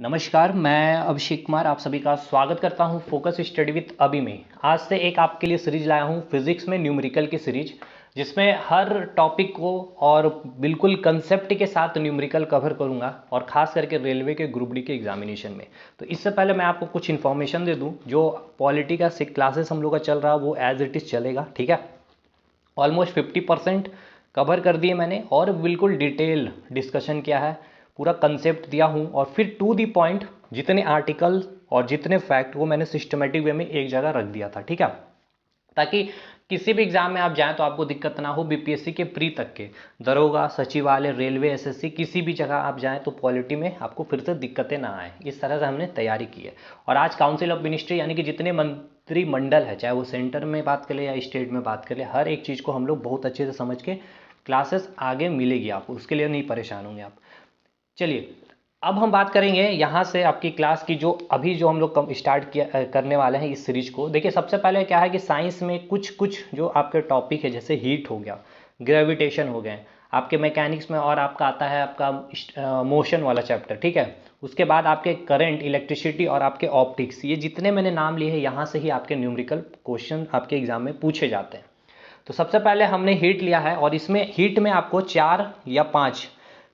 नमस्कार, मैं अभिषेक कुमार आप सभी का स्वागत करता हूं फोकस स्टडी विद अभी में। आज से एक आपके लिए सीरीज लाया हूं फिजिक्स में न्यूमेरिकल की सीरीज, जिसमें हर टॉपिक को और बिल्कुल कंसेप्ट के साथ न्यूमेरिकल कवर करूंगा और खास करके रेलवे के ग्रुप डी के एग्जामिनेशन में। तो इससे पहले मैं आपको कुछ इन्फॉर्मेशन दे दूं, जो पॉलिटी का क्लासेस हम लोग का चल रहा है वो एज इट इज़ चलेगा, ठीक है। ऑलमोस्ट 50% कवर कर दिए मैंने और बिल्कुल डिटेल डिस्कशन किया है, पूरा कंसेप्ट दिया हूँ और फिर टू दी पॉइंट जितने आर्टिकल और जितने फैक्ट वो मैंने सिस्टमेटिक वे में एक जगह रख दिया था, ठीक है। ताकि किसी भी एग्जाम में आप जाएं तो आपको दिक्कत ना हो। बीपीएससी के प्री तक के दरोगा, सचिवालय, रेलवे, एसएससी, किसी भी जगह आप जाएं तो पॉलिटी में आपको फिर से दिक्कतें ना आए, इस तरह से हमने तैयारी की है। और आज काउंसिल ऑफ मिनिस्ट्री यानी कि जितने मंत्रिमंडल है, चाहे वो सेंटर में बात कर ले या स्टेट में बात कर ले, हर एक चीज़ को हम लोग बहुत अच्छे से समझ के क्लासेस आगे मिलेगी आपको, उसके लिए नहीं परेशान होंगे आप। चलिए अब हम बात करेंगे यहाँ से आपकी क्लास की, जो अभी जो हम लोग स्टार्ट किया करने वाले हैं इस सीरीज को। देखिए सबसे पहले क्या है कि साइंस में कुछ कुछ जो आपके टॉपिक है, जैसे हीट हो गया, ग्रेविटेशन हो गए आपके मैकेनिक्स में, और आपका आता है आपका मोशन वाला चैप्टर, ठीक है। उसके बाद आपके करंट, इलेक्ट्रिसिटी और आपके ऑप्टिक्स, ये जितने मैंने नाम लिए हैं यहाँ से ही आपके न्यूमेरिकल क्वेश्चन आपके एग्जाम में पूछे जाते हैं। तो सबसे पहले हमने हीट लिया है और इसमें हीट में आपको 4 या 5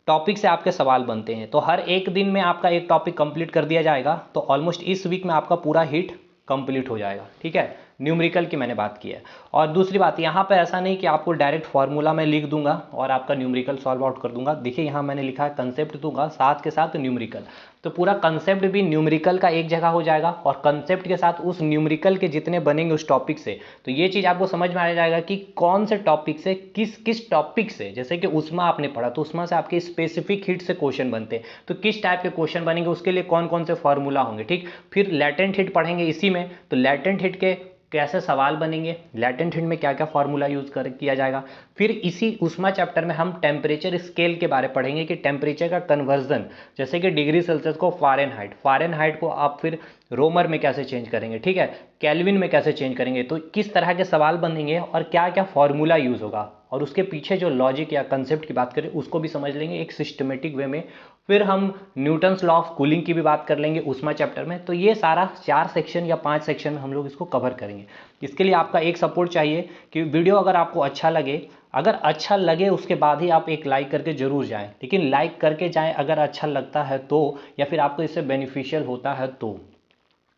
टॉपिक से आपके सवाल बनते हैं। तो हर एक दिन में आपका एक टॉपिक कंप्लीट कर दिया जाएगा, तो ऑलमोस्ट इस वीक में आपका पूरा हीट कंप्लीट हो जाएगा, ठीक है। न्यूमेरिकल की मैंने बात की है। और दूसरी बात, यहाँ पे ऐसा नहीं कि आपको डायरेक्ट फार्मूला मैं लिख दूंगा और आपका न्यूमेरिकल सॉल्व आउट कर दूंगा। देखिए यहाँ मैंने लिखा है कंसेप्ट दूंगा, साथ के साथ न्यूमेरिकल। तो पूरा कंसेप्ट भी न्यूमेरिकल का एक जगह हो जाएगा और कंसेप्ट के साथ उस न्यूमेरिकल के जितने बनेंगे उस टॉपिक से, तो ये चीज़ आपको समझ में आ जाएगा कि कौन से टॉपिक से किस किस टॉपिक से, जैसे कि उष्मा आपने पढ़ा तो उष्मा से आपके स्पेसिफिक हीट से क्वेश्चन बनते हैं, तो किस टाइप के क्वेश्चन बनेंगे, उसके लिए कौन कौन से फॉर्मूला होंगे, ठीक। फिर लैटेंट हीट पढ़ेंगे इसी में, तो लैटेंट हीट के कैसे सवाल बनेंगे, लैटेंट हीट में क्या क्या फॉर्मूला यूज किया जाएगा। फिर इसी उष्मा चैप्टर में हम टेम्परेचर स्केल के बारे में पढ़ेंगे कि टेम्परेचर का कन्वर्जन, जैसे कि डिग्री सेल्सियस को फ़ारेनहाइट को आप फिर रोमर में कैसे चेंज करेंगे, ठीक है, केल्विन में कैसे चेंज करेंगे, तो किस तरह के सवाल बनेंगे और क्या क्या फॉर्मूला यूज होगा, और उसके पीछे जो लॉजिक या कंसेप्ट की बात करें उसको भी समझ लेंगे एक सिस्टमेटिक वे में। फिर हम न्यूटन्स लॉ ऑफ कूलिंग की भी बात कर लेंगे उष्मा चैप्टर में। तो ये सारा 4 सेक्शन या 5 सेक्शन में हम लोग इसको कवर करेंगे। इसके लिए आपका एक सपोर्ट चाहिए कि वीडियो अगर आपको अच्छा लगे, अगर अच्छा लगे उसके बाद ही आप एक लाइक करके जरूर जाएं, लेकिन लाइक करके जाएं अगर अच्छा लगता है तो, या फिर आपको इससे बेनिफिशियल होता है तो।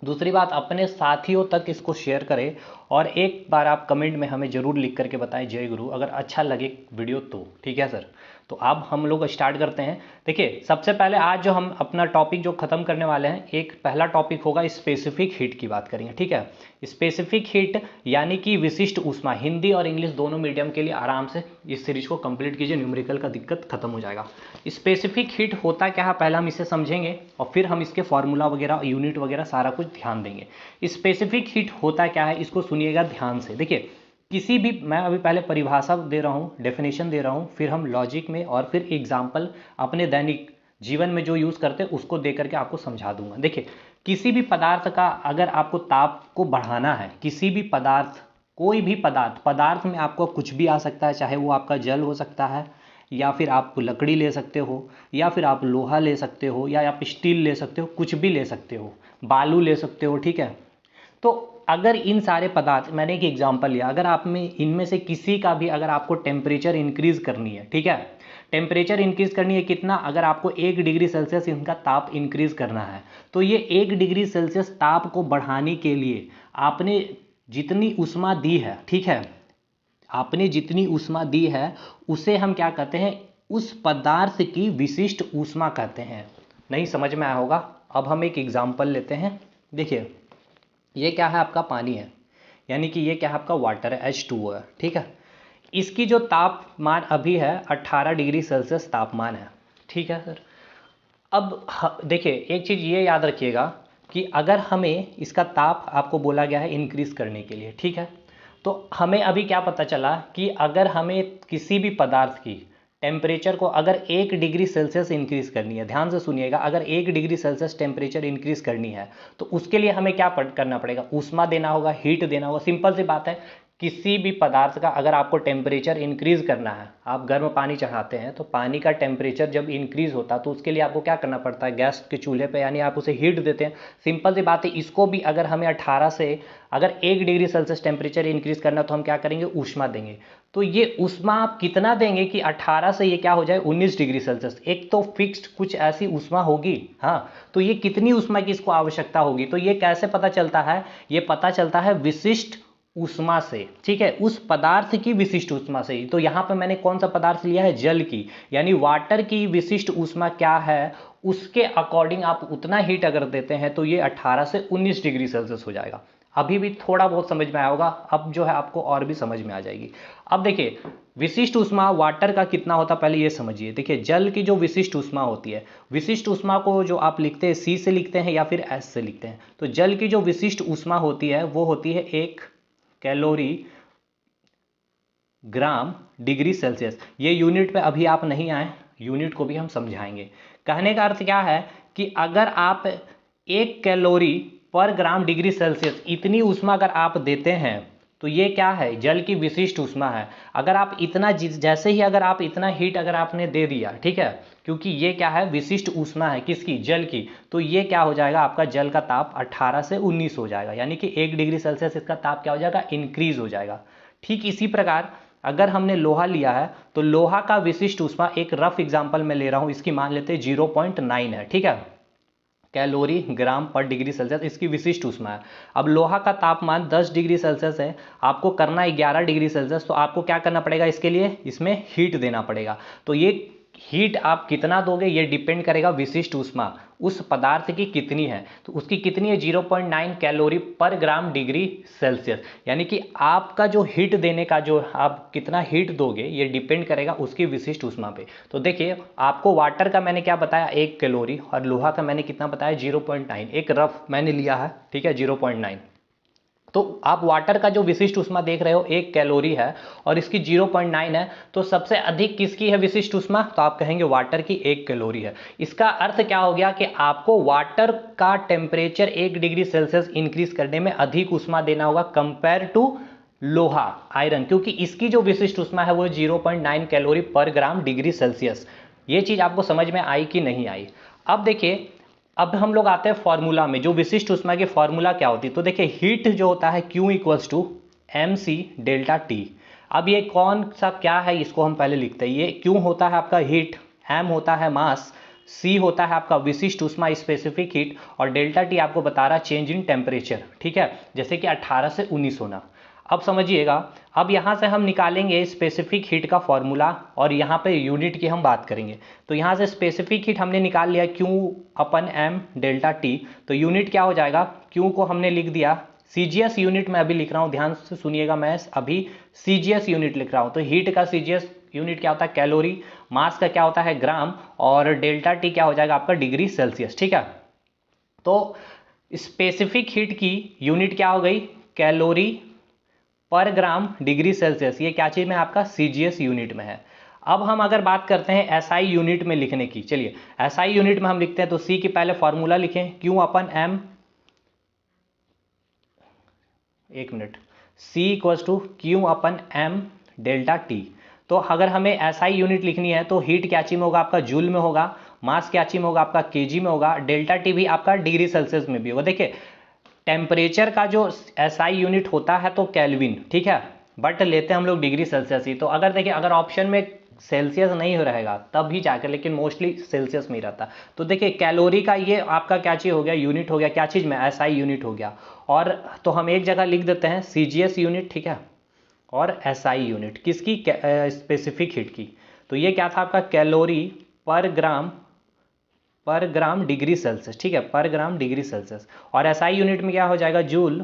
दूसरी बात, अपने साथियों तक इसको शेयर करें और एक बार आप कमेंट में हमें जरूर लिख करके बताएं जय गुरु, अगर अच्छा लगे वीडियो तो, ठीक है सर। तो अब हम लोग स्टार्ट करते हैं। देखिए सबसे पहले आज जो हम अपना टॉपिक जो खत्म करने वाले हैं, एक पहला टॉपिक होगा स्पेसिफिक हीट की बात करेंगे, ठीक है। स्पेसिफिक हीट यानी कि विशिष्ट ऊष्मा, हिंदी और इंग्लिश दोनों मीडियम के लिए आराम से इस सीरीज को कंप्लीट कीजिए, न्यूमेरिकल का दिक्कत खत्म हो जाएगा। स्पेसिफिक हीट होता क्या है पहले हम इसे समझेंगे और फिर हम इसके फॉर्मूला वगैरह, यूनिट वगैरह सारा कुछ ध्यान देंगे। स्पेसिफिक हीट होता क्या है इसको सुनिएगा ध्यान से। देखिए किसी भी, मैं अभी पहले परिभाषा दे रहा हूँ, डेफिनेशन दे रहा हूँ, फिर हम लॉजिक में और फिर एग्जाम्पल अपने दैनिक जीवन में जो यूज़ करते हैं उसको दे करके आपको समझा दूंगा। देखिए किसी भी पदार्थ का अगर आपको ताप को बढ़ाना है, किसी भी पदार्थ, कोई भी पदार्थ में आपको कुछ भी आ सकता है, चाहे वो आपका जल हो सकता है, या फिर आप लकड़ी ले सकते हो, या फिर आप लोहा ले सकते हो, या आप स्टील ले सकते हो, कुछ भी ले सकते हो, बालू ले सकते हो, ठीक है। तो अगर इन सारे पदार्थ, मैंने एक एग्जांपल लिया, अगर आप में इनमें से किसी का भी अगर आपको टेम्परेचर इंक्रीज करनी है, ठीक है, टेम्परेचर इंक्रीज करनी है कितना, अगर आपको 1 डिग्री सेल्सियस इनका ताप इंक्रीज करना है, तो ये 1 डिग्री सेल्सियस ताप को बढ़ाने के लिए आपने जितनी ऊष्मा दी है, ठीक है, आपने जितनी ऊष्मा दी है उसे हम क्या कहते हैं, उस पदार्थ की विशिष्ट ऊष्मा कहते हैं। नहीं समझ में आया होगा। अब हम एक एग्जांपल लेते हैं। देखिए ये क्या है, आपका पानी है, यानी कि ये क्या है, आपका वाटर है, H2O है, ठीक है। इसकी जो तापमान अभी है 18 डिग्री सेल्सियस तापमान है, ठीक है सर। अब देखिए एक चीज़ ये याद रखिएगा कि अगर हमें इसका ताप आपको बोला गया है इंक्रीज करने के लिए, ठीक है, तो हमें अभी क्या पता चला कि अगर हमें किसी भी पदार्थ की टेम्परेचर को अगर 1 डिग्री सेल्सियस इंक्रीज करनी है, ध्यान से सुनिएगा, अगर 1 डिग्री सेल्सियस टेम्परेचर इंक्रीज करनी है तो उसके लिए हमें क्या करना पड़ेगा, ऊष्मा देना होगा, हीट देना होगा। सिंपल सी बात है, किसी भी पदार्थ का अगर आपको टेम्परेचर इंक्रीज करना है, आप गर्म पानी चढ़ाते हैं तो पानी का टेम्परेचर जब इंक्रीज होता है तो उसके लिए आपको क्या करना पड़ता है, गैस के चूल्हे पे यानी आप उसे हीट देते हैं। सिंपल सी बात है, इसको भी अगर हमें 18 से अगर 1 डिग्री सेल्सियस टेम्परेचर इंक्रीज करना है तो हम क्या करेंगे, ऊष्मा देंगे। तो ये ऊष्मा आप कितना देंगे कि 18 से ये क्या हो जाए 19 डिग्री सेल्सियस, एक तो फिक्स्ड कुछ ऐसी ऊष्मा होगी। हाँ, तो ये कितनी ऊष्मा की इसको आवश्यकता होगी, तो ये कैसे पता चलता है, ये पता चलता है विशिष्ट ऊष्मा से, ठीक है, उस पदार्थ की विशिष्ट ऊष्मा से ही। तो यहाँ पे मैंने कौन सा पदार्थ लिया है, जल की, यानी वाटर की विशिष्ट ऊष्मा क्या है, उसके अकॉर्डिंग आप उतना हीट अगर देते हैं तो ये 18 से 19 डिग्री सेल्सियस हो जाएगा। अभी भी थोड़ा बहुत समझ में आया होगा, अब जो है आपको और भी समझ में आ जाएगी। अब देखिए विशिष्ट ऊष्मा वाटर का कितना होता है, पहले ये समझिए। देखिए जल की जो विशिष्ट ऊष्मा होती है, विशिष्ट ऊष्मा को जो आप लिखते हैं सी से लिखते हैं या फिर एस से लिखते हैं, तो जल की जो विशिष्ट ऊष्मा होती है वो होती है 1 कैलोरी ग्राम डिग्री सेल्सियस। ये यूनिट पे अभी आप नहीं आए, यूनिट को भी हम समझाएंगे। कहने का अर्थ क्या है कि अगर आप 1 कैलोरी पर ग्राम डिग्री सेल्सियस इतनी ऊष्मा अगर आप देते हैं तो ये क्या है, जल की विशिष्ट ऊष्मा है। अगर आप इतना जैसे ही अगर आप इतना हीट अगर आपने दे दिया, ठीक है, क्योंकि ये क्या है, विशिष्ट ऊष्मा है, किसकी, जल की, तो ये क्या हो जाएगा, आपका जल का ताप 18 से 19 हो जाएगा, यानी कि 1 डिग्री सेल्सियस इसका ताप क्या हो जाएगा, इंक्रीज हो जाएगा। ठीक इसी प्रकार अगर हमने लोहा लिया है तो लोहा का विशिष्ट ऊष्मा, एक रफ एग्जांपल मैं ले रहा हूं, इसकी मान लेते हैं 0.9 है, ठीक है, कैलोरी ग्राम पर डिग्री सेल्सियस इसकी विशिष्ट ऊष्मा है। अब लोहा का तापमान 10 डिग्री सेल्सियस है, आपको करना है 11 डिग्री सेल्सियस, तो आपको क्या करना पड़ेगा, इसके लिए इसमें हीट देना पड़ेगा। तो ये हीट आप कितना दोगे ये डिपेंड करेगा विशिष्ट ऊष्मा उस पदार्थ की कितनी है, तो उसकी कितनी है 0.9 कैलोरी पर ग्राम डिग्री सेल्सियस, यानी कि आपका जो हीट देने का जो आप कितना हीट दोगे ये डिपेंड करेगा उसकी विशिष्ट ऊष्मा पे। तो देखिए आपको वाटर का मैंने क्या बताया 1 कैलोरी और लोहा का मैंने कितना बताया 0.9, एक रफ मैंने लिया है, ठीक है, 0.9। तो आप वाटर का जो विशिष्ट ऊष्मा देख रहे हो 1 कैलोरी है और इसकी 0.9 है, तो सबसे अधिक किसकी है विशिष्ट ऊष्मा, तो आप कहेंगे वाटर की 1 कैलोरी है। इसका अर्थ क्या हो गया कि आपको वाटर का टेम्परेचर 1 डिग्री सेल्सियस इंक्रीज करने में अधिक ऊष्मा देना होगा कंपेयर टू लोहा, आयरन, क्योंकि इसकी जो विशिष्ट ऊष्मा है वो 0.9 कैलोरी पर ग्राम डिग्री सेल्सियस। ये चीज आपको समझ में आई कि नहीं आई। अब देखिए अब हम लोग आते हैं फॉर्मूला में, जो विशिष्ट ऊष्मा की फॉर्मूला क्या होती है, तो देखिए हीट जो होता है Q equals to MC delta T। अब ये कौन सा क्या है इसको हम पहले लिखते हैं, ये Q होता है आपका हीट, M होता है मास, C होता है आपका विशिष्ट ऊष्मा स्पेसिफिक हीट, और डेल्टा T आपको बता रहा है चेंज इन टेम्परेचर, ठीक है, जैसे कि 18 से 19 होना। अब समझिएगा, अब यहां से हम निकालेंगे स्पेसिफिक हीट का फॉर्मूला और यहां पे यूनिट की हम बात करेंगे। तो यहां से स्पेसिफिक हीट हमने निकाल लिया Q/M डेल्टा T, तो यूनिट क्या हो जाएगा, Q को हमने लिख दिया CGS यूनिट में अभी लिख रहा हूं, ध्यान से सुनिएगा, मैं अभी CGS यूनिट लिख रहा हूं। तो हीट का CGS यूनिट क्या होता है कैलोरी, मास का क्या होता है ग्राम, और डेल्टा T क्या हो जाएगा आपका डिग्री सेल्सियस, ठीक है। तो स्पेसिफिक हीट की यूनिट क्या हो गई, कैलोरी पर ग्राम डिग्री सेल्सियस, ये क्या चीज में आपका CGS यूनिट में है। अब हम अगर बात करते हैं SI यूनिट में लिखने की, चलिए SI यूनिट में हम लिखते हैं, तो C की पहले फॉर्मूला लिखें Q/M, एक minute, C equals to Q/M delta T। तो अगर हमें SI यूनिट लिखनी है तो हीट क्या चीज में होगा आपका जूल में होगा, मास क्या चीज में होगा आपका केजी में होगा, डेल्टा T भी आपका डिग्री सेल्सियस में भी होगा। देखिए टेम्परेचर का जो SI यूनिट होता है तो केल्विन, ठीक है, बट लेते हैं हम लोग डिग्री सेल्सियस ही। तो अगर देखिए अगर ऑप्शन में सेल्सियस नहीं रहेगा तब ही जाकर, लेकिन मोस्टली सेल्सियस में ही रहता। तो देखिए कैलोरी का ये आपका क्या चीज हो गया, यूनिट हो गया, क्या चीज में SI यूनिट हो गया। और तो हम एक जगह लिख देते हैं CGS यूनिट, ठीक है, और SI यूनिट किसकी, स्पेसिफिक हीट की। तो ये क्या था आपका कैलोरी पर ग्राम डिग्री सेल्सियस, ठीक है, पर ग्राम डिग्री सेल्सियस। और SI यूनिट में क्या हो जाएगा जूल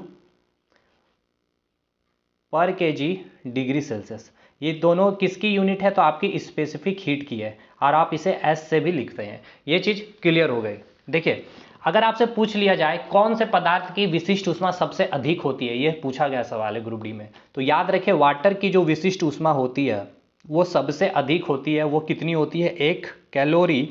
पर केजी डिग्री सेल्सियस। ये दोनों किसकी यूनिट है, तो आपकी स्पेसिफिक हीट की है, और आप इसे S से भी लिखते हैं। ये चीज क्लियर हो गई। देखिए अगर आपसे पूछ लिया जाए कौन से पदार्थ की विशिष्ट ऊष्मा सबसे अधिक होती है, ये पूछा गया सवाल है ग्रुप डी में, तो याद रखिए वाटर की जो विशिष्ट ऊष्मा होती है वो सबसे अधिक होती है। वो कितनी होती है, 1 कैलोरी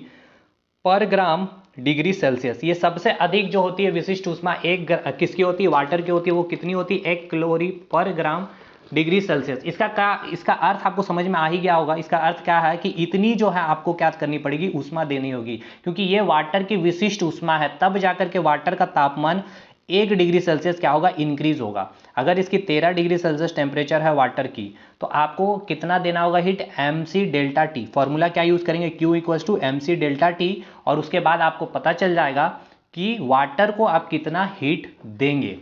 पर ग्राम डिग्री सेल्सियस। ये सबसे अधिक जो होती है विशिष्ट ऊष्मा किसकी होती है, वाटर की होती है। वो कितनी होती है, 1 कैलोरी पर ग्राम डिग्री सेल्सियस। इसका अर्थ आपको समझ में आ ही गया होगा। इसका अर्थ क्या है कि इतनी जो है आपको क्या करनी पड़ेगी, ऊष्मा देनी होगी, क्योंकि ये वाटर की विशिष्ट ऊष्मा है, तब जाकर के वाटर का तापमान 1 डिग्री सेल्सियस क्या होगा, इंक्रीज होगा। अगर इसकी 13 डिग्री सेल्सियस टेम्परेचर है वाटर की, तो आपको कितना देना होगा heat, mc delta T. Formula क्या यूज करेंगे, Q equals to mc delta T, और उसके बाद आपको पता चल जाएगा कि वाटर को आप कितना हीट देंगे।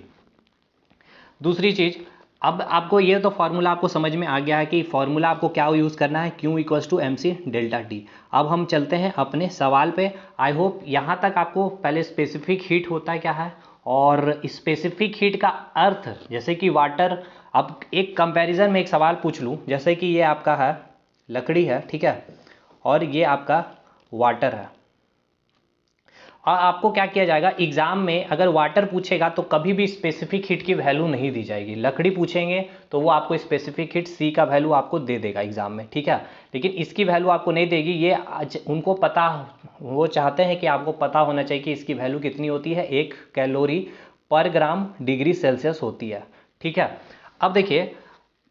दूसरी चीज, अब आपको ये तो फॉर्मूला आपको समझ में आ गया है कि फॉर्मूला आपको क्या यूज़ करना है, Q equals to mc delta T. अब हम चलते हैं अपने सवाल पे। आई होप यहाँ तक आपको पहले स्पेसिफिक हीट होता है क्या है, और स्पेसिफिक हीट का अर्थ, जैसे कि वाटर। अब एक कंपैरिजन में एक सवाल पूछ लूँ, जैसे कि ये आपका है लकड़ी है, ठीक है, और ये आपका वाटर है। और आपको क्या किया जाएगा, एग्जाम में अगर वाटर पूछेगा तो कभी भी स्पेसिफिक हीट की वैल्यू नहीं दी जाएगी। लकड़ी पूछेंगे तो वो आपको स्पेसिफिक हीट सी का वैल्यू आपको दे देगा एग्जाम में, ठीक है, लेकिन इसकी वैल्यू आपको नहीं देगी। ये आज उनको पता, वो चाहते हैं कि आपको पता होना चाहिए कि इसकी वैल्यू कितनी होती है, 1 कैलोरी पर ग्राम डिग्री सेल्सियस होती है, ठीक है। अब देखिए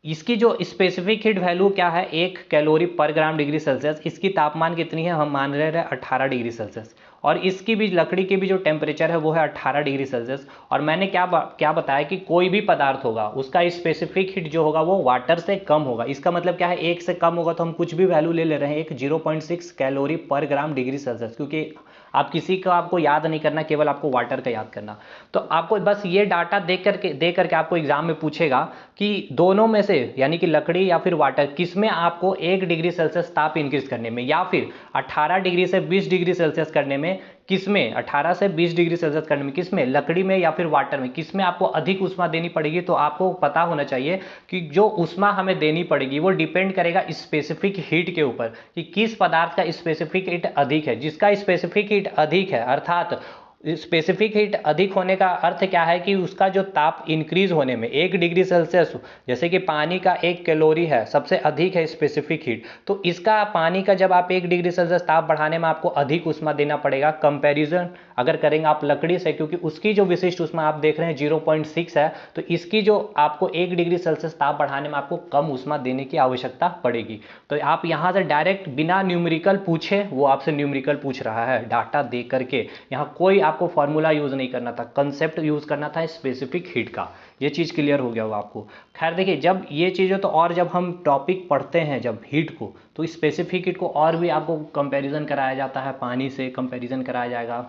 इसकी जो स्पेसिफिक हीट वैल्यू क्या है, 1 कैलोरी पर ग्राम डिग्री सेल्सियस। इसकी तापमान कितनी है, हम मान रहे हैं 18 डिग्री सेल्सियस, और इसकी भी लकड़ी की भी जो टेम्परेचर है वो है 18 डिग्री सेल्सियस। और मैंने क्या बताया कि कोई भी पदार्थ होगा उसका स्पेसिफिक हीट जो होगा वो वाटर से कम होगा। इसका मतलब क्या है, 1 से कम होगा तो हम कुछ भी वैल्यू ले रहे हैं, एक 0.6 कैलोरी पर ग्राम डिग्री सेल्सियस, क्योंकि आप किसी का आपको याद नहीं करना, केवल आपको वाटर का याद करना। तो आपको बस ये डाटा दे करके आपको एग्जाम में पूछेगा कि दोनों में से, यानी कि लकड़ी या फिर वाटर, किस में आपको 1 डिग्री सेल्सियस ताप इंक्रीज करने में, या फिर 18 डिग्री से 20 डिग्री सेल्सियस करने में, किस में 18 से 20 डिग्री सेल्सियस करने में, किस में, लकड़ी में या फिर वाटर में, किस में आपको अधिक ऊष्मा देनी पड़ेगी। तो आपको पता होना चाहिए कि जो ऊष्मा हमें देनी पड़ेगी वो डिपेंड करेगा स्पेसिफिक हीट के ऊपर, कि किस पदार्थ का स्पेसिफिक हीट अधिक है। जिसका स्पेसिफिक हीट अधिक है, अर्थात स्पेसिफिक हीट अधिक होने का अर्थ क्या है कि उसका जो ताप इंक्रीज होने में 1 डिग्री सेल्सियस, जैसे कि पानी का 1 कैलोरी है, सबसे अधिक है स्पेसिफिक हीट, तो इसका पानी का जब आप 1 डिग्री सेल्सियस ताप बढ़ाने में आपको अधिक ऊष्मा देना पड़ेगा कंपैरिजन अगर करेंगे आप लकड़ी से, क्योंकि उसकी जो विशिष्ट ऊष्मा आप देख रहे हैं 0.6 है, तो इसकी जो आपको 1 डिग्री सेल्सियस ताप बढ़ाने में आपको कम ऊष्मा देने की आवश्यकता पड़ेगी। तो आप यहाँ से डायरेक्ट बिना न्यूमेरिकल पूछे, वो आपसे न्यूमेरिकल पूछ रहा है डाटा दे करके, यहाँ कोई आपको फॉर्मूला यूज नहीं करना था, कंसेप्ट यूज करना था स्पेसिफिक हीट का। ये चीज क्लियर हो गया होगा आपको। खैर देखिए, जब ये चीज़ें, तो और जब हम टॉपिक पढ़ते हैं जब हीट को, तो स्पेसिफिक हीट को और भी आपको कंपैरिजन कराया जाता है, पानी से कंपैरिजन कराया जाएगा,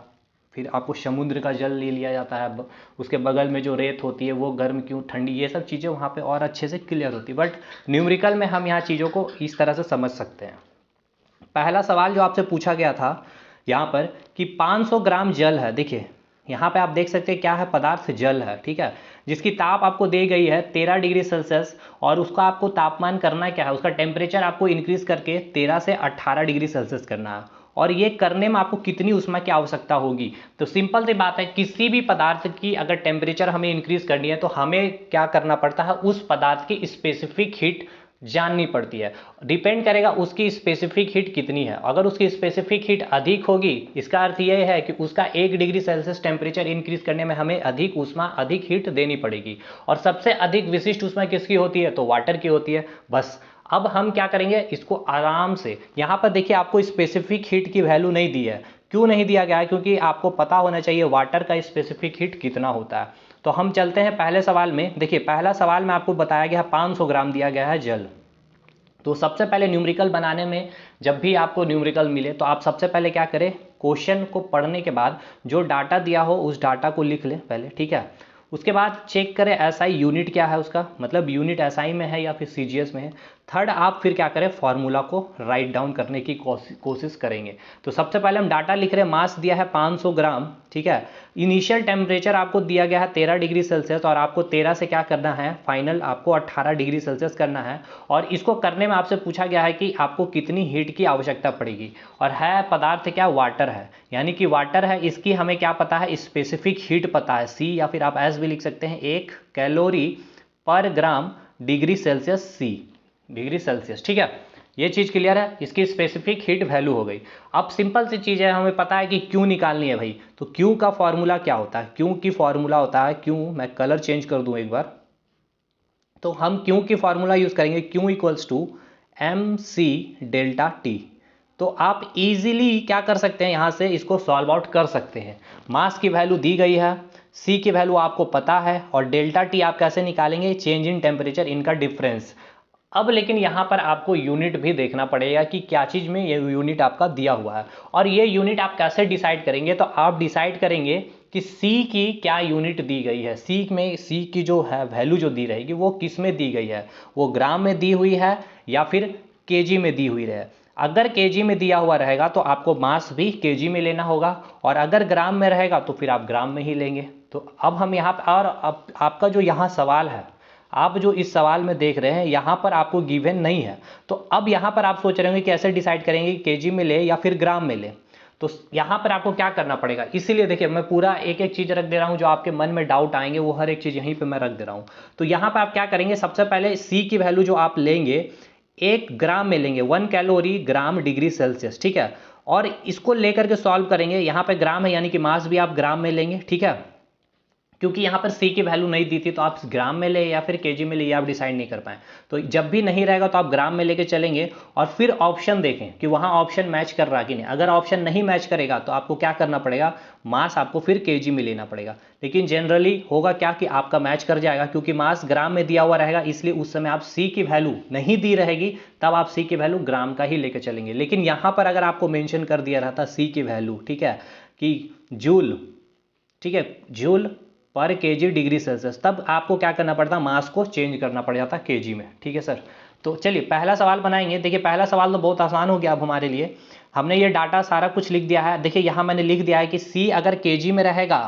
फिर आपको समुद्र का जल ले लिया जाता है, उसके बगल में जो रेत होती है वो गर्म क्यों ठंडी, ये सब चीज़ें वहाँ पे और अच्छे से क्लियर होती है। बट न्यूमेरिकल में हम यहाँ चीज़ों को इस तरह से समझ सकते हैं। पहला सवाल जो आपसे पूछा गया था यहाँ पर कि 500 ग्राम जल है। देखिए यहाँ पे आप देख सकते हैं क्या है, पदार्थ जल है, ठीक है, जिसकी ताप आपको दी गई है 13 डिग्री सेल्सियस, और उसका आपको तापमान करना क्या है, उसका टेम्परेचर आपको इंक्रीज करके 13 से 18 डिग्री सेल्सियस करना है। और ये करने में आपको कितनी ऊष्मा की आवश्यकता होगी। तो सिंपल सी बात है, किसी भी पदार्थ की अगर टेम्परेचर हमें इंक्रीज करनी है तो हमें क्या करना पड़ता है, उस पदार्थ की स्पेसिफिक हीट जाननी पड़ती है। डिपेंड करेगा उसकी स्पेसिफिक हीट कितनी है। अगर उसकी स्पेसिफिक हीट अधिक होगी, इसका अर्थ यह है कि उसका 1 डिग्री सेल्सियस टेम्परेचर इंक्रीज करने में हमें अधिक ऊष्मा, अधिक हीट देनी पड़ेगी। और सबसे अधिक विशिष्ट ऊष्मा किसकी होती है, तो वाटर की होती है। बस अब हम क्या करेंगे, इसको आराम से, यहाँ पर देखिए आपको स्पेसिफिक हीट की वैल्यू नहीं दी है। क्यों नहीं दिया गया है, क्योंकि आपको पता होना चाहिए वाटर का स्पेसिफिक हीट कितना होता है। तो हम चलते हैं पहले सवाल में। देखिए पहला सवाल में आपको बताया गया 500 ग्राम दिया गया है जल। तो सबसे पहले न्यूमेरिकल बनाने में, जब भी आपको न्यूमेरिकल मिले तो आप सबसे पहले क्या करें, क्वेश्चन को पढ़ने के बाद जो डाटा दिया हो उस डाटा को लिख लें पहले, ठीक है। उसके बाद चेक करें एसआई यूनिट क्या है उसका, मतलब यूनिट एसआई में है या फिर सीजीएस में है। थर्ड, आप फिर क्या करें, फॉर्मूला को राइट डाउन करने की कोशिश करेंगे। तो सबसे पहले हम डाटा लिख रहे हैं, मास दिया है 500 ग्राम, ठीक है। इनिशियल टेम्परेचर आपको दिया गया है 13 डिग्री सेल्सियस, और आपको 13 से क्या करना है, फाइनल आपको 18 डिग्री सेल्सियस करना है। और इसको करने में आपसे पूछा गया है कि आपको कितनी हीट की आवश्यकता पड़ेगी, और है पदार्थ क्या, वाटर है, यानी कि वाटर है। इसकी हमें क्या पता है, स्पेसिफिक हीट पता है, सी या फिर आप एस भी लिख सकते हैं, 1 कैलोरी पर ग्राम डिग्री सेल्सियस, सी डिग्री सेल्सियस, ठीक है। ये चीज क्लियर है, इसकी स्पेसिफिक हीट वैल्यू हो गई। अब सिंपल सी चीज है, हमें पता है कि क्यू निकालनी है भाई। तो क्यू का फॉर्मूला क्या होता है, क्यू की फॉर्मूला होता है, क्यू, मैं कलर चेंज कर दूं एक बार, तो हम क्यू की फॉर्मूला यूज़ करेंगे, Q equals to M C delta T. तो आप इजीली क्या कर सकते हैं, यहाँ से इसको सॉल्व आउट कर सकते हैं। मास की वैल्यू दी गई है, सी की वैल्यू आपको पता है, और डेल्टा टी आप कैसे निकालेंगे, चेंज इन टेम्परेचर, इनका डिफरेंस। अब लेकिन यहाँ पर आपको यूनिट भी देखना पड़ेगा कि क्या चीज़ में ये यूनिट आपका दिया हुआ है, और ये यूनिट आप कैसे डिसाइड करेंगे। तो आप डिसाइड करेंगे कि सी की क्या यूनिट दी गई है, सी में सी की जो है वैल्यू जो दी रहेगी वो किस में दी गई है, वो ग्राम में दी हुई है या फिर केजी में दी हुई है। अगर केजी में दिया हुआ रहेगा तो आपको मास भी केजी में लेना होगा, और अगर ग्राम में रहेगा तो फिर आप ग्राम में ही लेंगे। तो अब हम यहाँ पर, और अब आपका जो यहाँ सवाल है, आप जो इस सवाल में देख रहे हैं यहाँ पर आपको गिवन नहीं है, तो अब यहाँ पर आप सोच रहे होंगे कैसे डिसाइड करेंगे केजी में ले या फिर ग्राम में ले। तो यहाँ पर आपको क्या करना पड़ेगा, इसीलिए देखिए मैं पूरा एक एक चीज़ रख दे रहा हूँ, जो आपके मन में डाउट आएंगे वो हर एक चीज़ यहीं पे मैं रख दे रहा हूँ। तो यहाँ पर आप क्या करेंगे, सबसे पहले सी की वैल्यू जो आप लेंगे 1 ग्राम में लेंगे, 1 कैलोरी ग्राम डिग्री सेल्सियस, ठीक है। और इसको लेकर के सॉल्व करेंगे, यहाँ पे ग्राम है यानी कि मास भी आप ग्राम में लेंगे, ठीक है। क्योंकि यहाँ पर सी की वैल्यू नहीं दी थी तो आप ग्राम में ले या फिर केजी में ले, ये आप डिसाइड नहीं कर पाए। तो जब भी नहीं रहेगा तो आप ग्राम में लेके चलेंगे, और फिर ऑप्शन देखें कि वहाँ ऑप्शन मैच कर रहा है कि नहीं। अगर ऑप्शन नहीं मैच करेगा तो आपको क्या करना पड़ेगा, मास आपको फिर केजी में लेना पड़ेगा। लेकिन जनरली होगा क्या कि आपका मैच कर जाएगा, क्योंकि मास ग्राम में दिया हुआ रहेगा, इसलिए उस समय आप सी की वैल्यू नहीं दी रहेगी, तब आप सी की वैल्यू ग्राम का ही लेकर चलेंगे। लेकिन यहाँ पर अगर आपको मेंशन कर दिया रहता सी की वैल्यू, ठीक है, कि जूल, ठीक है, जूल पर केजी डिग्री सेल्सियस, तब आपको क्या करना पड़ता, मास को चेंज करना पड़ जाता केजी में, ठीक है सर। तो चलिए पहला सवाल बनाएंगे। देखिए पहला सवाल तो बहुत आसान हो गया अब हमारे लिए, हमने ये डाटा सारा कुछ लिख दिया है। देखिए यहाँ मैंने लिख दिया है कि सी अगर केजी में रहेगा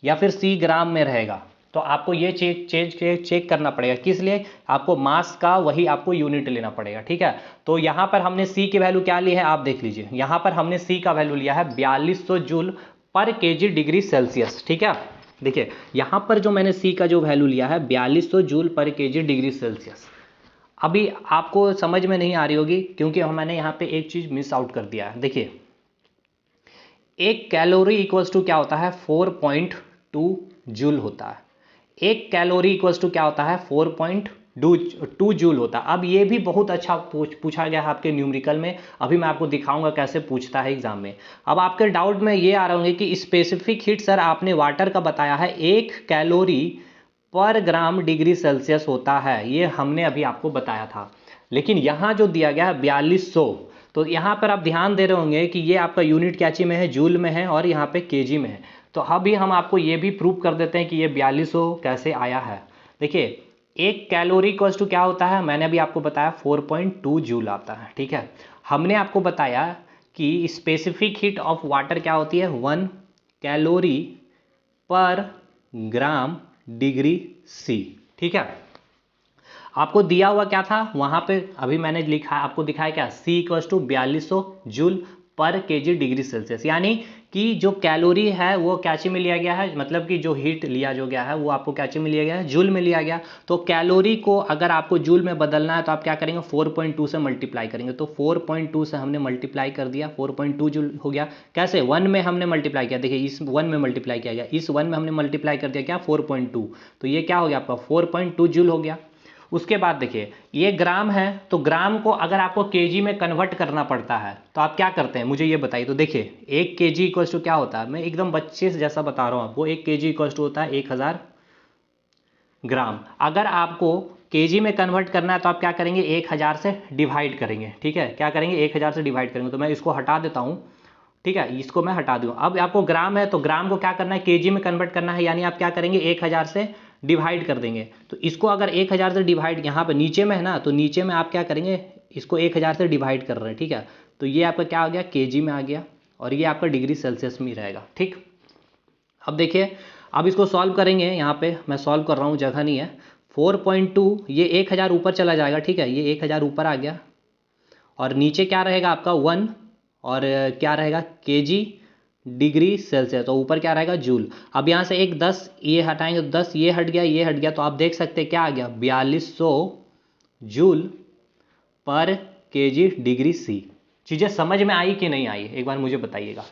या फिर सी ग्राम में रहेगा, तो आपको ये चेक करना पड़ेगा, किस लिए, आपको मास का वही आपको यूनिट लेना पड़ेगा, ठीक है। तो यहाँ पर हमने सी की वैल्यू क्या ली है, आप देख लीजिए, यहाँ पर हमने सी का वैल्यू लिया है 4200 जूल पर केजी डिग्री सेल्सियस, ठीक है। देखिए यहाँ पर जो मैंने सी का जो वैल्यू लिया है 4200 जूल पर केजी डिग्री सेल्सियस। अभी आपको समझ में नहीं आ रही होगी, क्योंकि मैंने यहाँ पे एक चीज़ मिस आउट कर दिया है। देखिए एक कैलोरी इक्वल्स टू क्या होता है, 4.2 जूल होता है। एक कैलोरी इक्वल्स टू क्या होता है, 4.2 जूल होता है। अब ये भी बहुत अच्छा पूछा गया है आपके न्यूमेरिकल में, अभी मैं आपको दिखाऊंगा कैसे पूछता है एग्जाम में। अब आपके डाउट में ये आ रहे होंगे कि स्पेसिफिक हीट सर आपने वाटर का बताया है 1 कैलोरी पर ग्राम डिग्री सेल्सियस होता है, ये हमने अभी आपको बताया था। लेकिन यहाँ जो दिया गया है 4200, तो यहाँ पर आप ध्यान दे रहे होंगे कि ये आपका यूनिट कैची में है, जूल में है, और यहाँ पे केजी में है। तो अभी हम आपको ये भी प्रूव कर देते हैं कि ये 4200 कैसे आया है। देखिए एक कैलोरी इक्वल्स टू क्या होता है, मैंने अभी आपको बताया 4.2 जूल आता है, ठीक है। हमने आपको बताया कि स्पेसिफिक हीट ऑफ वाटर क्या होती है, 1 कैलोरी पर ग्राम डिग्री सी, ठीक है। आपको दिया हुआ क्या था वहां पे, अभी मैंने लिखा आपको दिखाया क्या, सी इक्वल्स टू 4200 जूल पर केजी डिग्री सेल्सियस, यानी कि जो कैलोरी है वो कैची में लिया गया है, मतलब कि जो हीट लिया जो गया है वो आपको कैची में लिया गया है, जूल में लिया गया। तो कैलोरी को अगर आपको जूल में बदलना है तो आप क्या करेंगे, 4.2 से मल्टीप्लाई करेंगे। तो 4.2 से हमने मल्टीप्लाई कर दिया, 4.2 जूल हो गया। कैसे, 1 में हमने मल्टीप्लाई किया, देखिए इस 1 में मल्टीप्लाई किया गया, इस 1 में हमने मल्टीप्लाई कर दिया क्या, 4.2, तो ये क्या हो गया आपका 4.2 जूल हो गया। उसके बाद देखिए ये ग्राम है, तो ग्राम को अगर आपको केजी में कन्वर्ट करना पड़ता है तो आप क्या करते हैं, मुझे ये बताइए। तो देखिए 1 केजी इक्वल्स टू क्या होता है, मैं एकदम बच्चे से जैसा बता रहा हूँ आपको, 1 केजी इक्वल्स टू होता है 1000 ग्राम। अगर आपको केजी में कन्वर्ट करना है तो आप क्या करेंगे, 1000 से डिवाइड करेंगे, ठीक है। क्या करेंगे, 1000 से डिवाइड करेंगे। तो मैं इसको हटा देता हूँ, ठीक है, इसको मैं हटा दूँ। अब आपको ग्राम है तो ग्राम को क्या करना है, केजी में कन्वर्ट करना है, यानी आप क्या करेंगे 1000 से डिवाइड कर देंगे। तो इसको अगर 1000 से डिवाइड, यहाँ पे नीचे में है ना, तो नीचे में आप क्या करेंगे, इसको 1000 से डिवाइड कर रहे हैं, ठीक है। तो ये आपका क्या आ गया, केजी में आ गया, और ये आपका डिग्री सेल्सियस में रहेगा, ठीक। अब देखिए अब इसको सॉल्व करेंगे, यहाँ पे मैं सॉल्व कर रहा हूँ, जगह नहीं है। 4.2 ये 1000 ऊपर चला जाएगा, ठीक है, ये 1000 ऊपर आ गया, और नीचे क्या रहेगा आपका 1, और क्या रहेगा केजी डिग्री सेल्सियस, तो ऊपर क्या रहेगा जूल। अब यहाँ से एक 10 ये हटाएंगे तो 10 ये हट गया, ये हट गया, तो आप देख सकते हैं क्या आ गया, 4200 जूल पर केजी डिग्री सी। चीज़ें समझ में आई कि नहीं आई, एक बार मुझे बताइएगा।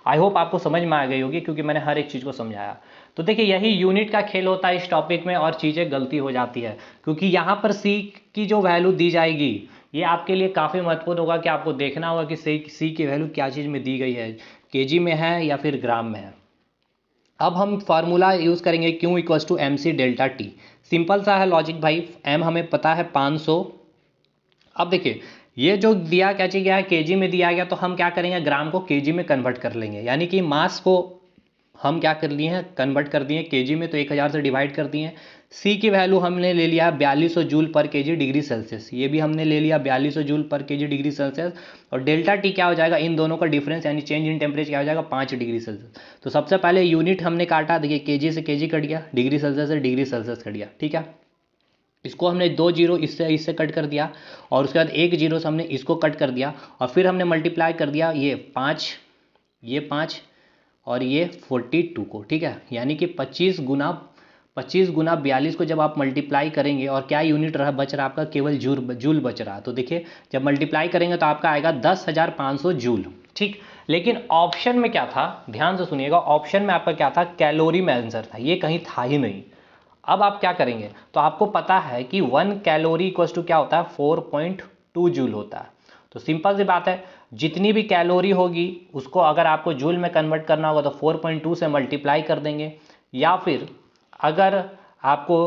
आई होप आपको समझ में आ गई होगी क्योंकि मैंने हर एक चीज़ को समझाया। तो देखिए यही यूनिट का खेल होता है इस टॉपिक में और चीज़ें गलती हो जाती है क्योंकि यहाँ पर सी की जो वैल्यू दी जाएगी ये आपके लिए काफ़ी महत्वपूर्ण होगा कि आपको देखना होगा कि सी की वैल्यू क्या चीज़ में दी गई है, केजी में है या फिर ग्राम में है। अब हम फार्मूला यूज़ करेंगे Q equals to M C delta T. Simple सा है लॉजिक भाई, एम हमें पता है 500। अब देखिए ये जो दिया क्या चीज़ गया है केजी में दिया गया, तो हम क्या करेंगे ग्राम को केजी में कन्वर्ट कर लेंगे, यानी कि मास को हम क्या कर लिए हैं कन्वर्ट कर दिए केजी में, तो 1000 से डिवाइड कर दिए। सी की वैल्यू हमने ले लिया 4200 जूल पर केजी डिग्री सेल्सियस, ये भी हमने ले लिया 4200 जूल पर केजी डिग्री सेल्सियस। और डेल्टा टी क्या हो जाएगा, इन दोनों का डिफरेंस यानी चेंज इन टेम्परेचर क्या हो जाएगा 5 डिग्री सेल्सियस। तो सबसे पहले यूनिट हमने काटा, देखिए केजी से केजी कट गया, डिग्री सेल्सियस से डिग्री सेल्सियस कट गया, ठीक है। इसको हमने 2 जीरो इससे कट कर दिया और उसके बाद 1 जीरो से हमने इसको कट कर दिया और फिर हमने मल्टीप्लाई कर दिया ये 5 और ये 42 को, ठीक है। यानी कि 25 गुना 42 को जब आप मल्टीप्लाई करेंगे और क्या यूनिट रहा बच रहा आपका, केवल जूल बच रहा। तो देखिए जब मल्टीप्लाई करेंगे तो आपका आएगा 10,500 जूल, ठीक। लेकिन ऑप्शन में क्या था, ध्यान से सुनिएगा, ऑप्शन में आपका क्या था, कैलोरी में आंसर था, ये कहीं था ही नहीं। अब आप क्या करेंगे, तो आपको पता है कि 1 कैलोरी इक्वल्स टू क्या होता है 4.2 जूल होता है। तो सिंपल सी बात है, जितनी भी कैलोरी होगी उसको अगर आपको जूल में कन्वर्ट करना होगा तो 4.2 से मल्टीप्लाई कर देंगे, या फिर अगर आपको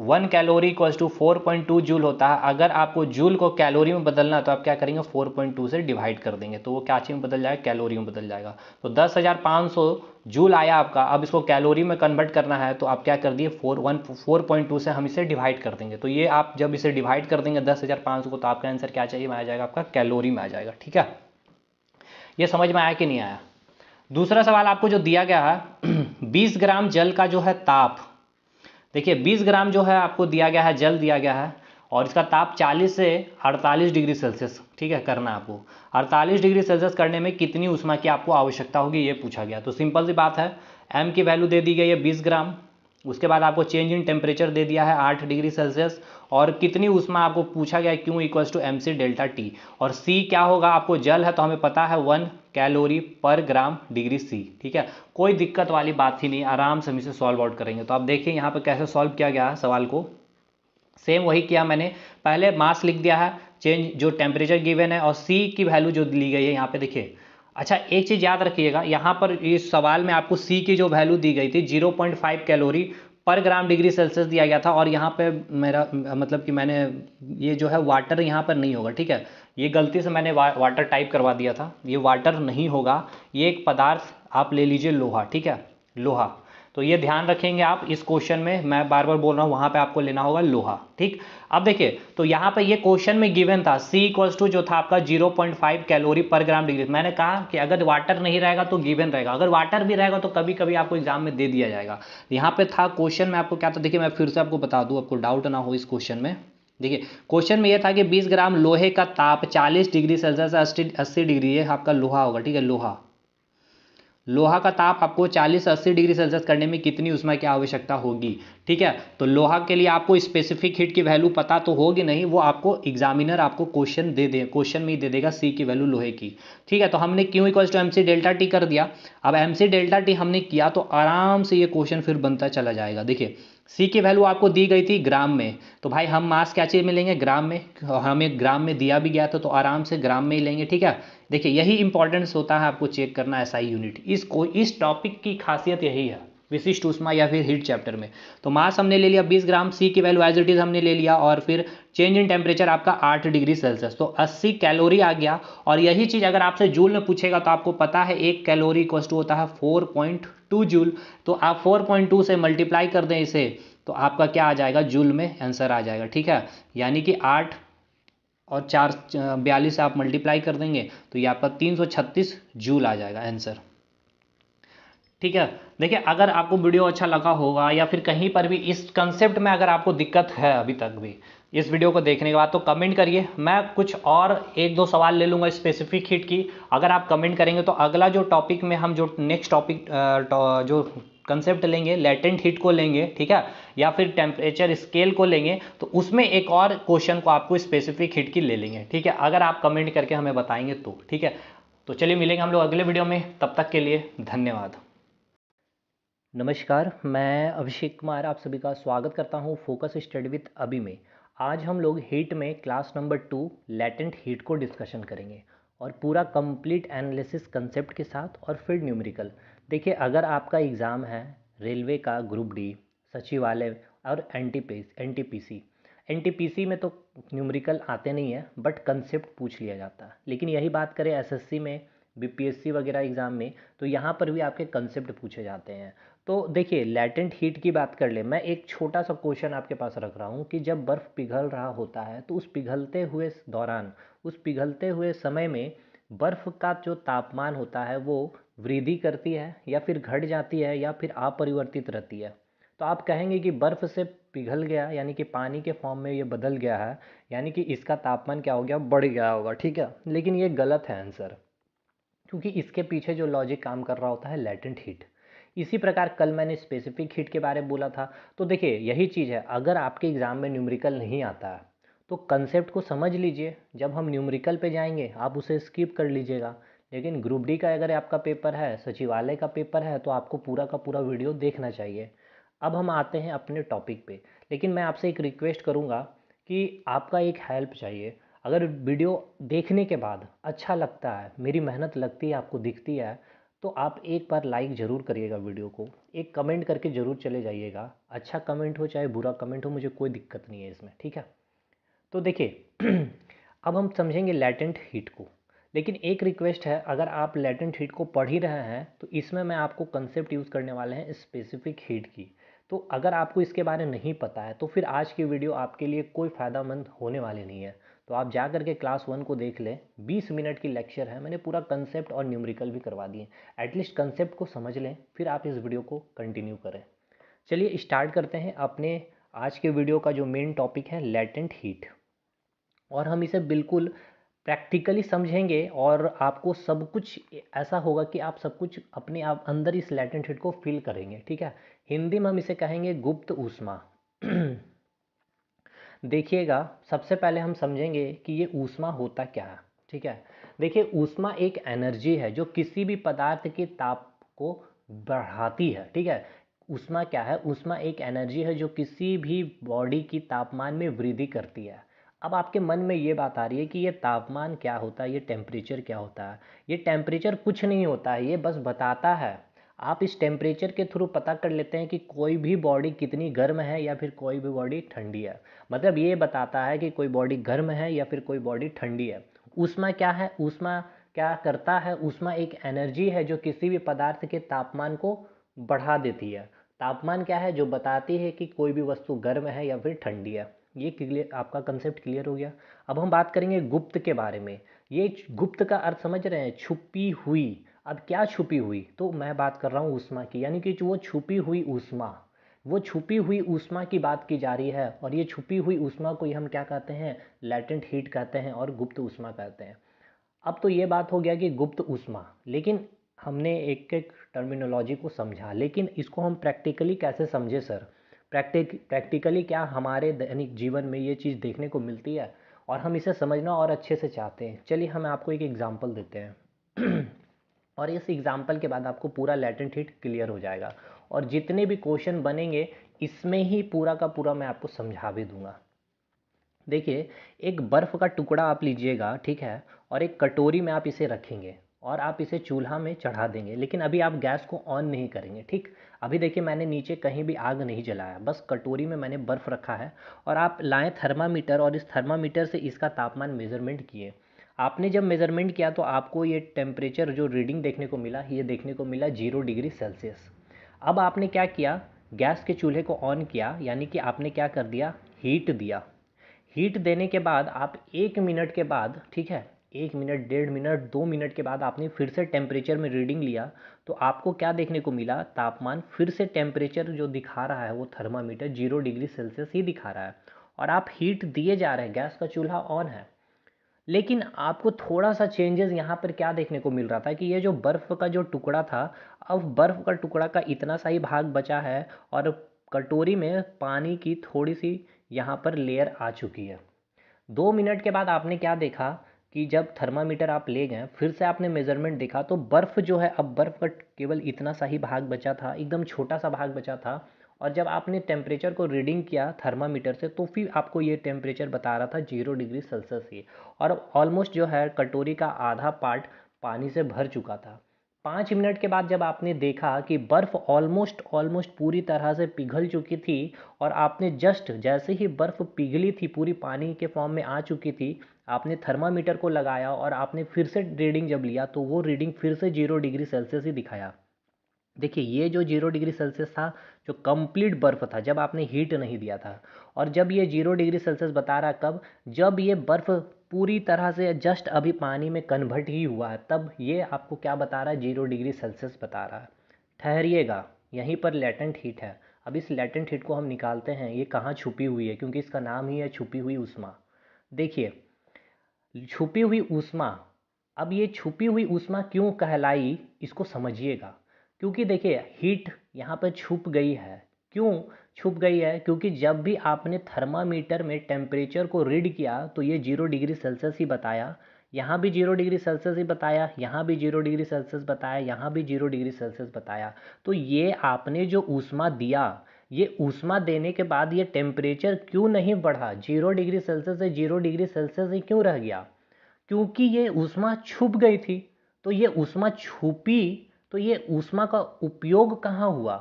1 कैलोरी इक्वल्स टू 4.2 जूल होता है, अगर आपको जूल को कैलोरी में बदलना है तो आप क्या करेंगे 4.2 से डिवाइड कर देंगे, तो वो क्या चीज़ में बदल जाएगा, कैलोरी में बदल जाएगा। तो 10,500 जूल आया आपका, अब इसको कैलोरी में कन्वर्ट करना है तो आप क्या कर दिए 4.2 से हम इसे डिवाइड कर देंगे। तो ये आप जब इसे डिवाइड कर देंगे 10,500 को तो आपका आंसर क्या चाहिए में आ जाएगा, आपका कैलोरी में आ जाएगा, ठीक है। ये समझ में आया कि नहीं आया। दूसरा सवाल आपको जो दिया गया है 20 ग्राम जल का जो है ताप, देखिए 20 ग्राम जो है आपको दिया गया है, जल दिया गया है और इसका ताप 40 से 48 डिग्री सेल्सियस, ठीक है, करना आपको। 48 डिग्री सेल्सियस करने में कितनी ऊष्मा की आपको आवश्यकता होगी ये पूछा गया। तो सिंपल सी बात है, एम की वैल्यू दे दी गई है 20 ग्राम, उसके बाद आपको चेंज इन टेम्परेचर दे दिया है 8 डिग्री सेल्सियस और कितनी ऊष्मा आपको पूछा गया है Q equals to M C delta T. और C क्या होगा, आपको जल है तो हमें पता है 1 कैलोरी पर ग्राम डिग्री C, ठीक है। कोई दिक्कत वाली बात ही नहीं, आराम से हम इसे सॉल्व आउट करेंगे। तो आप देखिए यहाँ पे कैसे सॉल्व किया गया है सवाल को, सेम वही किया मैंने, पहले मास लिख दिया है, चेंज जो टेम्परेचर गिवन है और C की वैल्यू जो ली गई है यहाँ पे देखिए। अच्छा एक चीज़ याद रखिएगा, यहाँ पर इस सवाल में आपको C की जो वैल्यू दी गई थी 0.5 कैलोरी पर ग्राम डिग्री सेल्सियस दिया गया था और यहाँ पे मेरा मतलब कि मैंने ये जो है वाटर यहाँ पर नहीं होगा, ठीक है। ये गलती से मैंने वाटर टाइप करवा दिया था, ये वाटर नहीं होगा, ये एक पदार्थ आप ले लीजिए लोहा, ठीक है, लोहा। तो ये ध्यान रखेंगे आप इस क्वेश्चन में, मैं बार बार बोल रहा हूँ वहाँ पे आपको लेना होगा लोहा, ठीक। अब देखिए तो यहाँ पे ये क्वेश्चन में गिवन था C इक्वल्स टू जो था आपका 0.5 कैलोरी पर ग्राम डिग्री। मैंने कहा कि अगर वाटर नहीं रहेगा तो गिवन रहेगा, अगर वाटर भी रहेगा तो कभी कभी आपको एग्जाम में दे दिया जाएगा। यहाँ पे था क्वेश्चन में आपको क्या था, देखिए मैं फिर से आपको बता दूँ, आपको डाउट ना हो इस क्वेश्चन में। देखिए क्वेश्चन में यह था कि 20 ग्राम लोहे का ताप 40 डिग्री सेल्सियस 80 डिग्री, ये आपका लोहा होगा, ठीक है। लोहा का ताप आपको 40 से 80 डिग्री सेल्सियस करने में कितनी ऊष्मा की आवश्यकता होगी, ठीक है। तो लोहा के लिए आपको स्पेसिफिक हीट की वैल्यू पता तो होगी नहीं, वो आपको एग्जामिनर आपको क्वेश्चन क्वेश्चन में ही दे देगा C की वैल्यू लोहे की, ठीक है। तो हमने Q equals to M C delta T कर दिया। अब एम सी डेल्टा टी हमने किया तो आराम से ये क्वेश्चन फिर बनता चला जाएगा। देखिए C की वैल्यू आपको दी गई थी ग्राम में, तो भाई हम मास क्या चीज़ में लेंगे, ग्राम में, हमें ग्राम में दिया भी गया था तो आराम से ग्राम में ही लेंगे, ठीक है। देखिए यही इंपॉर्टेंस होता है आपको चेक करना SI यूनिट, इस टॉपिक की खासियत यही है विशिष्ट ऊष्मा या फिर हीट चैप्टर में। तो मास हमने ले लिया 20 ग्राम, C की वैल्यू एज इट इज हमने ले लिया और फिर चेंज इन टेम्परेचर आपका 8 डिग्री सेल्सियस, तो 80 कैलोरी आ गया। और यही चीज़ अगर आपसे जूल में पूछेगा तो आपको पता है 1 कैलोरी इक्वल टू होता है 4.2 जूल, तो आप 4.2 से मल्टीप्लाई कर दें इसे तो आपका क्या आ जाएगा, जूल में आंसर आ जाएगा, ठीक है। यानी कि 8 और 4 42 से आप मल्टीप्लाई कर देंगे तो ये आपका 336 जूल आ जाएगा आंसर, ठीक है। देखिए अगर आपको वीडियो अच्छा लगा होगा या फिर कहीं पर भी इस कंसेप्ट में अगर आपको दिक्कत है अभी तक भी इस वीडियो को देखने के बाद तो कमेंट करिए, मैं कुछ और 1-2 सवाल ले लूँगा स्पेसिफिक हीट की। अगर आप कमेंट करेंगे तो अगला जो टॉपिक में हम जो नेक्स्ट टॉपिक जो कंसेप्ट लेंगे लेटेंट हीट को लेंगे, ठीक है, या फिर टेम्परेचर स्केल को लेंगे, तो उसमें एक और क्वेश्चन को आपको स्पेसिफिक हीट की ले लेंगे, ठीक है, अगर आप कमेंट करके हमें बताएंगे तो, ठीक है। तो चलिए मिलेंगे हम लोग अगले वीडियो में, तब तक के लिए धन्यवाद। नमस्कार, मैं अभिषेक कुमार आप सभी का स्वागत करता हूं फोकस स्टडी विद अभी में। आज हम लोग हीट में क्लास नंबर 2 लैटेंट हीट को डिस्कशन करेंगे और पूरा कंप्लीट एनालिसिस कंसेप्ट के साथ और फिर न्यूमेरिकल। देखिए, अगर आपका एग्ज़ाम है रेलवे का ग्रुप डी, सचिवालय और एनटीपीसी, एनटीपीसी में तो न्यूमेरिकल आते नहीं है बट कंसेप्ट पूछ लिया जाता है। लेकिन यही बात करें एसएससी में, बीपीएससी वगैरह एग्ज़ाम में, तो यहाँ पर भी आपके कंसेप्ट पूछे जाते हैं। तो देखिए, लैटेंट हीट की बात कर ले, मैं एक छोटा सा क्वेश्चन आपके पास रख रहा हूँ कि जब बर्फ़ पिघल रहा होता है तो उस पिघलते हुए दौरान, उस पिघलते हुए समय में बर्फ़ का जो तापमान होता है वो वृद्धि करती है या फिर घट जाती है या फिर अपरिवर्तित रहती है। तो आप कहेंगे कि बर्फ़ से पिघल गया यानी कि पानी के फॉर्म में ये बदल गया है, यानी कि इसका तापमान क्या हो गया, बढ़ गया होगा, ठीक है। लेकिन ये गलत है आंसर, क्योंकि इसके पीछे जो लॉजिक काम कर रहा होता है लैटेंट हीट। इसी प्रकार कल मैंने स्पेसिफिक हीट के बारे में बोला था। तो देखिए, यही चीज़ है, अगर आपके एग्ज़ाम में न्यूमेरिकल नहीं आता है तो कंसेप्ट को समझ लीजिए, जब हम न्यूमेरिकल पे जाएंगे आप उसे स्किप कर लीजिएगा। लेकिन ग्रुप डी का अगर आपका पेपर है, सचिवालय का पेपर है, तो आपको पूरा का पूरा वीडियो देखना चाहिए। अब हम आते हैं अपने टॉपिक पे, लेकिन मैं आपसे एक रिक्वेस्ट करूँगा कि आपका एक हेल्प चाहिए। अगर वीडियो देखने के बाद अच्छा लगता है, मेरी मेहनत लगती है, आपको दिखती है, तो आप एक बार लाइक ज़रूर करिएगा वीडियो को, एक कमेंट करके ज़रूर चले जाइएगा। अच्छा कमेंट हो चाहे बुरा कमेंट हो, मुझे कोई दिक्कत नहीं है इसमें, ठीक है। तो देखिए अब हम समझेंगे लैटेंट हीट को। लेकिन एक रिक्वेस्ट है, अगर आप लैटेंट हीट को पढ़ ही रहे हैं तो इसमें मैं आपको कंसेप्ट यूज़ करने वाले हैं स्पेसिफिक हीट की। तो अगर आपको इसके बारे में नहीं पता है तो फिर आज की वीडियो आपके लिए कोई फ़ायदामंद होने वाली नहीं है। तो आप जा करके क्लास 1 को देख लें, 20 मिनट की लेक्चर है, मैंने पूरा कंसेप्ट और न्यूमेरिकल भी करवा दिए। एटलीस्ट कंसेप्ट को समझ लें, फिर आप इस वीडियो को कंटिन्यू करें। चलिए स्टार्ट करते हैं अपने आज के वीडियो का जो मेन टॉपिक है लैटेंट हीट। और हम इसे बिल्कुल प्रैक्टिकली समझेंगे और आपको सब कुछ ऐसा होगा कि आप सब कुछ अपने आप अंदर इस लैटेंट हीट को फील करेंगे, ठीक है। हिंदी में हम इसे कहेंगे गुप्त ऊष्मा। देखिएगा, सबसे पहले हम समझेंगे कि ये ऊष्मा होता क्या है, ठीक है। देखिए, ऊष्मा एक एनर्जी है जो किसी भी पदार्थ के ताप को बढ़ाती है, ठीक है। ऊष्मा क्या है? ऊष्मा एक एनर्जी है जो किसी भी बॉडी की तापमान में वृद्धि करती है। अब आपके मन में ये बात आ रही है कि ये तापमान क्या होता है, ये टेम्परेचर क्या होता है। ये टेम्परेचर कुछ नहीं होता है, ये बस बताता है, आप इस टेम्परेचर के थ्रू पता कर लेते हैं कि कोई भी बॉडी कितनी गर्म है या फिर कोई भी बॉडी ठंडी है। मतलब ये बताता है कि कोई बॉडी गर्म है या फिर कोई बॉडी ठंडी है। ऊष्मा क्या है? ऊष्मा क्या करता है? ऊष्मा एक एनर्जी है जो किसी भी पदार्थ के तापमान को बढ़ा देती है। तापमान क्या है? जो बताती है कि कोई भी वस्तु गर्म है या फिर ठंडी है। ये क्लियर, आपका कंसेप्ट क्लियर हो गया। अब हम बात करेंगे गुप्त के बारे में। ये गुप्त का अर्थ समझ रहे हैं? छुपी हुई। अब क्या छुपी हुई? तो मैं बात कर रहा हूँ ऊष्मा की, यानी कि जो वो छुपी हुई ऊष्मा, वो छुपी हुई ऊष्मा की बात की जा रही है। और ये छुपी हुई ऊष्मा को ही हम क्या कहते हैं? लैटेंट हीट कहते हैं और गुप्त ऊष्मा कहते हैं। अब तो ये बात हो गया कि गुप्त ऊष्मा, लेकिन हमने एक एक टर्मिनोलॉजी को समझा, लेकिन इसको हम प्रैक्टिकली कैसे समझे सर? प्रैक्टिकली क्या हमारे दैनिक जीवन में ये चीज़ देखने को मिलती है और हम इसे समझना और अच्छे से चाहते हैं। चलिए हम आपको एक एग्जांपल देते हैं और इस एग्जांपल के बाद आपको पूरा लैटेंट हीट क्लियर हो जाएगा और जितने भी क्वेश्चन बनेंगे इसमें ही पूरा का पूरा मैं आपको समझा भी दूंगा। देखिए, एक बर्फ़ का टुकड़ा आप लीजिएगा, ठीक है, और एक कटोरी में आप इसे रखेंगे और आप इसे चूल्हा में चढ़ा देंगे, लेकिन अभी आप गैस को ऑन नहीं करेंगे, ठीक। अभी देखिए, मैंने नीचे कहीं भी आग नहीं जलाया, बस कटोरी में मैंने बर्फ़ रखा है और आप लाएँ थर्मामीटर और इस थर्मामीटर से इसका तापमान मेज़रमेंट किए। आपने जब मेज़रमेंट किया तो आपको ये टेम्परेचर जो रीडिंग देखने को मिला, ये देखने को मिला 0 डिग्री सेल्सियस। अब आपने क्या किया? गैस के चूल्हे को ऑन किया, यानी कि आपने क्या कर दिया? हीट दिया। हीट देने के बाद आप 1 मिनट के बाद, ठीक है, 1 मिनट, 1.5 मिनट, 2 मिनट के बाद आपने फिर से टेम्परेचर में रीडिंग लिया, तो आपको क्या देखने को मिला? तापमान फिर से टेम्परेचर जो दिखा रहा है वो थर्मामीटर 0 डिग्री सेल्सियस ही दिखा रहा है और आप हीट दिए जा रहे हैं, गैस का चूल्हा ऑन है। लेकिन आपको थोड़ा सा चेंजेस यहाँ पर क्या देखने को मिल रहा था कि ये जो बर्फ़ का जो टुकड़ा था, अब बर्फ़ का टुकड़ा का इतना सा ही भाग बचा है और कटोरी में पानी की थोड़ी सी यहाँ पर लेयर आ चुकी है। 2 मिनट के बाद आपने क्या देखा? कि जब थर्मामीटर आप ले गए फिर से आपने मेज़रमेंट देखा तो बर्फ़ जो है, अब बर्फ़ का केवल इतना सा ही भाग बचा था, एकदम छोटा सा भाग बचा था। और जब आपने टेम्परेचर को रीडिंग किया थर्मामीटर से तो फिर आपको ये टेम्परेचर बता रहा था 0 डिग्री सेल्सियस ही। और ऑलमोस्ट जो है कटोरी का आधा पार्ट पानी से भर चुका था। 5 मिनट के बाद जब आपने देखा कि बर्फ़ ऑलमोस्ट ऑलमोस्ट पूरी तरह से पिघल चुकी थी और आपने जस्ट जैसे ही बर्फ़ पिघली थी पूरी पानी के फॉर्म में आ चुकी थी, आपने थर्मामीटर को लगाया और आपने फिर से रीडिंग जब लिया तो वो रीडिंग फिर से 0 डिग्री सेल्सियस ही दिखाया। देखिए ये जो 0 डिग्री सेल्सियस था, जो कंप्लीट बर्फ़ था जब आपने हीट नहीं दिया था। और जब ये 0 डिग्री सेल्सियस बता रहा कब, जब ये बर्फ़ पूरी तरह से जस्ट अभी पानी में कन्वर्ट ही हुआ है, तब ये आपको क्या बता रहा है, 0 डिग्री सेल्सियस बता रहा है। ठहरिएगा, यहीं पर लेटेंट हीट है। अब इस लेटेंट हीट को हम निकालते हैं, ये कहाँ छुपी हुई है, क्योंकि इसका नाम ही है छुपी हुई ऊष्मा। देखिए छुपी हुई ऊष्मा, अब ये छुपी हुई ऊष्मा क्यों कहलाई, इसको समझिएगा। क्योंकि देखिए हीट यहाँ पर छुप गई है। क्यों छुप गई है, क्योंकि जब भी आपने थर्मामीटर में टेम्परेचर को रीड किया तो ये 0 डिग्री सेल्सियस ही बताया, यहाँ भी 0 डिग्री सेल्सियस ही बताया, यहाँ भी 0 डिग्री सेल्सियस बताया, यहाँ भी 0 डिग्री सेल्सियस बताया। तो ये आपने जो ऊष्मा दिया, ये ऊष्मा देने के बाद ये टेम्परेचर क्यों नहीं बढ़ा, 0 डिग्री सेल्सियस से 0 डिग्री सेल्सियस ही क्यों रह गया, क्योंकि ये ऊष्मा छुप गई थी। तो ये ऊष्मा छुपी, तो ये ऊष्मा का उपयोग कहाँ हुआ,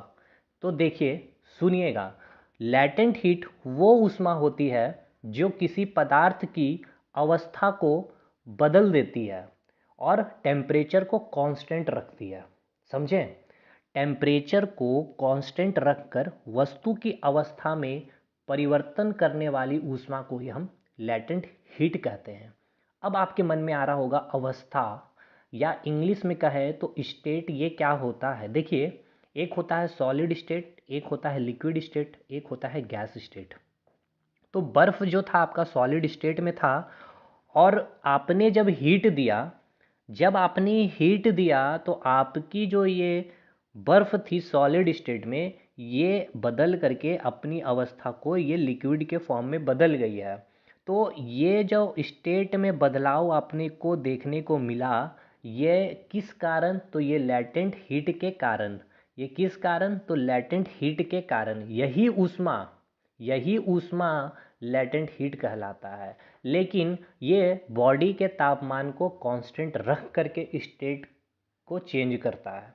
तो देखिए सुनिएगा। लैटेंट हीट वो ऊष्मा होती है जो किसी पदार्थ की अवस्था को बदल देती है और टेम्परेचर को कांस्टेंट रखती है। समझें, टेम्परेचर को कांस्टेंट रखकर वस्तु की अवस्था में परिवर्तन करने वाली ऊष्मा को ही हम लैटेंट हीट कहते हैं। अब आपके मन में आ रहा होगा अवस्था, या इंग्लिश में कहे तो स्टेट, ये क्या होता है। देखिए एक होता है सॉलिड स्टेट, एक होता है लिक्विड स्टेट, एक होता है गैस स्टेट। तो बर्फ जो था आपका सॉलिड स्टेट में था, और आपने जब हीट दिया, जब आपने हीट दिया तो आपकी जो ये बर्फ थी सॉलिड स्टेट में, ये बदल करके अपनी अवस्था को ये लिक्विड के फॉर्म में बदल गई है। तो ये जो स्टेट में बदलाव अपने को देखने को मिला, ये किस कारण, तो ये लैटेंट हीट के कारण। ये किस कारण, तो लैटेंट हीट के कारण। यही ऊष्मा लैटेंट हीट कहलाता है। लेकिन ये बॉडी के तापमान को कांस्टेंट रख करके स्टेट को चेंज करता है।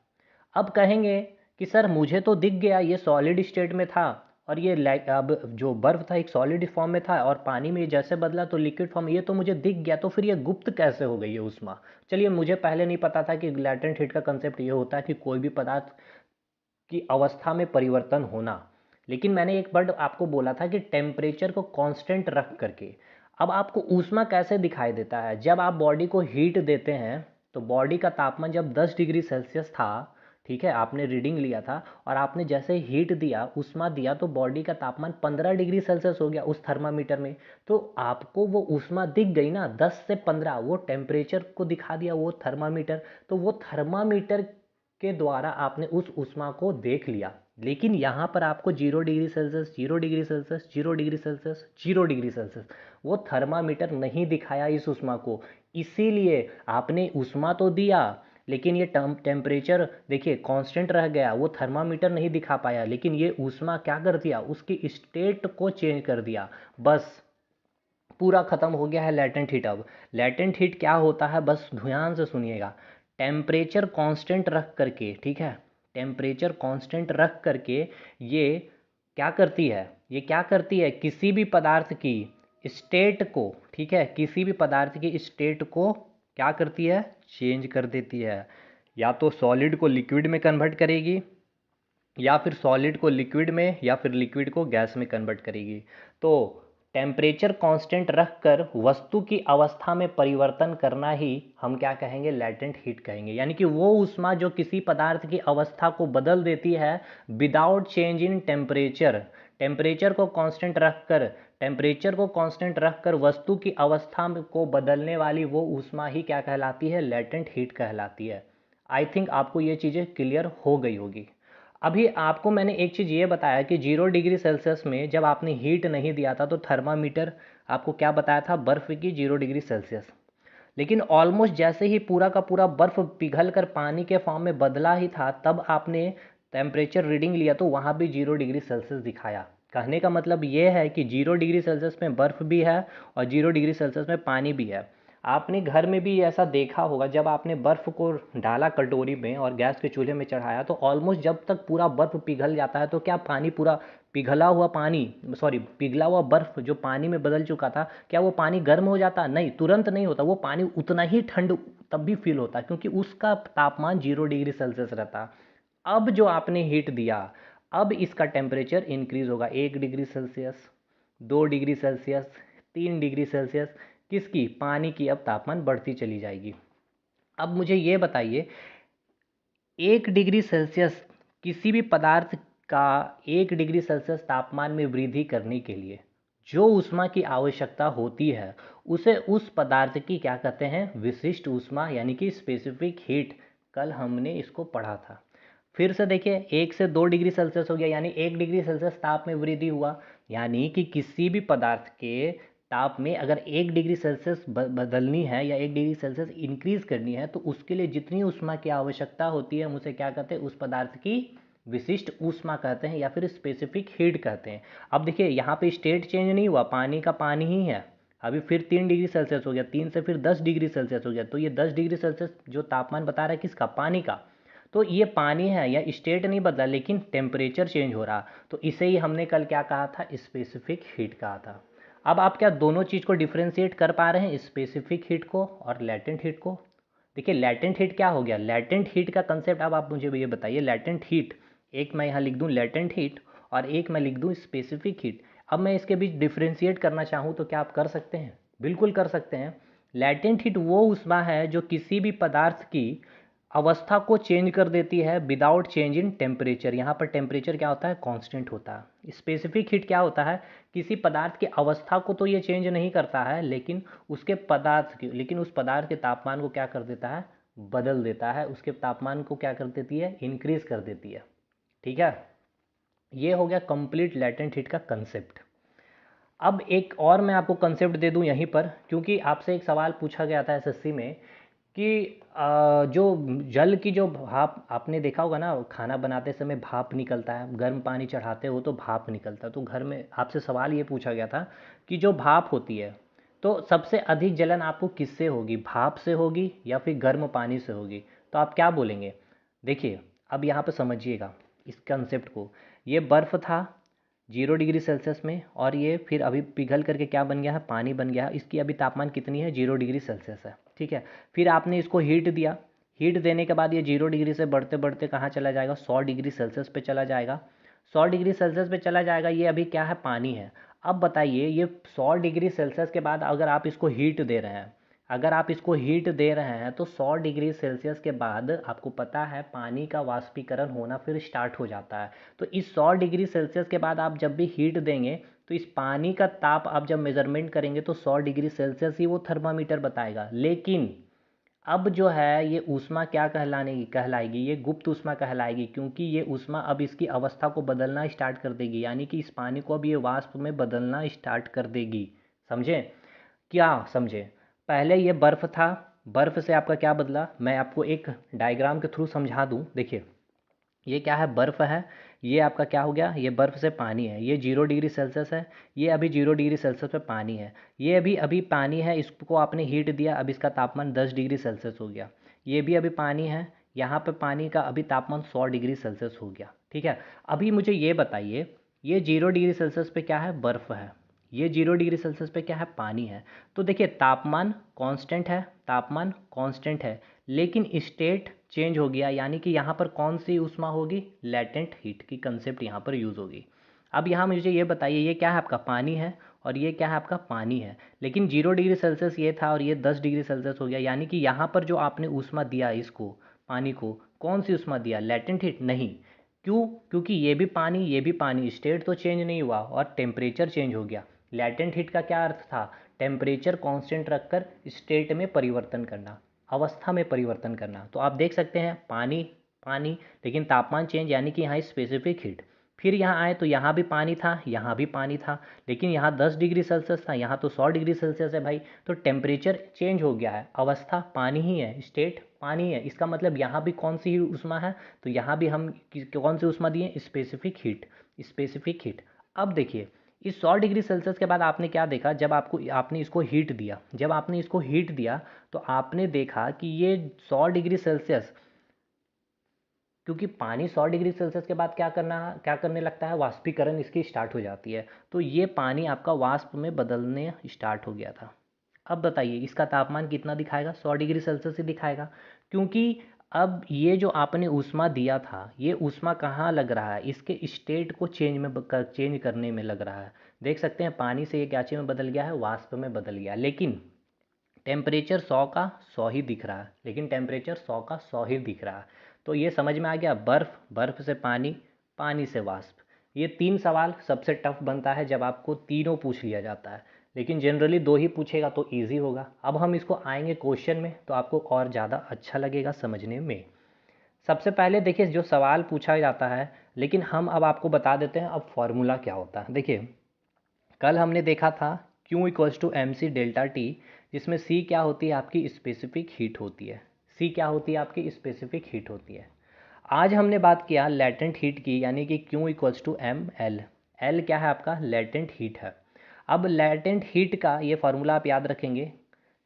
अब कहेंगे कि सर मुझे तो दिख गया ये सॉलिड स्टेट में था, और ये अब जो बर्फ था एक सॉलिड फॉर्म में था और पानी में जैसे बदला तो लिक्विड फॉर्म, ये तो मुझे दिख गया, तो फिर ये गुप्त कैसे हो गई है ऊष्मा। चलिए, मुझे पहले नहीं पता था कि लैटेंट हीट का कंसेप्ट ये होता है कि कोई भी पदार्थ की अवस्था में परिवर्तन होना। लेकिन मैंने एक वर्ड आपको बोला था कि टेम्परेचर को कांस्टेंट रख करके। अब आपको ऊष्मा कैसे दिखाई देता है, जब आप बॉडी को हीट देते हैं तो बॉडी का तापमान जब 10 डिग्री सेल्सियस था, ठीक है, आपने रीडिंग लिया था और आपने जैसे हीट दिया, ऊष्मा दिया, तो बॉडी का तापमान 15 डिग्री सेल्सियस हो गया उस थर्मामीटर में। तो आपको वो ऊष्मा दिख गई ना, 10 से 15 वो टेम्परेचर को दिखा दिया वो थर्मामीटर। तो वो थर्मामीटर के द्वारा आपने उस ऊष्मा को देख लिया। लेकिन यहाँ पर आपको 0 degree Celsius, 0 degree Celsius, 0 degree Celsius, 0 degree Celsius वो थर्मामीटर नहीं दिखाया इस ऊष्मा को। इसीलिए आपने ऊष्मा तो दिया, लेकिन ये टेम्परेचर देखिए कांस्टेंट रह गया, वो थर्मामीटर नहीं दिखा पाया। लेकिन ये ऊष्मा क्या कर दिया, उसकी स्टेट को चेंज कर दिया। बस पूरा खत्म हो गया है लैटेंट हीट। अब लैटेंट हीट क्या होता है, बस ध्यान से सुनिएगा। टेम्परेचर कांस्टेंट रख करके, ठीक है, टेम्परेचर कांस्टेंट रख करके ये क्या करती है, ये क्या करती है, किसी भी पदार्थ की स्टेट को, ठीक है, किसी भी पदार्थ की स्टेट को क्या करती है, चेंज कर देती है। या तो सॉलिड को लिक्विड में कन्वर्ट करेगी, या फिर सॉलिड को लिक्विड में, या फिर लिक्विड को गैस में कन्वर्ट करेगी। तो टेम्परेचर कांस्टेंट रखकर वस्तु की अवस्था में परिवर्तन करना ही हम क्या कहेंगे, लैटेंट हीट कहेंगे। यानी कि वो ऊष्मा जो किसी पदार्थ की अवस्था को बदल देती है without change in temperature. Temperature को कांस्टेंट रखकर, टेम्परेचर को कांस्टेंट रखकर वस्तु की अवस्था को बदलने वाली वो ऊष्मा ही क्या कहलाती है, लैटेंट हीट कहलाती है। आई थिंक आपको ये चीज़ें क्लियर हो गई होगी। अभी आपको मैंने एक चीज़ ये बताया कि 0 डिग्री सेल्सियस में जब आपने हीट नहीं दिया था तो थर्मामीटर आपको क्या बताया था, बर्फ़ की 0 डिग्री सेल्सियस। लेकिन ऑलमोस्ट जैसे ही पूरा का पूरा बर्फ पिघल कर पानी के फॉर्म में बदला ही था, तब आपने टेम्परेचर रीडिंग लिया तो वहाँ भी 0 डिग्री सेल्सियस दिखाया। कहने का मतलब ये है कि 0 डिग्री सेल्सियस में बर्फ़ भी है और 0 डिग्री सेल्सियस में पानी भी है। आपने घर में भी ऐसा देखा होगा, जब आपने बर्फ़ को डाला कटोरी में और गैस के चूल्हे में चढ़ाया, तो ऑलमोस्ट जब तक पूरा बर्फ़ पिघल जाता है तो क्या पानी पूरा पिघला हुआ पानी, सॉरी पिघला हुआ बर्फ़ जो पानी में बदल चुका था, क्या वो पानी गर्म हो जाता? नहीं, तुरंत नहीं होता। वो पानी उतना ही ठंड तब भी फील होता, क्योंकि उसका तापमान 0 डिग्री सेल्सियस रहता। अब जो आपने हीट दिया, अब इसका टेम्परेचर इंक्रीज होगा 1 degree Celsius, 2 degree Celsius, 3 degree Celsius. किसकी? पानी की अब तापमान बढ़ती चली जाएगी। अब मुझे ये बताइए, 1 डिग्री सेल्सियस किसी भी पदार्थ का 1 डिग्री सेल्सियस तापमान में वृद्धि करने के लिए जो ऊष्मा की आवश्यकता होती है, उसे उस पदार्थ की क्या कहते हैं? विशिष्ट ऊष्मा, यानी कि स्पेसिफिक हीट। कल हमने इसको पढ़ा था। फिर से देखिए, 1 से 2 डिग्री सेल्सियस हो गया, यानी 1 डिग्री सेल्सियस ताप में वृद्धि हुआ। यानी कि किसी भी पदार्थ के ताप में अगर 1 डिग्री सेल्सियस बदलनी है या 1 डिग्री सेल्सियस इंक्रीज करनी है, तो उसके लिए जितनी ऊष्मा की आवश्यकता होती है, हम उसे क्या कहते हैं? उस पदार्थ की विशिष्ट ऊष्मा कहते हैं या फिर स्पेसिफिक हीट कहते हैं। अब देखिए, यहाँ पे स्टेट चेंज नहीं हुआ, पानी का पानी ही है। अभी फिर 3 डिग्री सेल्सियस हो गया, 3 से फिर 10 डिग्री सेल्सियस हो गया, तो ये 10 डिग्री सेल्सियस जो तापमान बता रहा है किसका? पानी का। तो ये पानी है, या स्टेट नहीं बदला लेकिन टेम्परेचर चेंज हो रहा, तो इसे ही हमने कल क्या कहा था? स्पेसिफिक हीट कहा था। अब आप क्या दोनों चीज़ को डिफ्रेंशिएट कर पा रहे हैं, स्पेसिफिक हीट को और लेटेंट हीट को? देखिए, लेटेंट हीट क्या हो गया? लेटेंट हीट का कंसेप्ट अब आप मुझे ये बताइए। लेटेंट हीट, एक मैं यहाँ लिख दूँ लेटेंट हीट और एक मैं लिख दूँ स्पेसिफिक हीट। अब मैं इसके बीच डिफ्रेंशिएट करना चाहूँ तो क्या आप कर सकते हैं? बिल्कुल कर सकते हैं। लेटेंट हीट वो ऊष्मा है जो किसी भी पदार्थ की अवस्था को चेंज कर देती है विदाउट चेंज इन टेम्परेचर। यहाँ पर टेम्परेचर क्या होता है? कांस्टेंट होता है। स्पेसिफिक हीट क्या होता है? किसी पदार्थ की अवस्था को तो ये चेंज नहीं करता है, लेकिन उस पदार्थ के तापमान को क्या कर देता है? बदल देता है। उसके तापमान को क्या कर देती है? इंक्रीज कर देती है। ठीक है, ये हो गया कंप्लीट लेटेंट हीट का कंसेप्ट। अब एक और मैं आपको कंसेप्ट दे दूं यहीं पर, क्योंकि आपसे एक सवाल पूछा गया था एसएससी में कि जो जल की जो भाप, आपने देखा होगा ना, खाना बनाते समय भाप निकलता है, गर्म पानी चढ़ाते हो तो भाप निकलता है। तो घर में आपसे सवाल ये पूछा गया था कि जो भाप होती है, तो सबसे अधिक जलन आपको किससे होगी? भाप से होगी या फिर गर्म पानी से होगी? तो आप क्या बोलेंगे? देखिए, अब यहाँ पे समझिएगा इस कंसेप्ट को। ये बर्फ़ था 0 डिग्री सेल्सियस में, और ये फिर अभी पिघल करके क्या बन गया है? पानी बन गया है। इसकी अभी तापमान कितनी है? 0 डिग्री सेल्सियस है। ठीक है, फिर आपने इसको हीट दिया। हीट देने के बाद ये 0 डिग्री से बढ़ते बढ़ते कहाँ चला जाएगा? 100 डिग्री सेल्सियस पे चला जाएगा। 100 डिग्री सेल्सियस पे चला जाएगा। ये अभी क्या है? पानी है। अब बताइए, ये 100 डिग्री सेल्सियस के बाद अगर आप इसको हीट दे रहे हैं, तो 100 डिग्री सेल्सियस के बाद आपको पता है पानी का वाष्पीकरण होना फिर स्टार्ट हो जाता है। तो इस 100 डिग्री सेल्सियस के बाद आप जब भी हीट देंगे, तो इस पानी का ताप आप जब मेज़रमेंट करेंगे तो 100 डिग्री सेल्सियस ही वो थर्मामीटर बताएगा। लेकिन अब जो है ये ऊष्मा क्या कहलाएगी? ये गुप्त ऊष्मा कहलाएगी, क्योंकि ये ऊष्मा अब इसकी अवस्था को बदलना स्टार्ट कर देगी, यानी कि इस पानी को अब ये वाष्प में बदलना स्टार्ट कर देगी। समझे? क्या समझे? पहले ये बर्फ़ था, बर्फ़ से आपका क्या बदला? मैं आपको एक डायग्राम के थ्रू समझा दूँ। देखिए, ये क्या है? बर्फ़ है। ये आपका क्या हो गया? ये बर्फ़ से पानी है। ये 0 डिग्री सेल्सियस है। ये अभी 0 डिग्री सेल्सियस पे पानी है। ये अभी अभी पानी है, इसको आपने हीट दिया, अब इसका तापमान 10 डिग्री सेल्सियस हो गया। ये भी अभी पानी है, यहाँ पे पानी का अभी तापमान 100 डिग्री सेल्सियस हो गया। ठीक है, अभी मुझे ये बताइए, ये 0 डिग्री सेल्सियस पे क्या है? बर्फ़ है। ये 0 डिग्री सेल्सियस पे क्या है? पानी है। तो देखिए, तापमान कांस्टेंट है, लेकिन स्टेट चेंज हो गया, यानी कि यहाँ पर कौन सी ऊष्मा होगी? लेटेंट हीट की कंसेप्ट यहाँ पर यूज़ होगी। अब यहाँ मुझे ये बताइए, ये क्या है? आपका पानी है, और ये क्या है? आपका पानी है। लेकिन 0 डिग्री सेल्सियस ये था और ये 10 डिग्री सेल्सियस हो गया, यानी कि यहाँ पर जो आपने ऊष्मा दिया इसको, पानी को, कौन सी ऊष्मा दिया? लेटेंट हीट नहीं। क्यों? क्योंकि ये भी पानी, स्टेट तो चेंज नहीं हुआ और टेम्परेचर चेंज हो गया। लेटेंट हीट का क्या अर्थ था? टेम्परेचर कांस्टेंट रखकर स्टेट में परिवर्तन करना, अवस्था में परिवर्तन करना। तो आप देख सकते हैं, पानी पानी, लेकिन तापमान चेंज, यानी कि यहाँ स्पेसिफिक हीट। फिर यहाँ आए तो यहाँ भी पानी था, यहाँ भी पानी था, लेकिन यहाँ 10 डिग्री सेल्सियस था, यहाँ तो 100 डिग्री सेल्सियस है भाई। तो टेम्परेचर चेंज हो गया है, अवस्था पानी ही है, स्टेट पानी है। इसका मतलब यहाँ भी कौन सी ऊष्मा है, तो यहाँ भी हम कौन सी ऊष्मा दिए, स्पेसिफिक हीट, स्पेसिफिक हीट। अब देखिए इस 100 डिग्री सेल्सियस के बाद आपने क्या देखा, जब आपने इसको हीट दिया, जब आपने इसको हीट दिया तो आपने देखा कि ये 100 डिग्री सेल्सियस, क्योंकि पानी 100 डिग्री सेल्सियस के बाद क्या करने लगता है, वाष्पीकरण इसकी स्टार्ट हो जाती है। तो ये पानी आपका वाष्प में बदलने स्टार्ट हो गया था। अब बताइए इसका तापमान कितना दिखाएगा, 100 डिग्री सेल्सियस ही दिखाएगा, क्योंकि अब ये जो आपने ऊष्मा दिया था, ये ऊष्मा कहाँ लग रहा है, इसके स्टेट को चेंज करने में लग रहा है। देख सकते हैं पानी से ये क्या चीज़ में बदल गया है, वाष्प में बदल गया। लेकिन टेम्परेचर 100 का 100 ही दिख रहा है, लेकिन टेम्परेचर 100 का 100 ही दिख रहा है। तो ये समझ में आ गया, बर्फ़, बर्फ़ से पानी, पानी से वाष्प। ये 3 सवाल सबसे टफ बनता है जब आपको तीनों पूछ लिया जाता है, लेकिन जनरली 2 ही पूछेगा तो ईजी होगा। अब हम इसको आएंगे क्वेश्चन में तो आपको और ज़्यादा अच्छा लगेगा समझने में। सबसे पहले देखिए जो सवाल पूछा जाता है, लेकिन हम अब आपको बता देते हैं अब फॉर्मूला क्या होता है। देखिए कल हमने देखा था Q equals to M C delta T, जिसमें C क्या होती है, आपकी स्पेसिफिक हीट होती है। C क्या होती है, आपकी स्पेसिफिक हीट होती है। आज हमने बात किया लेटेंट हीट की, यानी कि Q equals to M L. L क्या है, आपका लेटेंट हीट है। अब लेटेंट हीट का ये फार्मूला आप याद रखेंगे,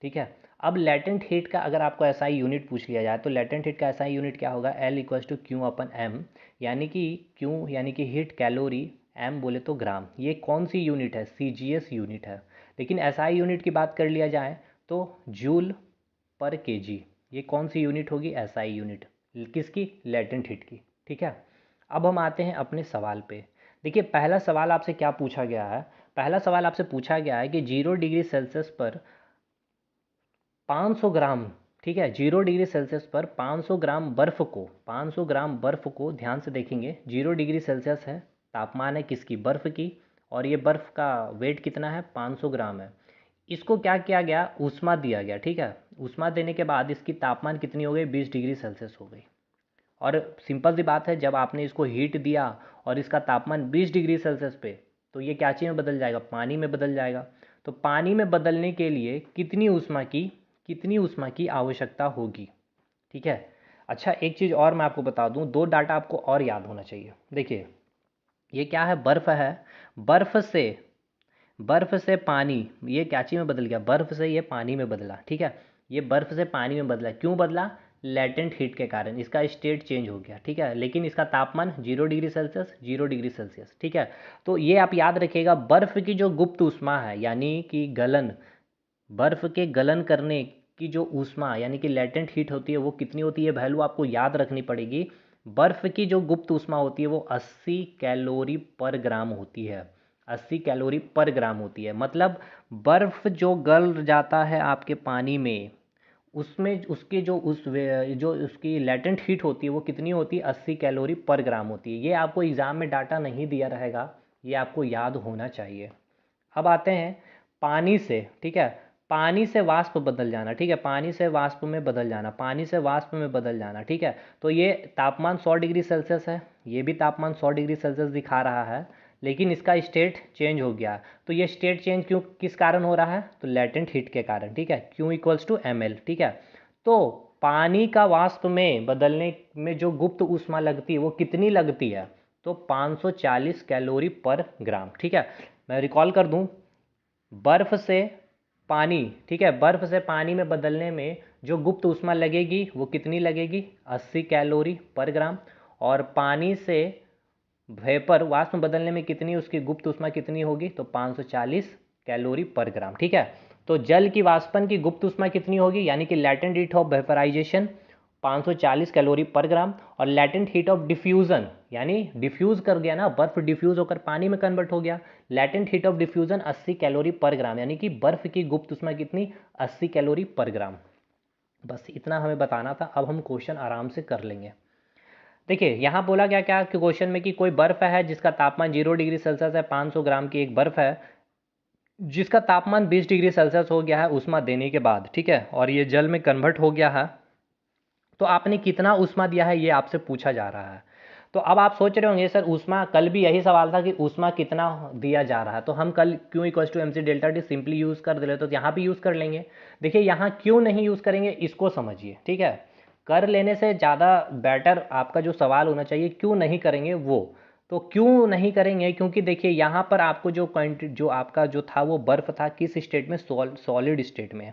ठीक है। अब लेटेंट हीट का अगर आपको एसआई यूनिट पूछ लिया जाए तो लेटेंट हीट का एसआई यूनिट क्या होगा, L equals to Q upon M, यानी कि Q यानी कि हीट कैलोरी, एम बोले तो ग्राम। ये कौन सी यूनिट है, सीजीएस यूनिट है। लेकिन एसआई यूनिट की बात कर लिया जाए तो जूल पर केजी, ये कौन सी यूनिट होगी, एसआई यूनिट, किसकी, लेटेंट हीट की, ठीक है। अब हम आते हैं अपने सवाल पे। देखिए पहला सवाल आपसे क्या पूछा गया है, पहला सवाल आपसे पूछा गया है कि 0 डिग्री सेल्सियस पर 500 ग्राम, ठीक है, 0 डिग्री सेल्सियस पर 500 ग्राम बर्फ़ को, 500 ग्राम बर्फ़ को, ध्यान से देखेंगे 0 डिग्री सेल्सियस है, तापमान है किसकी, बर्फ़ की, और ये बर्फ़ का वेट कितना है, 500 ग्राम है। इसको क्या किया गया, ऊष्मा दिया गया, ठीक है। ऊष्मा देने के बाद इसकी तापमान कितनी हो गई, 20 डिग्री सेल्सियस हो गई। और सिंपल सी बात है, जब आपने इसको हीट दिया और इसका तापमान 20 डिग्री सेल्सियस पे, तो ये क्या चीज़ में बदल जाएगा, पानी में बदल जाएगा। तो पानी में बदलने के लिए कितनी ऊष्मा की आवश्यकता होगी, ठीक है। अच्छा एक चीज़ और मैं आपको बता दूं, 2 डाटा आपको और याद होना चाहिए। देखिए ये क्या है, बर्फ़ है, बर्फ़ से पानी, ये क्या चीज़ में बदल गया, बर्फ़ से ये पानी में बदला, ठीक है। ये बर्फ़ से पानी में बदला, क्यों बदला, लेटेंट हीट के कारण, इसका स्टेट चेंज हो गया, ठीक है। लेकिन इसका तापमान 0 डिग्री सेल्सियस, 0 डिग्री सेल्सियस, ठीक है। तो ये आप याद रखिएगा, बर्फ़ की जो गुप्त ऊष्मा है, यानी कि गलन, बर्फ़ के गलन करने की जो ऊष्मा यानी कि लेटेंट हीट होती है वो कितनी होती है, वैल्यू आपको याद रखनी पड़ेगी। बर्फ़ की जो गुप्त ऊष्मा होती है वो 80 कैलोरी पर ग्राम होती है, 80 कैलोरी पर ग्राम होती है। मतलब बर्फ़ जो गल जाता है आपके पानी में, उसमें उसकी जो उसकी लेटेंट हीट होती है वो कितनी होती है, 80 कैलोरी पर ग्राम होती है। ये आपको एग्ज़ाम में डाटा नहीं दिया रहेगा, ये आपको याद होना चाहिए। अब आते हैं पानी से, ठीक है, पानी से वाष्प बदल जाना, ठीक है, पानी से वाष्प में बदल जाना, पानी से वाष्प में बदल जाना, ठीक है। तो ये तापमान 100 डिग्री सेल्सियस है, ये भी तापमान 100 डिग्री सेल्सियस दिखा रहा है, लेकिन इसका स्टेट चेंज हो गया। तो ये स्टेट चेंज क्यों, किस कारण हो रहा है, तो लेटेंट हीट के कारण, ठीक है, Q equals to M L, ठीक है। तो पानी का वाष्प में बदलने में जो गुप्त ऊष्मा लगती है वो कितनी लगती है, तो 540 कैलोरी पर ग्राम, ठीक है। मैं रिकॉल कर दूं, बर्फ से पानी, ठीक है, बर्फ से पानी में बदलने में जो गुप्त ऊष्मा लगेगी वो कितनी लगेगी, 80 कैलोरी पर ग्राम। और पानी से वेपर वाष्प में बदलने में कितनी, उसकी गुप्त ऊष्मा कितनी होगी, तो 540 कैलोरी पर ग्राम, ठीक है। तो जल की वाष्पन की गुप्त ऊष्मा कितनी होगी, यानी कि latent heat of vaporisation 540 calorie पर ग्राम, और लेटेंट हीट ऑफ डिफ्यूजन, यानी डिफ्यूज कर गया ना, बर्फ डिफ्यूज होकर पानी में कन्वर्ट हो गया, latent heat of diffusion 80 calorie पर ग्राम, यानी कि बर्फ की गुप्त ऊष्मा कितनी, 80 कैलोरी पर ग्राम। बस इतना हमें बताना था। अब हम क्वेश्चन आराम से कर लेंगे। देखिए यहाँ बोला गया क्या क्वेश्चन में कि कोई बर्फ है जिसका तापमान 0 डिग्री सेल्सियस है, 500 ग्राम की एक बर्फ है जिसका तापमान 20 डिग्री सेल्सियस हो गया है ऊष्मा देने के बाद, ठीक है, और ये जल में कन्वर्ट हो गया है। तो आपने कितना ऊष्मा दिया है ये आपसे पूछा जा रहा है। तो अब आप सोच रहे होंगे सर ऊष्मा, कल भी यही सवाल था कि ऊष्मा कितना दिया जा रहा है, तो हम कल Q equals to MC delta T simply use कर दे, तो यहाँ भी यूज़ कर लेंगे। देखिए यहाँ क्यों नहीं यूज़ करेंगे इसको समझिए, ठीक है। कर लेने से ज़्यादा बेटर आपका जो सवाल होना चाहिए क्यों नहीं करेंगे वो। तो क्यों नहीं करेंगे, क्योंकि देखिए यहाँ पर आपको जो क्वांटिटी जो आपका जो था वो बर्फ़ था किस स्टेट में, सॉलिड स्टेट में।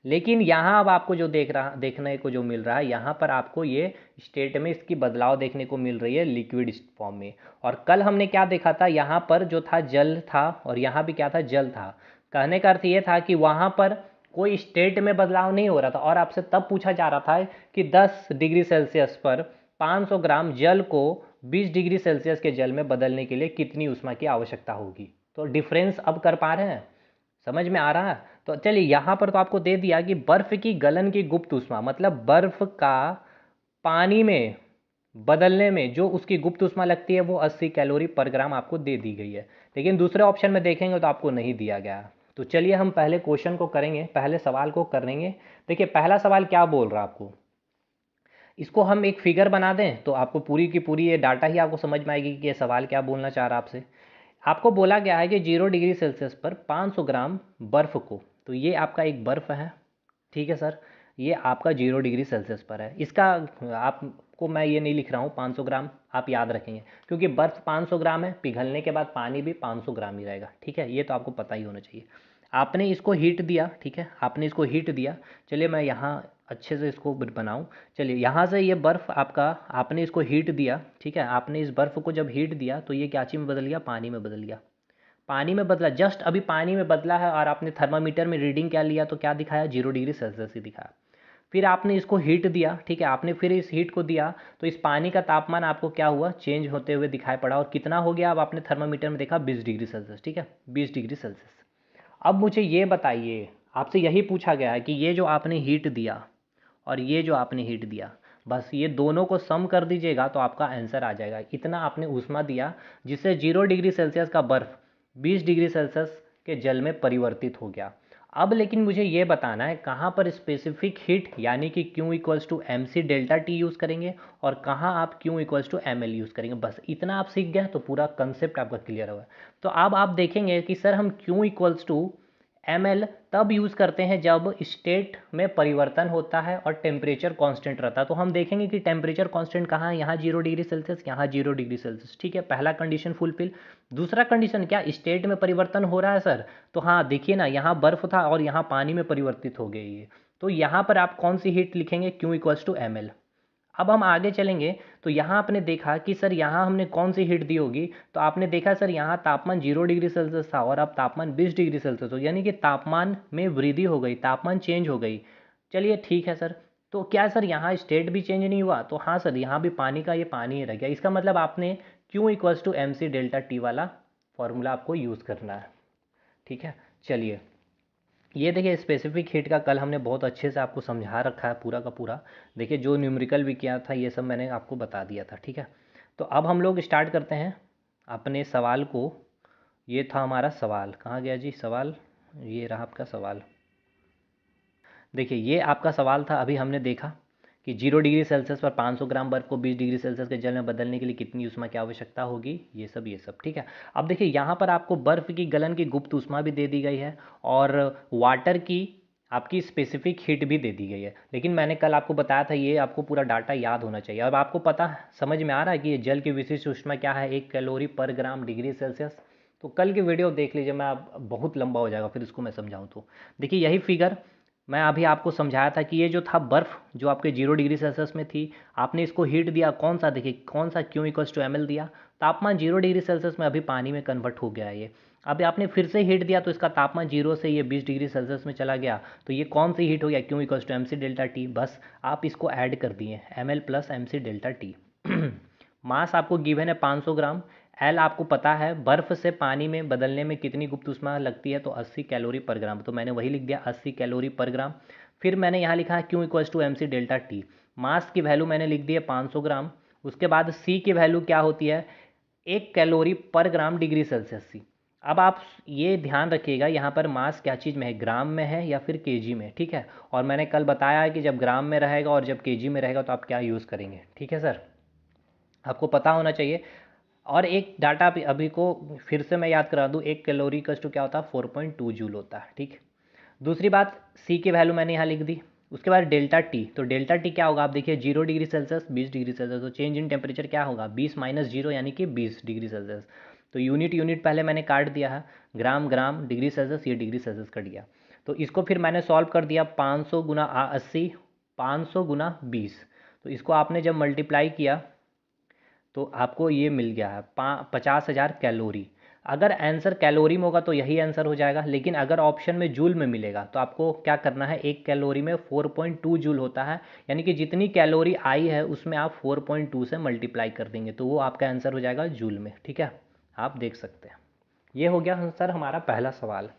लेकिन यहाँ अब आपको जो देखने को जो मिल रहा है, यहाँ पर आपको ये स्टेट में इसकी बदलाव देखने को मिल रही है लिक्विड फॉर्म में। और कल हमने क्या देखा था, यहाँ पर जो था जल था और यहाँ भी क्या था, जल था। कहने का अर्थ ये था कि वहाँ पर कोई स्टेट में बदलाव नहीं हो रहा था। और आपसे तब पूछा जा रहा था कि 10 डिग्री सेल्सियस पर 500 ग्राम जल को 20 डिग्री सेल्सियस के जल में बदलने के लिए कितनी ऊष्मा की आवश्यकता होगी। तो डिफरेंस अब कर पा रहे हैं, समझ में आ रहा है। तो चलिए यहाँ पर तो आपको दे दिया कि बर्फ की गलन की गुप्त ऊष्मा, मतलब बर्फ का पानी में बदलने में जो उसकी गुप्त ऊष्मा लगती है वो 80 कैलोरी पर ग्राम आपको दे दी गई है। लेकिन दूसरे ऑप्शन में देखेंगे तो आपको नहीं दिया गया। तो चलिए हम पहले क्वेश्चन को करेंगे, पहले सवाल को करेंगे। देखिए पहला सवाल क्या बोल रहा है आपको, इसको हम एक फिगर बना दें तो आपको पूरी की पूरी ये डाटा ही आपको समझ में आएगी कि ये सवाल क्या बोलना चाह रहा है आपसे। आपको बोला गया है कि 0 डिग्री सेल्सियस पर 500 ग्राम बर्फ़ को, तो ये आपका एक बर्फ़ है, ठीक है सर, ये आपका 0 डिग्री सेल्सियस पर है। इसका आपको मैं ये नहीं लिख रहा हूँ 500 ग्राम, आप याद रखेंगे क्योंकि बर्फ़ 500 ग्राम है, पिघलने के बाद पानी भी 500 ग्राम ही रहेगा, ठीक है, ये तो आपको पता ही होना चाहिए। आपने इसको हीट दिया, ठीक है, आपने इसको हीट दिया। चलिए मैं यहाँ अच्छे से इसको बनाऊँ। चलिए यहाँ से ये बर्फ़ आपका, आपने इसको हीट दिया, ठीक है, आपने इस बर्फ़ को जब हीट दिया तो ये क्या चीज़ में बदल गया, पानी में बदल गया। पानी में बदला, जस्ट अभी पानी में बदला है और आपने थर्मामीटर में रीडिंग क्या लिया तो क्या दिखाया, 0 डिग्री सेल्सियस ही दिखाया। फिर आपने इसको हीट दिया, ठीक है, आपने फिर इस हीट को दिया तो इस पानी का तापमान आपको क्या हुआ, चेंज होते हुए दिखाई पड़ा। और कितना हो गया, अब आपने थर्मामीटर में देखा 20 डिग्री सेल्सियस, ठीक है, 20 डिग्री सेल्सियस। अब मुझे ये बताइए, आपसे यही पूछा गया है कि ये जो आपने हीट दिया और ये जो आपने हीट दिया, बस ये दोनों को सम कर दीजिएगा तो आपका आंसर आ जाएगा। इतना आपने ऊष्मा दिया जिससे 0 डिग्री सेल्सियस का बर्फ़ 20 डिग्री सेल्सियस के जल में परिवर्तित हो गया। अब लेकिन मुझे ये बताना है कहाँ पर स्पेसिफिक हीट यानी कि Q equals to M C delta T use करेंगे और कहाँ आप Q equals to M L use करेंगे। बस इतना आप सीख गए तो पूरा कंसेप्ट आपका क्लियर हुआ। तो अब आप देखेंगे कि सर हम Q equals to M L तब यूज़ करते हैं जब स्टेट में परिवर्तन होता है और टेम्परेचर कांस्टेंट रहता है। तो हम देखेंगे कि टेम्परेचर कांस्टेंट कहाँ है, यहाँ 0 डिग्री सेल्सियस, यहाँ 0 डिग्री सेल्सियस, ठीक है, पहला कंडीशन फुलफिल। दूसरा कंडीशन क्या, स्टेट में परिवर्तन हो रहा है सर, तो हाँ देखिए ना, यहाँ बर्फ़ था और यहाँ पानी में परिवर्तित हो गई है। तो यहाँ पर आप कौन सी हीट लिखेंगे, Q equals to M L. अब हम आगे चलेंगे तो यहाँ आपने देखा कि सर यहाँ हमने कौन सी हीट दी होगी, तो आपने देखा सर यहाँ तापमान 0 डिग्री सेल्सियस था और अब तापमान 20 डिग्री सेल्सियस हो, यानी कि तापमान में वृद्धि हो गई, तापमान चेंज हो गई। चलिए ठीक है सर, तो क्या सर यहाँ स्टेट भी चेंज नहीं हुआ, तो हाँ सर यहाँ भी पानी का ये पानी ही रह गया। इसका मतलब आपने Q equals to M C delta T वाला फॉर्मूला आपको यूज़ करना है, ठीक है। चलिए ये देखिए स्पेसिफिक हीट का कल हमने बहुत अच्छे से आपको समझा रखा है पूरा का पूरा। देखिए जो न्यूमेरिकल भी किया था ये सब मैंने आपको बता दिया था, ठीक है। तो अब हम लोग स्टार्ट करते हैं अपने सवाल को। ये था हमारा सवाल, कहाँ गया जी सवाल, ये रहा आपका सवाल। देखिए ये आपका सवाल था, अभी हमने देखा कि 0 डिग्री सेल्सियस पर 500 ग्राम बर्फ़ को 20 डिग्री सेल्सियस के जल में बदलने के लिए कितनी ऊष्मा की आवश्यकता होगी, ये सब, ठीक है। अब देखिए यहाँ पर आपको बर्फ़ की गलन की गुप्त ऊष्मा भी दे दी गई है और वाटर की आपकी स्पेसिफिक हीट भी दे दी गई है। लेकिन मैंने कल आपको बताया था ये आपको पूरा डाटा याद होना चाहिए। अब आपको पता समझ में आ रहा है कि ये जल की विशिष्ट ऊष्मा क्या है, 1 कैलोरी पर ग्राम डिग्री सेल्सियस। तो कल की वीडियो देख लीजिए, मैं अब बहुत लंबा हो जाएगा फिर इसको मैं समझाऊँ तो। देखिए यही फिगर मैं अभी आपको समझाया था कि ये जो था बर्फ़ जो आपके 0 डिग्री सेल्सियस में थी, आपने इसको हीट दिया, कौन सा देखिए कौन सा Q equals to M L दिया, तापमान 0 डिग्री सेल्सियस में अभी पानी में कन्वर्ट हो गया है ये। अभी आपने फिर से हीट दिया तो इसका तापमान 0 से ये 20 डिग्री सेल्सियस में चला गया, तो ये कौन सी हीट हो गया, Q equals to M C delta T. बस आप इसको ऐड कर दिए, M L plus M C delta T. Mass आपको गिवन है 500 ग्राम, एल आपको पता है बर्फ़ से पानी में बदलने में कितनी गुप्त ऊष्मा लगती है, तो 80 कैलोरी पर ग्राम, तो मैंने वही लिख दिया 80 कैलोरी पर ग्राम। फिर मैंने यहाँ लिखा है Q equals to M C delta T, mass की वैल्यू मैंने लिख दी है 500 ग्राम। उसके बाद C की वैल्यू क्या होती है, 1 कैलोरी पर ग्राम डिग्री सेल्सियस C। अब आप ये ध्यान रखिएगा यहाँ पर मास क्या चीज़ में है, ग्राम में है या फिर केजी में, ठीक है। और मैंने कल बताया है कि जब ग्राम में रहेगा और जब केजी में रहेगा तो आप क्या यूज़ करेंगे, ठीक है सर। आपको पता होना चाहिए। और एक डाटा अभी को फिर से मैं याद करा दूँ, 1 कैलोरी इक्वल्स टू क्या होता है, 4.2 जूल होता है। ठीक। दूसरी बात, सी की वैल्यू मैंने यहाँ लिख दी। उसके बाद डेल्टा टी, तो डेल्टा टी क्या होगा, आप देखिए 0 डिग्री सेल्सियस 20 डिग्री सेल्सियस, तो चेंज इन टेम्परेचर क्या होगा, 20 माइनस 0 यानी कि 20 डिग्री सेल्सियस। तो यूनिट यूनिट पहले मैंने काट दिया है, ग्राम ग्राम, डिग्री सेल्सियस, ये डिग्री सेल्सियस कट गया। तो इसको फिर मैंने सॉल्व कर दिया, 500 गुना 80, 500 गुना 20। तो इसको आपने जब मल्टीप्लाई किया तो आपको ये मिल गया है 50,000 कैलोरी। अगर आंसर कैलोरी में होगा तो यही आंसर हो जाएगा, लेकिन अगर ऑप्शन में जूल में मिलेगा तो आपको क्या करना है, एक कैलोरी में 4.2 जूल होता है, यानी कि जितनी कैलोरी आई है उसमें आप 4.2 से मल्टीप्लाई कर देंगे तो वो आपका आंसर हो जाएगा जूल में। ठीक है, आप देख सकते हैं। ये हो गया आंसर हमारा पहला सवाल।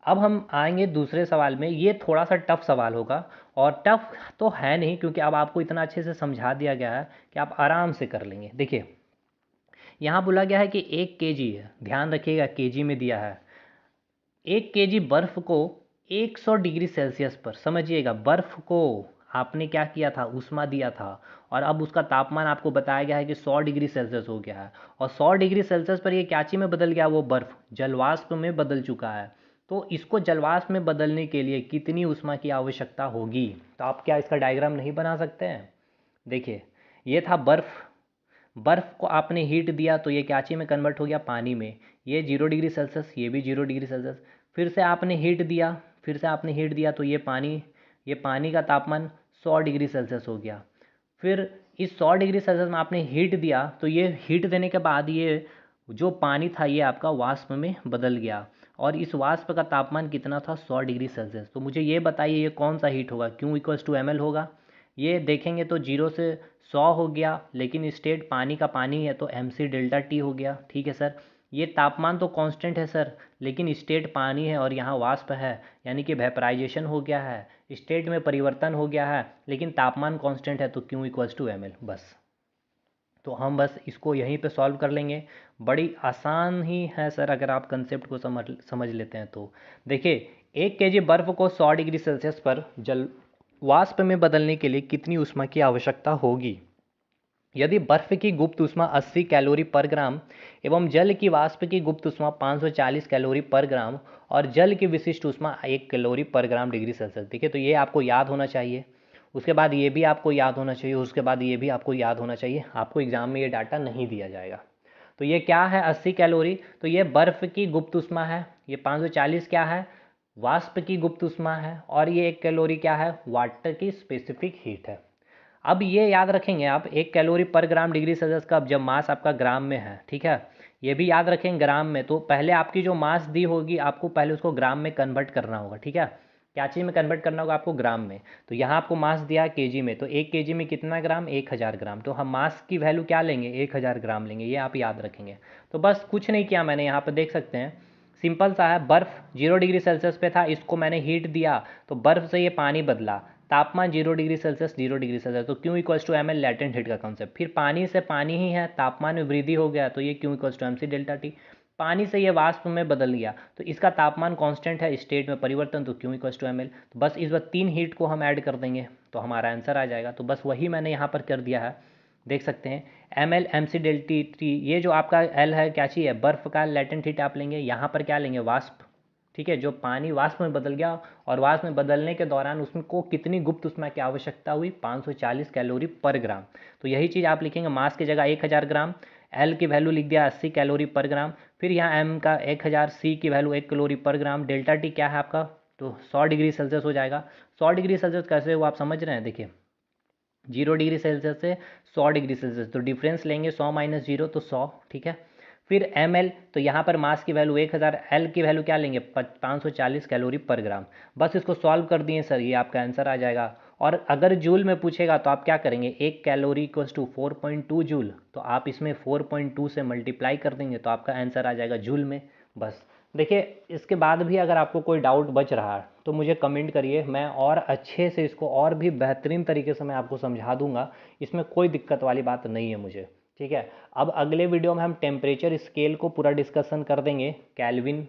अब हम आएंगे दूसरे सवाल में। ये थोड़ा सा टफ सवाल होगा, और टफ तो है नहीं क्योंकि अब आपको इतना अच्छे से समझा दिया गया है कि आप आराम से कर लेंगे। देखिए, यहाँ बोला गया है कि 1 kg है, ध्यान रखिएगा केजी में दिया है। 1 kg बर्फ़ को 100 डिग्री सेल्सियस पर, समझिएगा, बर्फ़ को आपने क्या किया था, ऊष्मा दिया था, और अब उसका तापमान आपको बताया गया है कि 100 डिग्री सेल्सियस हो गया है, और 100 डिग्री सेल्सियस पर ये क्या चीज़ में बदल गया, वो बर्फ़ जलवाष्प में बदल चुका है। तो इसको जलवाष्प में बदलने के लिए कितनी ऊष्मा की आवश्यकता होगी, तो आप क्या इसका डायग्राम नहीं बना सकते हैं। देखिए, ये था बर्फ़, बर्फ़ को आपने हीट दिया तो ये क्या चीज़ में कन्वर्ट हो गया, पानी में। ये 0 डिग्री सेल्सियस, ये भी 0 डिग्री सेल्सियस। फिर से आपने हीट दिया, फिर से आपने हीट दिया तो ये पानी का तापमान 100 डिग्री सेल्सियस हो गया। फिर इस 100 डिग्री सेल्सियस में आपने हीट दिया तो ये हीट देने के बाद ये जो पानी था ये आपका वाष्प में बदल गया, और इस वाष्प का तापमान कितना था, 100 डिग्री सेल्सियस। तो मुझे ये बताइए ये कौन सा हीट होगा, Q equals to M L होगा। ये देखेंगे तो 0 से 100 हो गया, लेकिन स्टेट पानी का पानी है तो एम सी डेल्टा टी हो गया। ठीक है सर, ये तापमान तो कांस्टेंट है सर, लेकिन स्टेट पानी है और यहाँ वाष्प है, यानी कि वेपराइजेशन हो गया है, स्टेट में परिवर्तन हो गया है, लेकिन तापमान कांस्टेंट है, तो Q equals to M L. बस, तो हम बस इसको यहीं पे सॉल्व कर लेंगे। बड़ी आसान ही है सर, अगर आप कंसेप्ट को समझ लेते हैं तो। देखिए, 1 kg बर्फ़ को 100 डिग्री सेल्सियस पर जल वाष्प में बदलने के लिए कितनी ऊष्मा की आवश्यकता होगी। यदि बर्फ़ की गुप्त ऊष्मा 80 कैलोरी पर ग्राम एवं जल की वाष्प की गुप्त ऊष्मा 540 कैलोरी पर ग्राम और जल की विशिष्ट ऊष्मा 1 कैलोरी पर ग्राम डिग्री सेल्सियस। देखिए, तो ये आपको याद होना चाहिए, उसके बाद ये भी आपको याद होना चाहिए, उसके बाद ये भी आपको याद होना चाहिए। आपको एग्जाम में ये डाटा नहीं दिया जाएगा। तो ये क्या है, 80 कैलोरी, तो ये बर्फ़ की गुप्त ऊष्मा है। ये 540 क्या है, वाष्प की गुप्त ऊष्मा है, और ये 1 कैलोरी क्या है, वाटर की स्पेसिफिक हीट है। अब ये याद रखेंगे आप, 1 कैलोरी पर ग्राम डिग्री सेल्सियस का जब मास आपका ग्राम में है, ठीक है, ये भी याद रखेंगे ग्राम में। तो पहले आपकी जो मास दी होगी आपको पहले उसको ग्राम में कन्वर्ट करना होगा। ठीक है, क्या चीज़ में कन्वर्ट करना होगा आपको, ग्राम में। तो यहाँ आपको मास दिया है केजी में, तो 1 kg में कितना ग्राम, 1000 ग्राम। तो हम मास की वैल्यू क्या लेंगे, 1000 ग्राम लेंगे, ये आप याद रखेंगे। तो बस कुछ नहीं किया मैंने, यहाँ पर देख सकते हैं, सिंपल सा है। बर्फ़ 0 डिग्री सेल्सियस पे था, इसको मैंने हीट दिया तो बर्फ़ से ये पानी बदला, तापमान 0 डिग्री सेल्सियस, 0 डिग्री सेल्सियस, तो Q equals to M L, latent heat का कॉन्सेप्ट। फिर पानी से पानी ही है, तापमान में वृद्धि हो गया तो ये Q equals to M C delta T. पानी से ये वाष्प में बदल गया तो इसका तापमान कांस्टेंट है, स्टेट में परिवर्तन, तो Q equals to M L. तो बस इस बार 3 हीट को हम ऐड कर देंगे तो हमारा आंसर आ जाएगा। तो बस वही मैंने यहाँ पर कर दिया है, देख सकते हैं, M L M C delta T. ये जो आपका एल है क्या चीज़ है, बर्फ़ का लैटेंट हीट आप लेंगे, यहाँ पर क्या लेंगे, वाष्प। ठीक है, जो पानी वाष्प में बदल गया, और वाष्प में बदलने के दौरान उसको कितनी गुप्त ऊष्मा की आवश्यकता हुई, 540 कैलोरी पर ग्राम। तो यही चीज़ आप लिखेंगे, मास की जगह 1000 ग्राम, एल की वैल्यू लिख दिया 80 कैलोरी पर ग्राम, फिर यहाँ एम का 1000, सी की वैल्यू 1 कैलोरी पर ग्राम, डेल्टा टी क्या है आपका, तो 100 डिग्री सेल्सियस हो जाएगा। 100 डिग्री सेल्सियस कैसे हुआ आप समझ रहे हैं, देखिए 0 डिग्री सेल्सियस से 100 डिग्री सेल्सियस, तो डिफरेंस लेंगे 100 माइनस 0 तो 100। ठीक है, फिर एम एल, तो यहाँ पर मास की वैल्यू 1000, एल की वैल्यू क्या लेंगे, 540 कैलोरी पर ग्राम। बस इसको सॉल्व कर दिए सर, ये आपका आंसर आ जाएगा। और अगर जूल में पूछेगा तो आप क्या करेंगे, 1 कैलोरी इक्वल्स टू 4.2 जूल, तो आप इसमें 4.2 से मल्टीप्लाई कर देंगे तो आपका आंसर आ जाएगा जूल में। बस, देखिए, इसके बाद भी अगर आपको कोई डाउट बच रहा है तो मुझे कमेंट करिए, मैं और अच्छे से इसको और भी बेहतरीन तरीके से मैं आपको समझा दूंगा, इसमें कोई दिक्कत वाली बात नहीं है मुझे। ठीक है, अब अगले वीडियो में हम टेम्परेचर स्केल को पूरा डिस्कशन कर देंगे, केल्विन,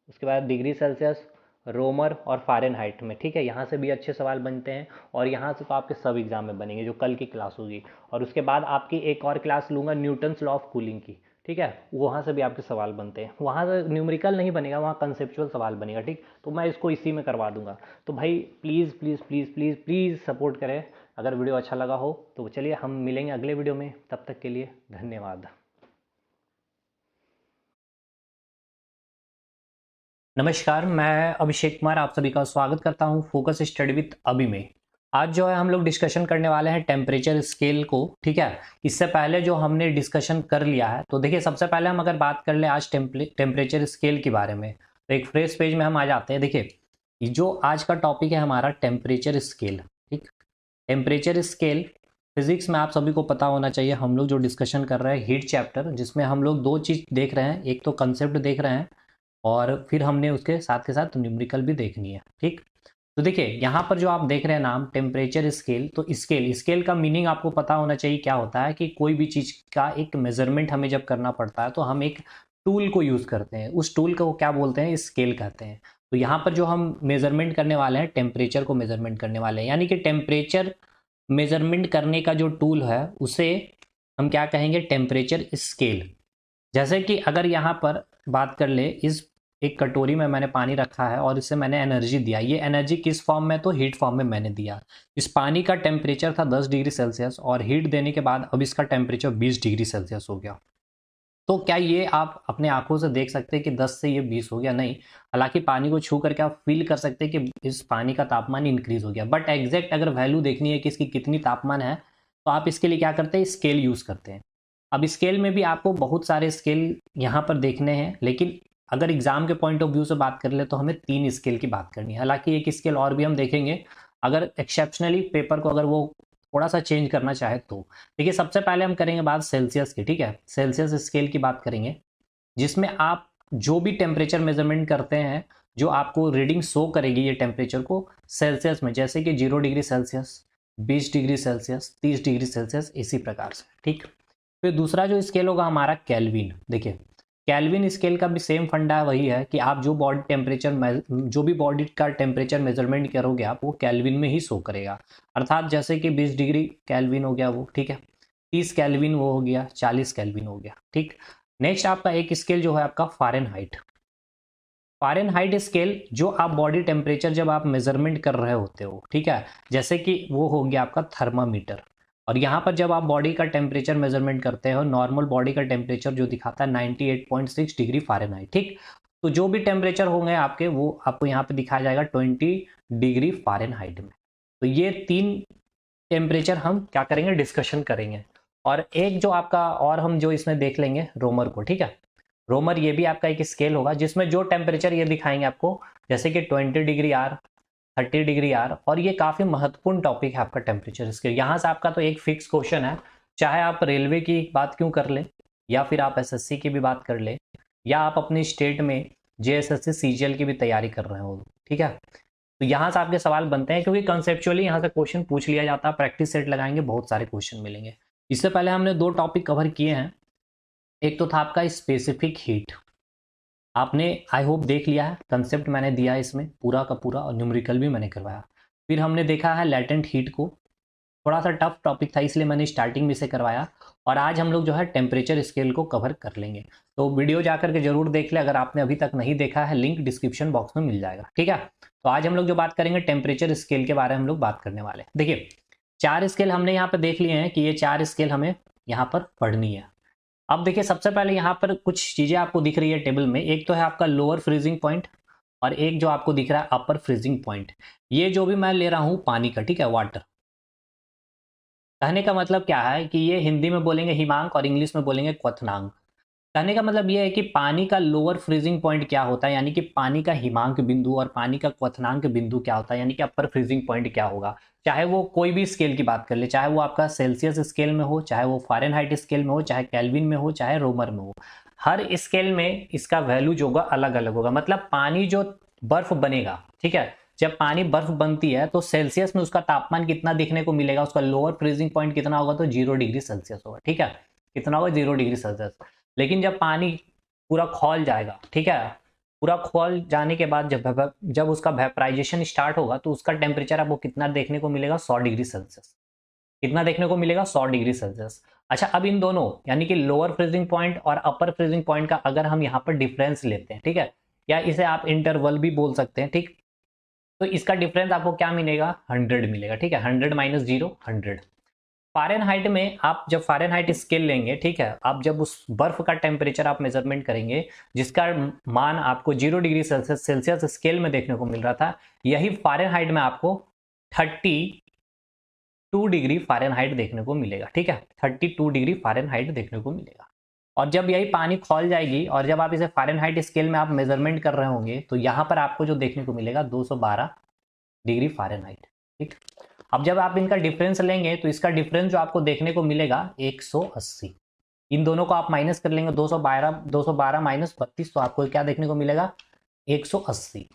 उसके बाद डिग्री सेल्सियस, रोमर और फ़ारेनहाइट में, ठीक है। यहाँ से भी अच्छे सवाल बनते हैं और यहाँ से तो आपके सब एग्जाम में बनेंगे जो कल की क्लास होगी। और उसके बाद आपकी एक और क्लास लूँगा न्यूटन्स लॉ ऑफ कूलिंग की, ठीक है। वहाँ से भी आपके सवाल बनते हैं, वहाँ से न्यूमेरिकल नहीं बनेगा, वहाँ कंसेप्चुअल सवाल बनेगा, ठीक। तो मैं इसको इसी में करवा दूंगा। तो भाई please please please please please support करें। अगर वीडियो अच्छा लगा हो तो चलिए हम मिलेंगे अगले वीडियो में, तब तक के लिए धन्यवाद। नमस्कार, मैं अभिषेक कुमार आप सभी का स्वागत करता हूं फोकस स्टडी विथ अभी में। आज जो है हम लोग डिस्कशन करने वाले हैं टेम्परेचर स्केल को, ठीक है। इससे पहले जो हमने डिस्कशन कर लिया है, तो देखिए सबसे पहले हम अगर बात कर ले आज टेम्परेचर स्केल के बारे में, तो एक फ्रेश पेज में हम आ जाते हैं। देखिए जो आज का टॉपिक है हमारा टेम्परेचर स्केल, ठीक। टेम्परेचर स्केल फिजिक्स में आप सभी को पता होना चाहिए। हम लोग जो डिस्कशन कर रहे हैं हीट चैप्टर, जिसमें हम लोग दो चीज़ देख रहे हैं, एक तो कंसेप्ट देख रहे हैं और फिर हमने उसके साथ के साथ न्यूमेरिकल भी देखनी है, ठीक। तो देखिए यहाँ पर जो आप देख रहे हैं नाम टेम्परेचर स्केल, तो स्केल स्केल का मीनिंग आपको पता होना चाहिए क्या होता है, कि कोई भी चीज़ का एक मेजरमेंट हमें जब करना पड़ता है तो हम एक टूल को यूज़ करते हैं, उस टूल को क्या बोलते हैं, स्केल कहते हैं। तो यहाँ पर जो हम मेजरमेंट करने वाले हैं टेम्परेचर को मेजरमेंट करने वाले हैं, यानी कि टेम्परेचर मेजरमेंट करने का जो टूल है उसे हम क्या कहेंगे, टेम्परेचर स्केल। जैसे कि अगर यहाँ पर बात कर ले, इस एक कटोरी में मैंने पानी रखा है और इससे मैंने एनर्जी दिया, ये एनर्जी किस फॉर्म में, तो हीट फॉर्म में मैंने दिया। इस पानी का टेम्परेचर था 10 डिग्री सेल्सियस और हीट देने के बाद अब इसका टेम्परेचर 20 डिग्री सेल्सियस हो गया। तो क्या ये आप अपने आंखों से देख सकते हैं कि 10 से ये 20 हो गया? नहीं। हालांकि पानी को छू करके आप फील कर सकते हैं कि इस पानी का तापमान इंक्रीज हो गया, बट एग्जैक्ट अगर वैल्यू देखनी है कि इसकी कितनी तापमान है, तो आप इसके लिए क्या करते हैं, स्केल यूज़ करते हैं। अब स्केल में भी आपको बहुत सारे स्केल यहाँ पर देखने हैं, लेकिन अगर एग्जाम के पॉइंट ऑफ व्यू से बात कर ले तो हमें 3 स्केल की बात करनी है। हालांकि एक स्केल और भी हम देखेंगे अगर एक्सेप्शनली पेपर को अगर वो थोड़ा सा चेंज करना चाहे तो। देखिए सबसे पहले हम करेंगे बात सेल्सियस की, ठीक है। सेल्सियस स्केल की बात करेंगे, जिसमें आप जो भी टेम्परेचर मेजरमेंट करते हैं, जो आपको रीडिंग शो करेगी ये टेम्परेचर को सेल्सियस में, जैसे कि 0 degree Celsius, 20 degree Celsius, 30 degree Celsius, इसी प्रकार से, ठीक। फिर दूसरा जो स्केल होगा हमारा केल्विन। देखिए केल्विन स्केल का भी सेम फंडा वही है कि आप जो बॉडी टेम्परेचर, जो भी बॉडी का टेम्परेचर मेजरमेंट करोगे आप, वो केल्विन में ही शो करेगा। अर्थात जैसे कि 20 डिग्री केल्विन हो गया वो, ठीक है। 30 केल्विन वो हो गया, 40 केल्विन हो गया, ठीक। नेक्स्ट आपका एक स्केल जो है आपका फ़ारेनहाइट। फ़ारेनहाइट स्केल जो आप बॉडी टेम्परेचर जब आप मेजरमेंट कर रहे होते हो, ठीक है, जैसे कि वो हो गया आपका थर्मामीटर। और यहाँ पर जब आप बॉडी का टेम्परेचर मेजरमेंट करते हो, नॉर्मल बॉडी का टेम्परेचर जो दिखाता है 98.6 डिग्री फ़ारेनहाइट, ठीक। तो जो भी टेम्परेचर होंगे आपके, वो आपको यहाँ पे दिखाया जाएगा 20 डिग्री फ़ारेनहाइट में। तो ये 3 टेम्परेचर हम क्या करेंगे, डिस्कशन करेंगे। और एक जो आपका और हम जो इसमें देख लेंगे रोमर को, ठीक है। रोमर ये भी आपका एक स्केल होगा जिसमें जो टेम्परेचर ये दिखाएंगे आपको, जैसे कि 20 डिग्री आर, 30 डिग्री आर। और ये काफ़ी महत्वपूर्ण टॉपिक है आपका टेम्परेचर स्केल। यहाँ से आपका तो एक फिक्स क्वेश्चन है, चाहे आप रेलवे की बात क्यों कर लें, या फिर आप एसएससी की भी बात कर लें, या आप अपनी स्टेट में जेएसएससी सीजीएल की भी तैयारी कर रहे हो, ठीक है। तो यहाँ से आपके सवाल बनते हैं, क्योंकि कंसेप्चुअली यहाँ से क्वेश्चन पूछ लिया जाता है, प्रैक्टिस सेट लगाएंगे बहुत सारे क्वेश्चन मिलेंगे। इससे पहले हमने 2 टॉपिक कवर किए हैं। एक तो था आपका स्पेसिफिक हीट, आपने आई होप देख लिया है, कंसेप्ट मैंने दिया है इसमें पूरा का पूरा और न्यूमेरिकल भी मैंने करवाया। फिर हमने देखा है लेटेंट हीट को, थोड़ा सा टफ टॉपिक था इसलिए मैंने स्टार्टिंग में से करवाया। और आज हम लोग जो है टेम्परेचर स्केल को कवर कर लेंगे। तो वीडियो जाकर के जरूर देख ले, अगर आपने अभी तक नहीं देखा है, लिंक डिस्क्रिप्शन बॉक्स में मिल जाएगा, ठीक है। तो आज हम लोग जो बात करेंगे टेम्परेचर स्केल के बारे में हम लोग बात करने वाले हैं। देखिए 4 स्केल हमने यहाँ पर देख लिए हैं कि ये 4 स्केल हमें यहाँ पर पढ़नी है। अब देखिए सबसे पहले यहाँ पर कुछ चीज़ें आपको दिख रही है टेबल में। एक तो है आपका लोअर फ्रीजिंग पॉइंट और एक जो आपको दिख रहा है अपर फ्रीजिंग पॉइंट। ये जो भी मैं ले रहा हूँ पानी का, ठीक है, वाटर। कहने का मतलब क्या है कि ये हिंदी में बोलेंगे हिमांक और इंग्लिश में बोलेंगे क्वथनांक। कहने का मतलब ये है कि पानी का लोअर फ्रीजिंग पॉइंट क्या होता है, यानी कि पानी का हिमांक बिंदु, और पानी का क्वथनांक बिंदु क्या होता है, यानी कि अपर फ्रीजिंग पॉइंट क्या होगा। चाहे वो कोई भी स्केल की बात कर ले, चाहे वो आपका सेल्सियस स्केल में हो, चाहे वो फ़ारेनहाइट स्केल में हो, चाहे केल्विन में हो, चाहे रोमर में हो, हर स्केल में इसका वैल्यू जो होगा अलग अलग होगा। मतलब पानी जो बर्फ बनेगा, ठीक है, जब पानी बर्फ बनती है तो सेल्सियस में उसका तापमान कितना देखने को मिलेगा, उसका लोअर फ्रीजिंग पॉइंट कितना होगा, तो 0 डिग्री सेल्सियस होगा, ठीक है। कितना होगा, 0 डिग्री सेल्सियस। लेकिन जब पानी पूरा खौल जाएगा, ठीक है, पूरा खोल जाने के बाद जब उसका वेपराइजेशन स्टार्ट होगा तो उसका टेम्परेचर आपको कितना देखने को मिलेगा, 100 डिग्री सेल्सियस। कितना देखने को मिलेगा, 100 डिग्री सेल्सियस। अच्छा, अब इन दोनों यानी कि लोअर फ्रीजिंग पॉइंट और अपर फ्रीजिंग पॉइंट का अगर हम यहाँ पर डिफरेंस लेते हैं, ठीक है, या इसे आप इंटरवल भी बोल सकते हैं, ठीक, तो इसका डिफरेंस आपको क्या मिलेगा, 100 मिलेगा, ठीक है, 100 माइनस 0 100। फ़ारेनहाइट में आप जब फ़ारेनहाइट स्केल लेंगे, ठीक है, आप जब उस बर्फ का टेम्परेचर आप मेजरमेंट करेंगे जिसका मान आपको 0 डिग्री सेल्सियस स्केल में देखने को मिल रहा था, यही फ़ारेनहाइट में आपको 32 डिग्री फ़ारेनहाइट देखने को मिलेगा, ठीक है, 32 डिग्री फ़ारेनहाइट देखने को मिलेगा। और जब यही पानी खौल जाएगी और जब आप इसे फ़ारेनहाइट स्केल में आप मेजरमेंट कर रहे होंगे तो यहाँ पर आपको जो देखने को मिलेगा 212 डिग्री फ़ारेनहाइट, ठीक। अब जब आप इनका डिफरेंस लेंगे तो इसका डिफरेंस जो आपको देखने को मिलेगा 180। इन दोनों को आप माइनस कर लेंगे, 212 माइनस 32, तो आपको क्या देखने को मिलेगा, 180।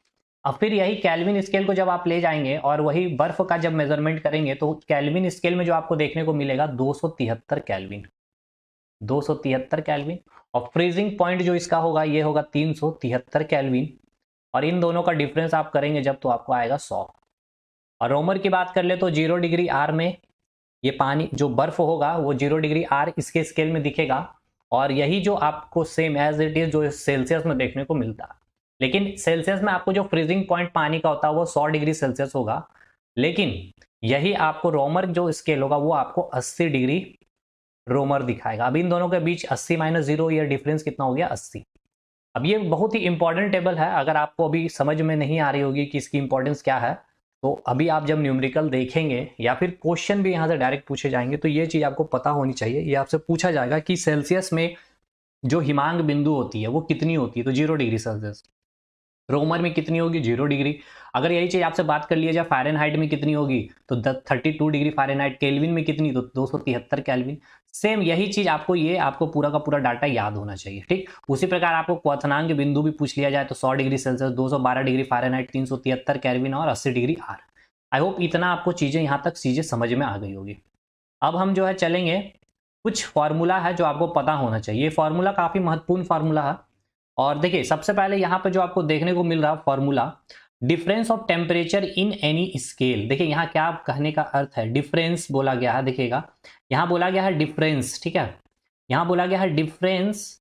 अब फिर यही कैल्विन स्केल को जब आप ले जाएंगे और वही बर्फ का जब मेजरमेंट करेंगे तो कैल्विन स्केल में जो आपको देखने को मिलेगा 273 कैल्विन, 273 कैल्विन। और फ्रीजिंग पॉइंट जो इसका होगा ये होगा 373 कैल्विन। और इन दोनों का डिफरेंस आप करेंगे जब तो आपको आएगा 100। और रोमर की बात कर ले तो 0 डिग्री आर में ये पानी जो बर्फ होगा वो 0 डिग्री आर इसके स्केल में दिखेगा, और यही जो आपको सेम एज इट इज जो सेल्सियस में देखने को मिलता है। लेकिन सेल्सियस में आपको जो फ्रीजिंग पॉइंट पानी का होता है वो 100 डिग्री सेल्सियस होगा, लेकिन यही आपको रोमर जो स्केल होगा वो आपको 80 डिग्री रोमर दिखाएगा। अब इन दोनों के बीच 80 माइनस 0, ये डिफरेंस कितना हो गया, 80। अब ये बहुत ही इंपॉर्टेंट टेबल है, अगर आपको अभी समझ में नहीं आ रही होगी कि इसकी इंपॉर्टेंस क्या है, तो अभी आप जब न्यूमेरिकल देखेंगे या फिर क्वेश्चन भी यहाँ से डायरेक्ट पूछे जाएंगे तो ये चीज़ आपको पता होनी चाहिए। ये आपसे पूछा जाएगा कि सेल्सियस में जो हिमांक बिंदु होती है वो कितनी होती है, तो 0 डिग्री सेल्सियस। रोमर में कितनी होगी, 0 डिग्री। अगर यही चीज़ आपसे बात कर लिया जाए फ़ारेनहाइट में कितनी होगी, तो 32 डिग्री फ़ारेनहाइट। केल्विन में कितनी, तो 273 केल्विन। सेम यही चीज़ आपको आपको पूरा का पूरा डाटा याद होना चाहिए, ठीक। उसी प्रकार आपको क्वथनांक बिंदु भी पूछ लिया जाए तो 100 degree Celsius, 212 degree Fahrenheit, 373 kelvin और 80 डिग्री आर। आई होप इतना आपको चीज़ें यहाँ तक चीज़ें समझ में आ गई होगी। अब हम जो है चलेंगे, कुछ फार्मूला है जो आपको पता होना चाहिए। फार्मूला काफ़ी महत्वपूर्ण फार्मूला है। और देखिए सबसे पहले यहाँ पे जो आपको देखने को मिल रहा है formula, difference of temperature in any scale. देखिए यहाँ क्या कहने का अर्थ है, डिफरेंस बोला गया है, देखिएगा यहाँ बोला गया है डिफरेंस, ठीक है, यहाँ बोला गया है डिफरेंस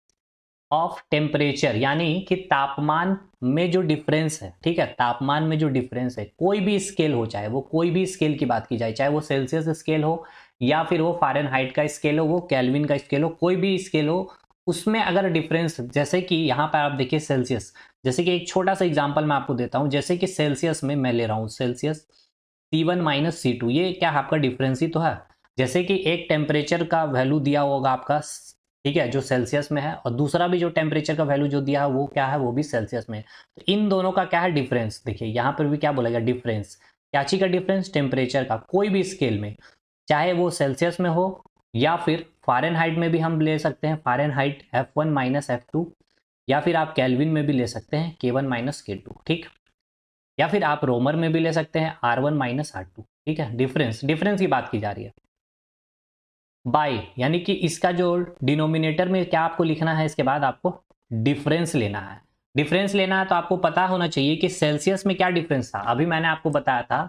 ऑफ टेम्परेचर, यानी कि तापमान में जो डिफरेंस है, ठीक है, तापमान में जो डिफरेंस है, कोई भी स्केल हो, चाहे वो कोई भी स्केल की बात की जाए, चाहे वो सेल्सियस स्केल हो या फिर वो फ़ारेनहाइट का स्केल हो, वो केल्विन का स्केल हो, कोई भी स्केल हो, उसमें अगर डिफरेंस, जैसे कि यहाँ पर आप देखिए सेल्सियस, जैसे कि एक छोटा सा एग्जांपल मैं आपको देता हूँ, जैसे कि सेल्सियस में मैं ले रहा हूँ सेल्सियस C1 माइनस C2, ये क्या आपका डिफरेंस ही तो है। जैसे कि एक टेम्परेचर का वैल्यू दिया होगा आपका, ठीक है, जो सेल्सियस में है, और दूसरा भी जो टेम्परेचर का वैल्यू जो दिया है वो क्या है, वो भी सेल्सियस में है। तो इन दोनों का क्या है डिफरेंस, देखिए यहाँ पर भी क्या बोला गया, डिफरेंस क्या चीज़ का डिफरेंस, टेम्परेचर का, कोई भी स्केल में, चाहे वो सेल्सियस में हो या फिर फ़ारेनहाइट में भी हम ले सकते हैं, फ़ारेनहाइट F1 माइनस F2, या फिर आप केल्विन में भी ले सकते हैं K1 माइनस K2, ठीक, या फिर आप रोमर में भी ले सकते हैं R1 माइनस R2, ठीक है। डिफरेंस की बात की जा रही है। बाय यानी कि इसका जो डिनोमिनेटर में क्या आपको लिखना है, इसके बाद आपको डिफरेंस लेना है। डिफरेंस लेना है तो आपको पता होना चाहिए कि सेल्सियस में क्या डिफरेंस था। अभी मैंने आपको बताया था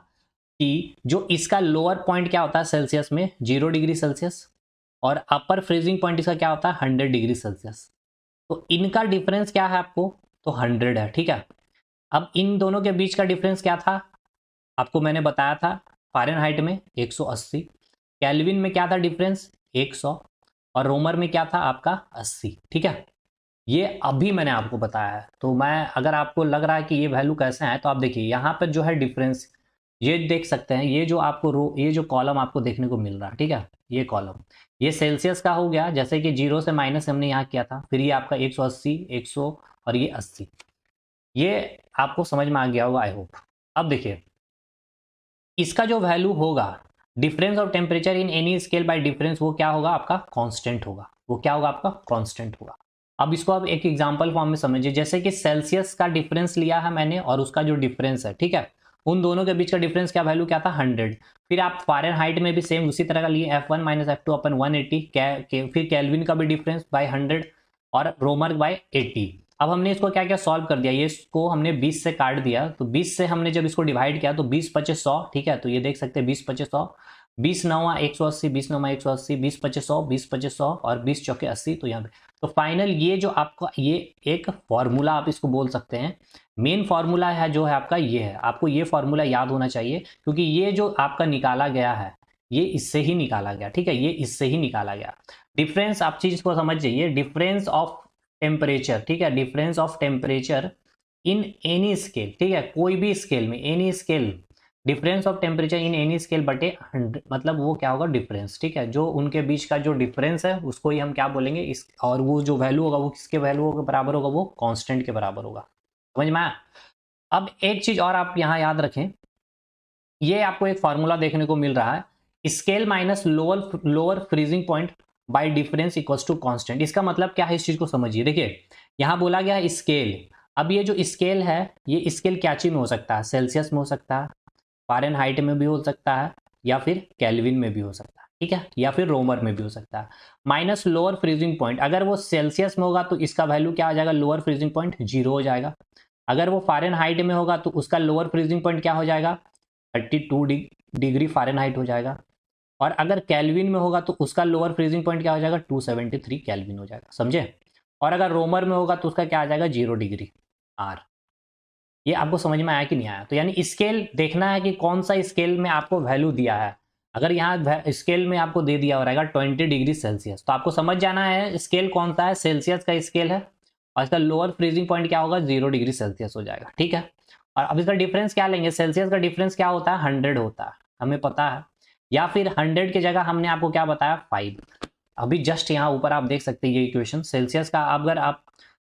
कि जो इसका लोअर पॉइंट क्या होता है सेल्सियस में, 0 डिग्री सेल्सियस, और अपर फ्रीजिंग पॉइंट इसका क्या होता है, 100 डिग्री सेल्सियस। तो इनका डिफरेंस क्या है आपको, तो 100 है, ठीक है। अब इन दोनों के बीच का डिफरेंस क्या था, आपको मैंने बताया था, फ़ारेनहाइट में 180, केल्विन में क्या था डिफरेंस 100, और रोमर में क्या था आपका 80, ठीक है। ये अभी मैंने आपको बताया है। तो मैं अगर आपको लग रहा है कि ये वैल्यू कैसे है, तो आप देखिए यहाँ पर जो है डिफरेंस, ये देख सकते हैं, ये जो आपको ये जो कॉलम आपको देखने को मिल रहा है, ठीक है, ये कॉलम, ये सेल्सियस का हो गया, जैसे कि 0 से माइनस हमने यहाँ किया था, फिर ये आपका 180, 100 और ये 80। ये आपको समझ में आ गया होगा आई होप। अब देखिए इसका जो वैल्यू होगा, difference of temperature in any scale by difference, वो क्या होगा आपका, कांस्टेंट होगा। वो क्या होगा आपका, कांस्टेंट होगा। अब इसको आप एक एग्जांपल फॉर्म में समझिए, जैसे कि सेल्सियस का डिफरेंस लिया है मैंने और उसका जो डिफरेंस है, ठीक है, उन दोनों के बीच का डिफरेंस क्या वैल्यू क्या था, 100। फिर आप फ़ारेनहाइट में भी सेम उसी तरह का लिए, F1 माइनस F2 अपन 180, फिर केल्विन का भी डिफरेंस बाय 100 और रोमर बाय 80। अब हमने इसको क्या क्या सॉल्व कर दिया, ये इसको हमने 20 से काट दिया, तो 20 से हमने जब इसको डिवाइड किया तो 20 25 100, ठीक है। तो ये देख सकते हैं 20 25 100, 20 9 180, 20 9 180, 20 25 100, 20 25 100 और 20 चौके 80। तो यहाँ पे तो फाइनल ये जो आपका ये एक फॉर्मूला आप इसको बोल सकते हैं, मेन फॉर्मूला है जो है आपका ये है। आपको ये फॉर्मूला याद होना चाहिए क्योंकि ये जो आपका निकाला गया है ये इससे ही निकाला गया, ठीक है, ये इससे ही निकाला गया। डिफरेंस आप चीज को समझ जाइए, डिफरेंस ऑफ टेम्परेचर, ठीक है, difference of temperature in any scale, ठीक है, कोई भी स्केल में, any scale, difference of temperature in any scale बटे 100, मतलब वो क्या होगा, डिफरेंस, ठीक है, जो उनके बीच का जो डिफरेंस है उसको ही हम क्या बोलेंगे इस, और वो जो वैल्यू होगा वो किसके वैल्यू के बराबर होगा, वो कांस्टेंट के बराबर होगा। समझ में आया? अब एक चीज और आप यहां याद रखें, ये आपको एक फॉर्मूला देखने को मिल रहा है, scale minus lower freezing point by difference equals to constant. इसका मतलब क्या है, इस चीज को समझिए। देखिए यहां बोला गया है स्केल, अब ये जो स्केल है ये स्केल क्या चीज में हो सकता है, सेल्सियस में हो सकता है, फ़ारेनहाइट में भी हो सकता है, या फिर केल्विन में भी हो सकता है, ठीक है, या फिर रोमर में भी हो सकता है। माइनस लोअर फ्रीजिंग पॉइंट, अगर वो सेल्सियस में होगा तो इसका वैल्यू क्या हो जाएगा, लोअर फ्रीजिंग पॉइंट 0 हो जाएगा। अगर वो फ़ारेनहाइट में होगा तो उसका लोअर फ्रीजिंग पॉइंट क्या हो जाएगा, 32 डिग्री फ़ारेनहाइट हो जाएगा। और अगर केल्विन में होगा तो उसका लोअर फ्रीजिंग पॉइंट क्या हो जाएगा, 273 केल्विन हो जाएगा, समझे। और अगर रोमर में होगा तो उसका क्या आ जाएगा, 0 डिग्री आर। ये आपको समझ में आया कि नहीं आया? तो यानी स्केल देखना है कि कौन सा स्केल में आपको वैल्यू दिया है। अगर यहाँ स्केल में आपको दे दिया हो रहेगा 20 डिग्री सेल्सियस, तो आपको समझ जाना है स्केल कौन सा है, सेल्सियस का स्केल है, और इसका लोअर फ्रीजिंग पॉइंट क्या होगा, 0 डिग्री सेल्सियस हो जाएगा, ठीक है। और अब इसका डिफरेंस क्या लेंगे, सेल्सियस का डिफरेंस क्या होता है, 100 होता है, हमें पता है। या फिर 100 की जगह हमने आपको क्या बताया, 5। अभी जस्ट यहाँ ऊपर आप देख सकते हैं ये इक्वेशन, सेल्सियस का अगर आप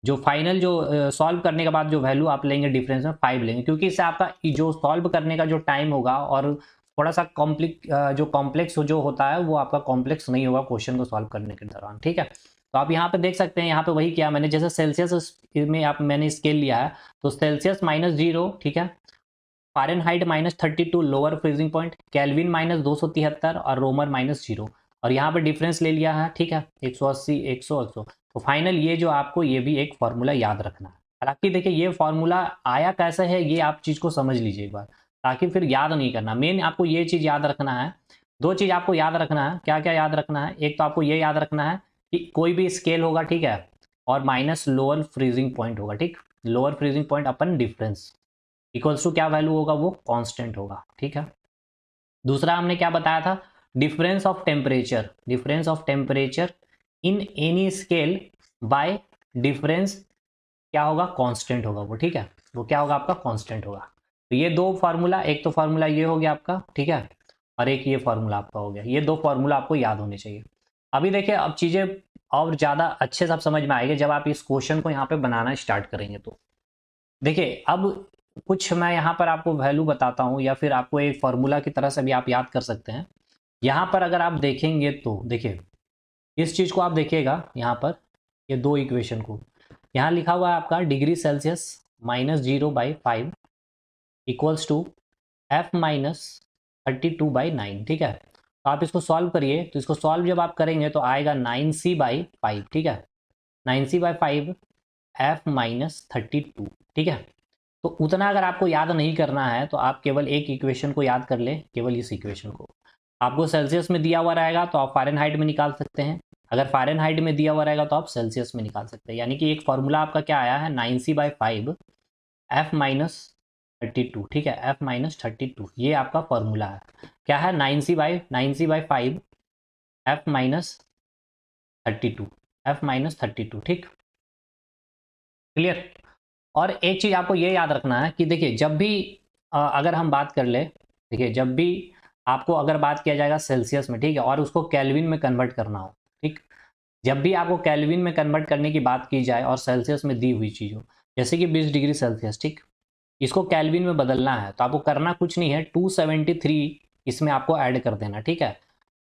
जो फाइनल जो सॉल्व करने के बाद जो वैल्यू आप लेंगे डिफरेंस में 5 लेंगे, क्योंकि इससे आपका जो सॉल्व करने का जो टाइम होगा और थोड़ा सा कॉम्प्लेक्स जो होता है वो आपका कॉम्प्लेक्स नहीं होगा क्वेश्चन को सॉल्व करने के दौरान, ठीक है। तो आप यहाँ पे देख सकते हैं, यहाँ पे वही किया मैंने, जैसे सेल्सियस में आप मैंने स्केल लिया है तो सेल्सियस -0, ठीक है, Fahrenheit -32 lower freezing point, kelvin -273 और रोमर -0, और यहाँ पे डिफरेंस ले लिया है, ठीक है, 180 100 100। तो फाइनल ये जो आपको ये भी एक फॉर्मूला याद रखना है। हालांकि देखिए ये फॉर्मूला आया कैसे है ये आप चीज़ को समझ लीजिए एक बार, ताकि फिर याद नहीं करना। मेन आपको ये चीज़ याद रखना है, दो चीज़ आपको याद रखना है, क्या क्या याद रखना है, एक तो आपको ये याद रखना है कि कोई भी स्केल होगा, ठीक है, और माइनस लोअर फ्रीजिंग पॉइंट होगा, ठीक, lower freezing point upon difference equals to क्या वैल्यू होगा, वो कांस्टेंट होगा, ठीक है। दूसरा हमने क्या बताया था, difference of temperature, difference of temperature in any scale by difference क्या होगा, कांस्टेंट होगा वो, ठीक है, वो क्या होगा आपका, कांस्टेंट होगा। तो ये दो फार्मूला, एक तो फार्मूला ये हो गया आपका, ठीक है, और एक ये फार्मूला आपका हो गया, ये दो फार्मूला आपको याद होने चाहिए। अभी देखिए अब चीज़ें और ज़्यादा अच्छे से आप समझ में आएगी जब आप इस क्वेश्चन को यहाँ पे बनाना स्टार्ट करेंगे। तो देखिए अब कुछ मैं यहाँ पर आपको वैल्यू बताता हूँ, या फिर आपको एक फार्मूला की तरह से भी आप याद कर सकते हैं। यहाँ पर अगर आप देखेंगे तो देखिए इस चीज़ को आप देखिएगा, यहाँ पर ये दो इक्वेशन को, यहाँ लिखा हुआ है आपका degree Celsius -0/5 equals to F -32/9, ठीक है। तो आप इसको सॉल्व करिए, तो इसको सॉल्व जब आप करेंगे तो आएगा 9c/5, ठीक है, 9c/5 F -32, ठीक है। तो उतना अगर आपको याद नहीं करना है तो आप केवल एक इक्वेशन को याद कर ले, केवल इस इक्वेशन को। आपको सेल्सियस में दिया हुआ रहेगा तो आप फ़ारेनहाइट में निकाल सकते हैं, अगर फ़ारेनहाइट में दिया हुआ रहेगा तो आप सेल्सियस में निकाल सकते हैं। यानी कि एक फार्मूला आपका क्या आया है, 9c/5 F -32, ठीक है, F -32, ये आपका फार्मूला है। क्या है, 9c/5 F -32, F -32, ठीक, क्लियर। और एक चीज़ आपको ये याद रखना है कि देखिए जब भी अगर हम बात कर ले, देखिए जब भी आपको अगर बात किया जाएगा सेल्सियस में, ठीक है, और उसको केल्विन में कन्वर्ट करना हो, ठीक, जब भी आपको केल्विन में कन्वर्ट करने की बात की जाए और सेल्सियस में दी हुई चीज़ हो, जैसे कि 20 डिग्री सेल्सियस, ठीक, इसको केल्विन में बदलना है तो आपको करना कुछ नहीं है, 273 इसमें आपको ऐड कर देना, ठीक है,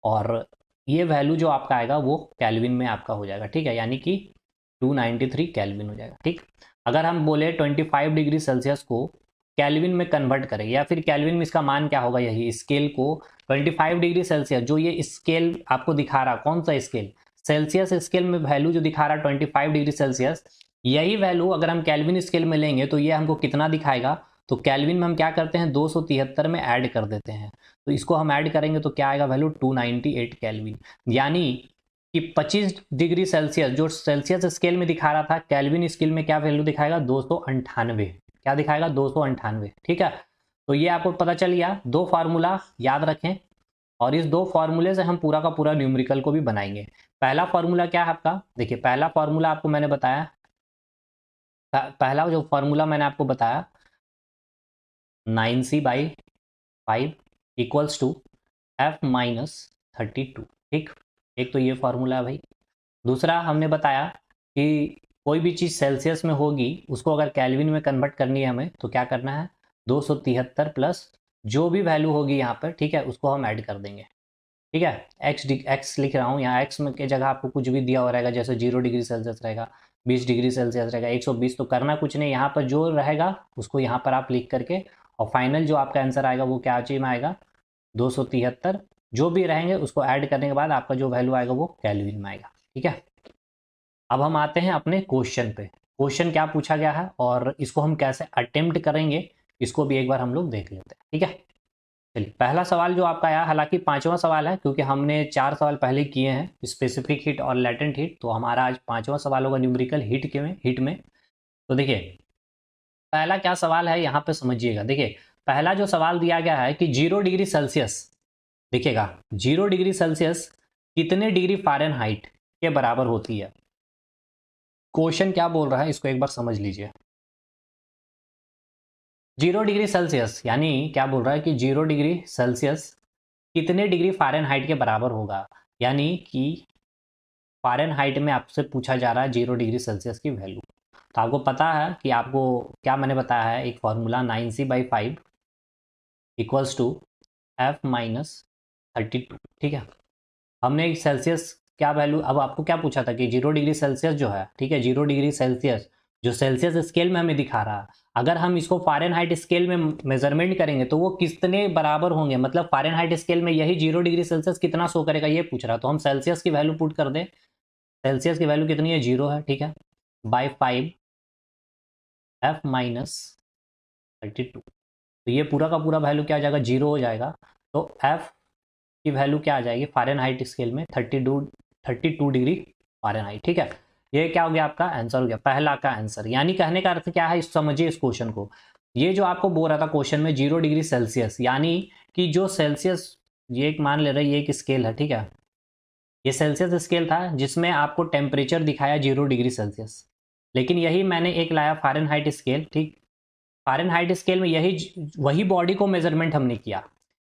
और ये वैल्यू जो आपका आएगा वो केल्विन में आपका हो जाएगा, ठीक है, यानी कि 293 केल्विन हो जाएगा, ठीक। अगर हम बोले 25 डिग्री सेल्सियस को केल्विन में कन्वर्ट करें, या फिर केल्विन में इसका मान क्या होगा, यही स्केल को 25 डिग्री सेल्सियस, जो ये स्केल आपको दिखा रहा, कौन सा स्केल, सेल्सियस स्केल में वैल्यू जो दिखा रहा 25 डिग्री सेल्सियस, यही वैल्यू अगर हम केल्विन स्केल में लेंगे तो ये हमको कितना दिखाएगा, तो केल्विन में हम क्या करते हैं 273 में ऐड कर देते हैं, तो इसको हम ऐड करेंगे तो क्या आएगा वैल्यू 298 केल्विन। यानी कि 25 डिग्री सेल्सियस जो सेल्सियस स्केल में दिखा रहा था, केल्विन स्केल में क्या वैल्यू दिखाएगा 298, क्या दिखाएगा 298। ठीक है, तो ये आपको पता चल गया। दो फार्मूला याद रखें और इस दो फार्मूले से हम पूरा का पूरा न्यूमेरिकल को भी बनाएंगे। पहला फार्मूला क्या है आपका, देखिए पहला फार्मूला आपको मैंने बताया, पहला जो फार्मूला मैंने आपको बताया 9c/5 equals to f minus 32। ठीक, एक तो ये फार्मूला है भाई। दूसरा हमने बताया कि कोई भी चीज़ सेल्सियस में होगी उसको अगर केल्विन में कन्वर्ट करनी है हमें तो क्या करना है 273 प्लस जो भी वैल्यू होगी यहाँ पर, ठीक है, उसको हम ऐड कर देंगे। ठीक है, एक्स लिख रहा हूँ यहाँ, एक्स में की जगह आपको कुछ भी दिया हुआ रहेगा, जैसे 0 डिग्री सेल्सियस रहेगा, 20 डिग्री सेल्सियस रहेगा, 120, तो करना कुछ नहीं, यहाँ पर जो रहेगा उसको यहाँ पर आप लिख करके, और फाइनल जो आपका आंसर आएगा वो क्या चीज में आएगा 273, जो भी रहेंगे उसको ऐड करने के बाद आपका जो वैल्यू आएगा वो केल्विन में आएगा। ठीक है, अब हम आते हैं अपने क्वेश्चन पे। क्वेश्चन क्या पूछा गया है और इसको हम कैसे अटेम्प्ट करेंगे, इसको भी एक बार हम लोग देख लेते हैं। ठीक है, चलिए पहला सवाल जो आपका आया, हालांकि पांचवा सवाल है क्योंकि हमने 4 सवाल पहले किए हैं स्पेसिफिक हीट और लैटेंट हीट, तो हमारा आज पांचवा सवाल होगा न्यूमेरिकल हीट में। तो देखिए पहला क्या सवाल है यहाँ पे समझिएगा। देखिए पहला जो सवाल दिया गया है कि 0 डिग्री सेल्सियस, देखिएगा 0 डिग्री सेल्सियस कितने डिग्री फ़ारेनहाइट के बराबर होती है। क्वेश्चन क्या बोल रहा है इसको एक बार समझ लीजिए। 0 डिग्री सेल्सियस यानी क्या बोल रहा है कि 0 डिग्री सेल्सियस कितने डिग्री फ़ारेनहाइट के बराबर होगा, यानी कि फ़ारेनहाइट में आपसे पूछा जा रहा है 0 डिग्री सेल्सियस की वैल्यू। तो आपको पता है कि आपको क्या मैंने बताया है, एक formula 9c/5 equals to f minus 32। ठीक है, हमने एक सेल्सियस क्या वैल्यू, अब आपको क्या पूछा था कि 0 डिग्री सेल्सियस जो है, ठीक है 0 डिग्री सेल्सियस जो सेल्सियस स्केल में हमें दिखा रहा है, अगर हम इसको फ़ारेनहाइट स्केल में मेजरमेंट करेंगे तो वो कितने बराबर होंगे, मतलब फ़ारेनहाइट स्केल में यही 0 डिग्री सेल्सियस कितना शो करेगा ये पूछ रहा है। तो हम सेल्सियस की वैल्यू पुट कर दें, सेल्सियस की वैल्यू कितनी है 0 है, ठीक है, बाई 5 f माइनस 32, तो ये पूरा का पूरा वैल्यू क्या आ जाएगा 0 हो जाएगा। तो f की वैल्यू क्या आ जाएगी फ़ारेनहाइट स्केल में 32 डिग्री फ़ारेनहाइट। ठीक है, ये क्या हो गया आपका आंसर हो गया, पहला का आंसर। यानी कहने का अर्थ क्या है, इस समझिए इस क्वेश्चन को। ये जो आपको बोल रहा था क्वेश्चन में 0 डिग्री सेल्सियस, यानी कि जो सेल्सियस, ये एक मान ले रहे ये एक स्केल है, ठीक है, ये सेल्सियस स्केल था जिसमें आपको टेम्परेचर दिखाया 0 डिग्री सेल्सियस, लेकिन यही मैंने एक लाया फ़ारेनहाइट स्केल। ठीक, फ़ारेनहाइट स्केल में यही वही बॉडी को मेजरमेंट हमने किया।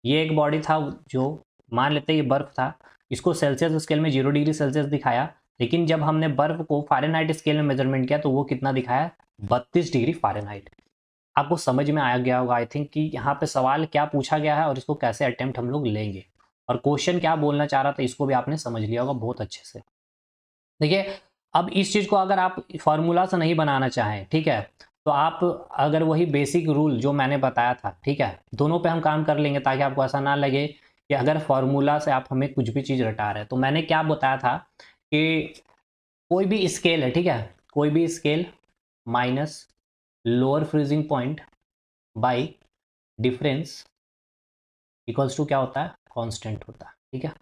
ये एक बॉडी था जो मान लेते ये बर्फ था, इसको सेल्सियस स्केल में 0 डिग्री सेल्सियस दिखाया, लेकिन जब हमने बर्फ को फ़ारेनहाइट स्केल में मेजरमेंट किया तो वो कितना दिखाया 32 डिग्री फ़ारेनहाइट। आपको समझ में आ गया होगा आई थिंक कि यहाँ पे सवाल क्या पूछा गया है और इसको कैसे अटेम्प्ट हम लोग लेंगे, और क्वेश्चन क्या बोलना चाह रहा था इसको भी आपने समझ लिया होगा बहुत अच्छे से। देखिए अब इस चीज़ को अगर आप फार्मूला से नहीं बनाना चाहें, ठीक है, तो आप अगर वही बेसिक रूल जो मैंने बताया था, ठीक है, दोनों पे हम काम कर लेंगे ताकि आपको ऐसा ना लगे कि अगर फार्मूला से आप हमें कुछ भी चीज़ रटा रहे हैं। तो मैंने क्या बताया था कि कोई भी स्केल है, ठीक है, कोई भी scale minus lower freezing point by difference equals to क्या होता है कांस्टेंट होता है। ठीक है,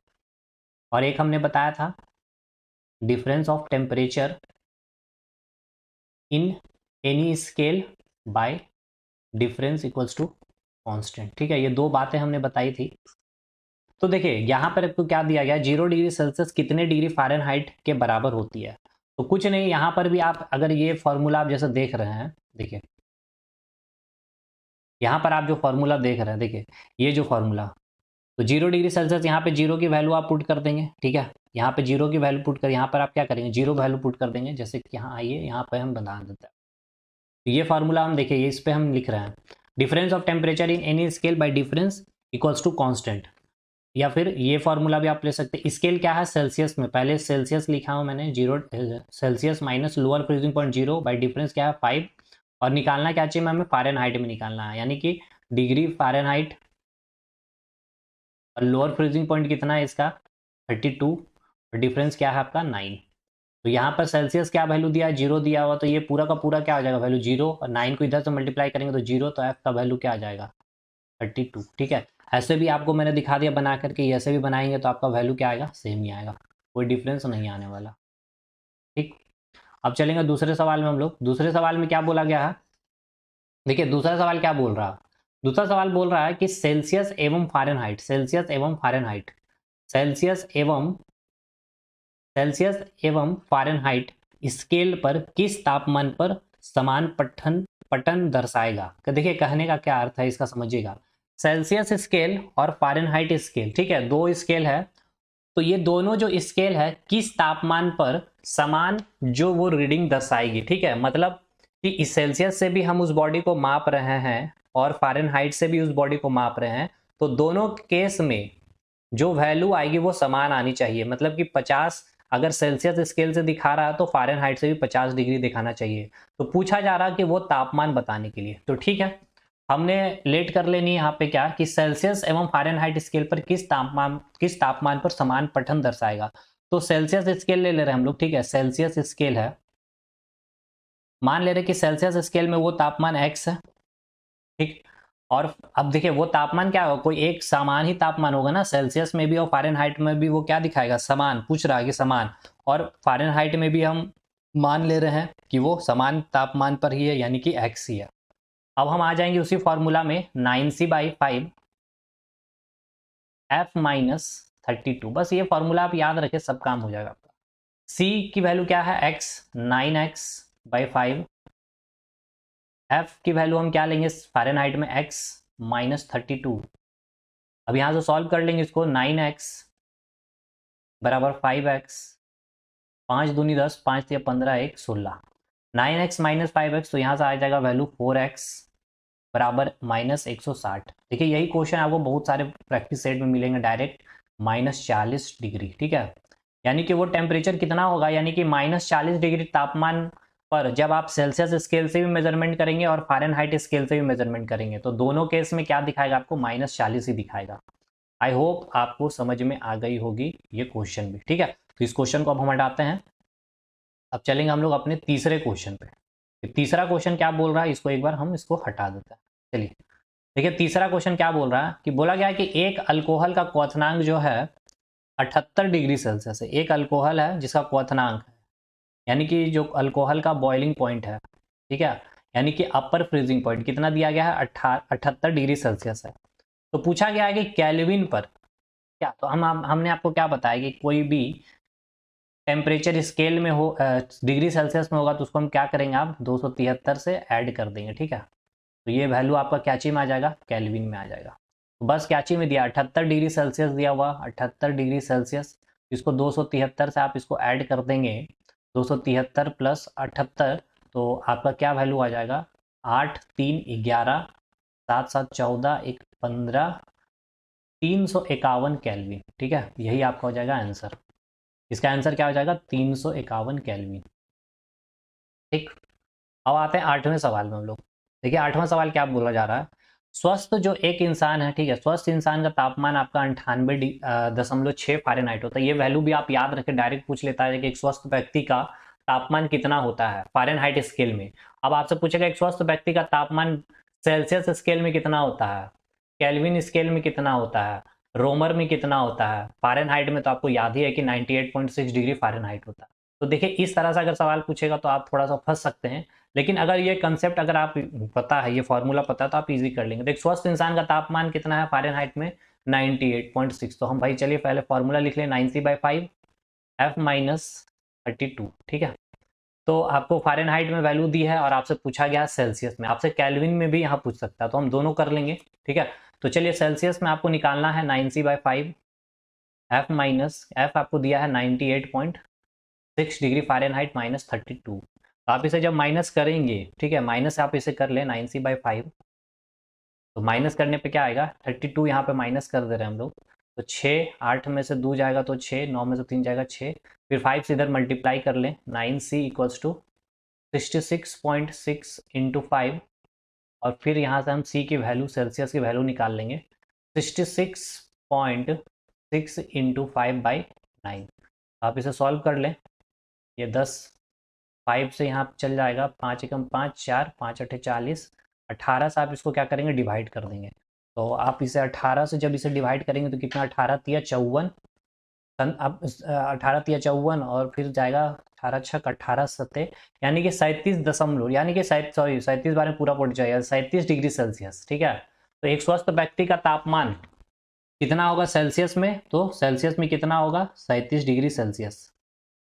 और एक हमने बताया था difference of temperature in any scale by difference equals to constant. ठीक है, ये दो बातें हमने बताई थी। तो देखिए यहाँ पर आपको क्या दिया गया 0 डिग्री सेल्सियस कितने डिग्री फ़ारेनहाइट के बराबर होती है, तो कुछ नहीं, यहाँ पर भी आप अगर ये फॉर्मूला आप जैसे देख रहे हैं, देखिए यहाँ पर आप जो फॉर्मूला देख रहे हैं, देखिए ये जो फॉर्मूला, तो 0 डिग्री सेल्सियस यहाँ पे 0 की वैल्यू आप पुट कर देंगे। ठीक है, यहाँ पे 0 की वैल्यू पुट कर, यहाँ पर आप क्या करेंगे 0 वैल्यू पुट कर देंगे, जैसे कि यहाँ आइए यहाँ पे हम बना देते हैं। तो ये फार्मूला हम देखिए इस पे हम लिख रहे हैं difference of temperature in any scale by difference equals to constant, या फिर ये फार्मूला भी आप ले सकते हैं। स्केल क्या है सेल्सियस में, पहले सेल्सियस लिखा हूँ मैंने 0 Celsius minus lower freezing point 0 by difference क्या है 5, और निकालना क्या चाहिए हमें फ़ारेनहाइट में निकालना है, यानी कि डिग्री फ़ारेनहाइट, और लोअर फ्रीजिंग पॉइंट कितना है इसका 32, और डिफरेंस क्या है आपका 9। तो यहाँ पर सेल्सियस क्या वैल्यू दिया है, 0 दिया हुआ, तो ये पूरा का पूरा क्या आ जाएगा वैल्यू 0, और 9 को इधर से मल्टीप्लाई करेंगे तो 0, तो एफ का वैल्यू क्या आ जाएगा 32। ठीक है, ऐसे भी आपको मैंने दिखा दिया बना करके, ऐसे भी बनाएंगे तो आपका वैल्यू क्या आएगा, सेम ही आएगा, कोई डिफरेंस नहीं आने वाला। ठीक, अब चलेंगे दूसरे सवाल में हम लोग। दूसरे सवाल में क्या बोला गया है, देखिए दूसरा सवाल क्या बोल रहा है। दूसरा सवाल बोल रहा है कि सेल्सियस एवं फ़ारेनहाइट, सेल्सियस एवं फ़ारेनहाइट, सेल्सियस एवं सेल्सियस एवं फ़ारेनहाइट स्केल पर किस तापमान पर समान पठन पठन दर्शाएगा। तो देखिए कहने का क्या अर्थ है इसका समझिएगा। सेल्सियस स्केल और फ़ारेनहाइट स्केल, ठीक है, दो स्केल है, तो ये दोनों जो स्केल है किस तापमान पर समान जो वो रीडिंग दर्शाएगी। ठीक है, मतलब कि इस सेल्सियस से भी हम उस बॉडी को माप रहे हैं और फ़ारेनहाइट से भी उस बॉडी को माप रहे हैं, तो दोनों केस में जो वैल्यू आएगी वो समान आनी चाहिए। मतलब कि 50 अगर सेल्सियस स्केल से दिखा रहा है तो फ़ारेनहाइट से भी 50 डिग्री दिखाना चाहिए। तो पूछा जा रहा है कि वो तापमान बताने के लिए, तो ठीक है, हमने लेट कर लेनी है यहाँ पे क्या कि सेल्सियस एवं फ़ारेनहाइट स्केल पर किस तापमान पर समान पठन दर्शाएगा। तो सेल्सियस स्केल ले रहे हैं हम लोग, ठीक है, सेल्सियस स्केल है, मान ले रहे कि सेल्सियस स्केल में वो तापमान x है। ठीक, और अब देखिए वो तापमान क्या होगा, कोई एक समान ही तापमान होगा ना, सेल्सियस में भी और फ़ारेनहाइट में भी वो क्या दिखाएगा, समान, पूछ रहा है कि समान, और फ़ारेनहाइट में भी हम मान ले रहे हैं कि वो समान तापमान पर ही है, यानी कि x ही है। अब हम आ जाएंगे उसी फॉर्मूला में, 9c/5 f माइनस 32, बस ये फॉर्मूला आप याद रखें, सब काम हो जाएगा आपका। c की वैल्यू क्या है x, 9x/5, f की वैल्यू हम क्या लेंगे फ़ारेनहाइट में x माइनस 32। अब यहाँ से सॉल्व कर लेंगे इसको, 9x बराबर 5x, 5 दूनी 10, 5 या 15, 1 16, 9x माइनस 5x, तो यहाँ से आ जाएगा वैल्यू 4x बराबर माइनस 160। देखिए यही क्वेश्चन आपको बहुत सारे प्रैक्टिस सेट में मिलेंगे डायरेक्ट, माइनस 40 डिग्री। ठीक है, यानी कि वो टेम्परेचर कितना होगा, यानी कि माइनस 40 डिग्री तापमान पर जब आप सेल्सियस स्केल से भी मेजरमेंट करेंगे और फ़ारेनहाइट स्केल से भी मेजरमेंट करेंगे तो दोनों केस में क्या दिखाएगा आपको, माइनस 40 ही दिखाएगा। आई होप आपको समझ में आ गई होगी ये क्वेश्चन भी। ठीक है, तो इस क्वेश्चन को अब हम हटाते हैं। अब चलेंगे हम लोग अपने तीसरे क्वेश्चन पे। तीसरा क्वेश्चन क्या बोल रहा है, इसको एक बार हम इसको हटा देते हैं। चलिए देखिए तीसरा क्वेश्चन क्या बोल रहा है, कि बोला गया है कि एक अल्कोहल का क्वथनांक जो है 78 डिग्री सेल्सियस है। एक अल्कोहल है जिसका क्वथनांक है, यानी कि जो अल्कोहल का बॉइलिंग पॉइंट है, ठीक है, यानी कि अपर फ्रीजिंग पॉइंट कितना दिया गया है, 78 डिग्री सेल्सियस है। तो पूछा गया है कि केल्विन पर क्या, तो हमने आपको क्या बताया कि कोई भी टेम्परेचर स्केल में हो, डिग्री सेल्सियस में होगा तो उसको हम क्या करेंगे, आप 273 से ऐड कर देंगे। ठीक है, तो ये वैल्यू आपका कैची में आ जाएगा, केल्विन में आ जाएगा। तो बस कैची में दिया 78 डिग्री सेल्सियस दिया हुआ, 78 डिग्री सेल्सियस, इसको 273 से आप इसको ऐड कर देंगे, 273 प्लस 78, तो आपका क्या वैल्यू आ जाएगा, 8 3 11, 7 7 14, 1 15, 351 केल्विन। ठीक है, यही आपका हो जाएगा आंसर। इसका आंसर क्या हो जाएगा, 351 केल्विन। ठीक, अब आते हैं आठवें सवाल में हम लोग। देखिए आठवां सवाल क्या बोला जा रहा है, स्वस्थ जो एक इंसान है, ठीक है, स्वस्थ इंसान का तापमान आपका 98.6 फ़ारेनहाइट होता है। ये वैल्यू भी आप याद रखें, डायरेक्ट पूछ लेता है कि एक स्वस्थ व्यक्ति का तापमान कितना होता है फ़ारेनहाइट स्केल में। अब आपसे पूछेगा एक स्वस्थ व्यक्ति का तापमान सेल्सियस स्केल में कितना होता है, केल्विन स्केल में कितना होता है, रोमर में कितना होता है, फ़ारेनहाइट में तो आपको याद ही है कि 98.6 डिग्री फ़ारेनहाइट होता है। तो देखिए इस तरह से अगर सवाल पूछेगा तो आप थोड़ा सा फंस सकते हैं, लेकिन अगर ये कंसेप्ट अगर आप पता है, ये फॉर्मूला पता है तो आप इजी कर लेंगे। देख स्वस्थ इंसान का तापमान कितना है फ़ारेनहाइट में, 98.6, तो हम भाई चलिए पहले फॉर्मूला लिख लें, 9c/5 f माइनस 32। ठीक है, तो आपको फ़ारेनहाइट में वैल्यू दी है और आपसे पूछा गया सेल्सियस में, आपसे केल्विन में भी यहाँ पूछ सकता है, तो हम दोनों कर लेंगे। ठीक है, तो चलिए सेल्सियस में आपको निकालना है 9c/5 f माइनस f आपको दिया है 98.6 डिग्री फ़ारेनहाइट माइनस 32। तो आप इसे जब माइनस करेंगे, ठीक है, माइनस आप इसे कर लें 9c/5, तो माइनस करने पे क्या आएगा, 32 यहाँ पे माइनस कर दे रहे हैं हम लोग, तो 6, 8 में से 2 जाएगा तो 6, 9 में से 3 जाएगा 6, फिर 5 से इधर मल्टीप्लाई कर लें, 9c इक्वल्स टू 66.6 इंटू 5, और फिर यहाँ से हम c की वैल्यू, सेल्सियस की वैल्यू निकाल लेंगे, 66.6 इंटू 5/9। आप इसे सॉल्व कर लें, ये 10, 5 से यहाँ चल जाएगा, 5 एकम 5, 4, 5 अठे 40, 18 से आप इसको क्या करेंगे, डिवाइड कर देंगे। तो आप इसे 18 से जब इसे डिवाइड करेंगे तो कितना, 18 तिया 54, अब 18 तिया 54 और फिर जाएगा 18 छक 18 सत्ते, यानी कि 37 दशमलव, यानी कि 37 बार में पूरा पड़ जाएगा, 37 डिग्री सेल्सियस। ठीक है, तो एक स्वस्थ व्यक्ति का तापमान कितना होगा सेल्सियस में, तो सेल्सियस में कितना होगा, 37 डिग्री सेल्सियस।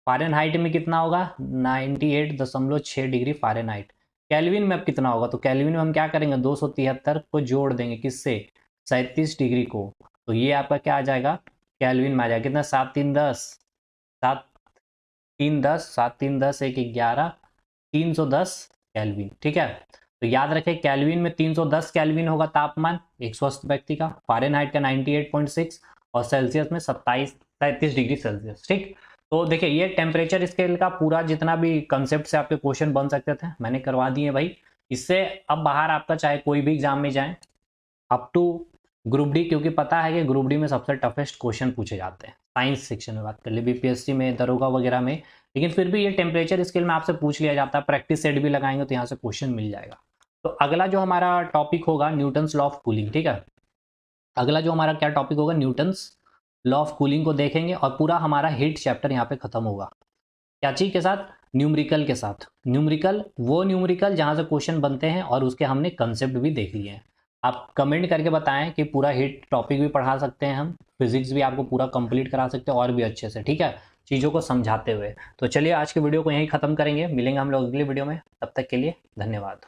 फ़ारेनहाइट में कितना होगा, 98.6 डिग्री फ़ारेनहाइट। केल्विन में अब कितना होगा, तो केल्विन में हम क्या करेंगे, 273 को जोड़ देंगे, किससे, 37 डिग्री को, तो ये आपका क्या आ जाएगा, केल्विन में आ जाएगा, कितना, 7 3 10, 7 3 10, 7 3 10, 1 11, 310 केल्विन। ठीक है, तो याद रखें केल्विन में 310 केल्विन होगा तापमान एक स्वस्थ व्यक्ति का, फ़ारेनहाइट का 98.6 और सेल्सियस में 37 डिग्री सेल्सियस। ठीक, तो देखिए ये टेम्परेचर स्केल का पूरा जितना भी कंसेप्ट से आपके क्वेश्चन बन सकते थे मैंने करवा दिए भाई। इससे अब बाहर आपका चाहे कोई भी एग्जाम में जाए, अप टू ग्रुप डी, क्योंकि पता है कि ग्रुप डी में सबसे टफेस्ट क्वेश्चन पूछे जाते हैं, साइंस सेक्शन में बात कर ले, बीपीएससी में, दरोगा वगैरह में, लेकिन फिर भी ये टेम्परेचर स्केल में आपसे पूछ लिया जाता है, प्रैक्टिस सेट भी लगाएंगे तो यहाँ से क्वेश्चन मिल जाएगा। तो अगला जो हमारा टॉपिक होगा न्यूटन्स लॉ ऑफ कूलिंग। ठीक है, अगला जो हमारा क्या टॉपिक होगा, न्यूटन्स लॉ ऑफ कूलिंग को देखेंगे और पूरा हमारा हीट चैप्टर यहाँ पे खत्म होगा। क्या चीज के साथ, न्यूमेरिकल के साथ। न्यूमेरिकल, वो न्यूमेरिकल जहाँ से क्वेश्चन बनते हैं और उसके हमने कंसेप्ट भी देख लिए हैं। आप कमेंट करके बताएं कि पूरा हीट टॉपिक भी पढ़ा सकते हैं हम, फिजिक्स भी आपको पूरा कंप्लीट करा सकते हैं और भी अच्छे से। ठीक है, चीज़ों को समझाते हुए। तो चलिए आज के वीडियो को यहीं ख़त्म करेंगे, मिलेंगे हम लोग अगली वीडियो में, तब तक के लिए धन्यवाद।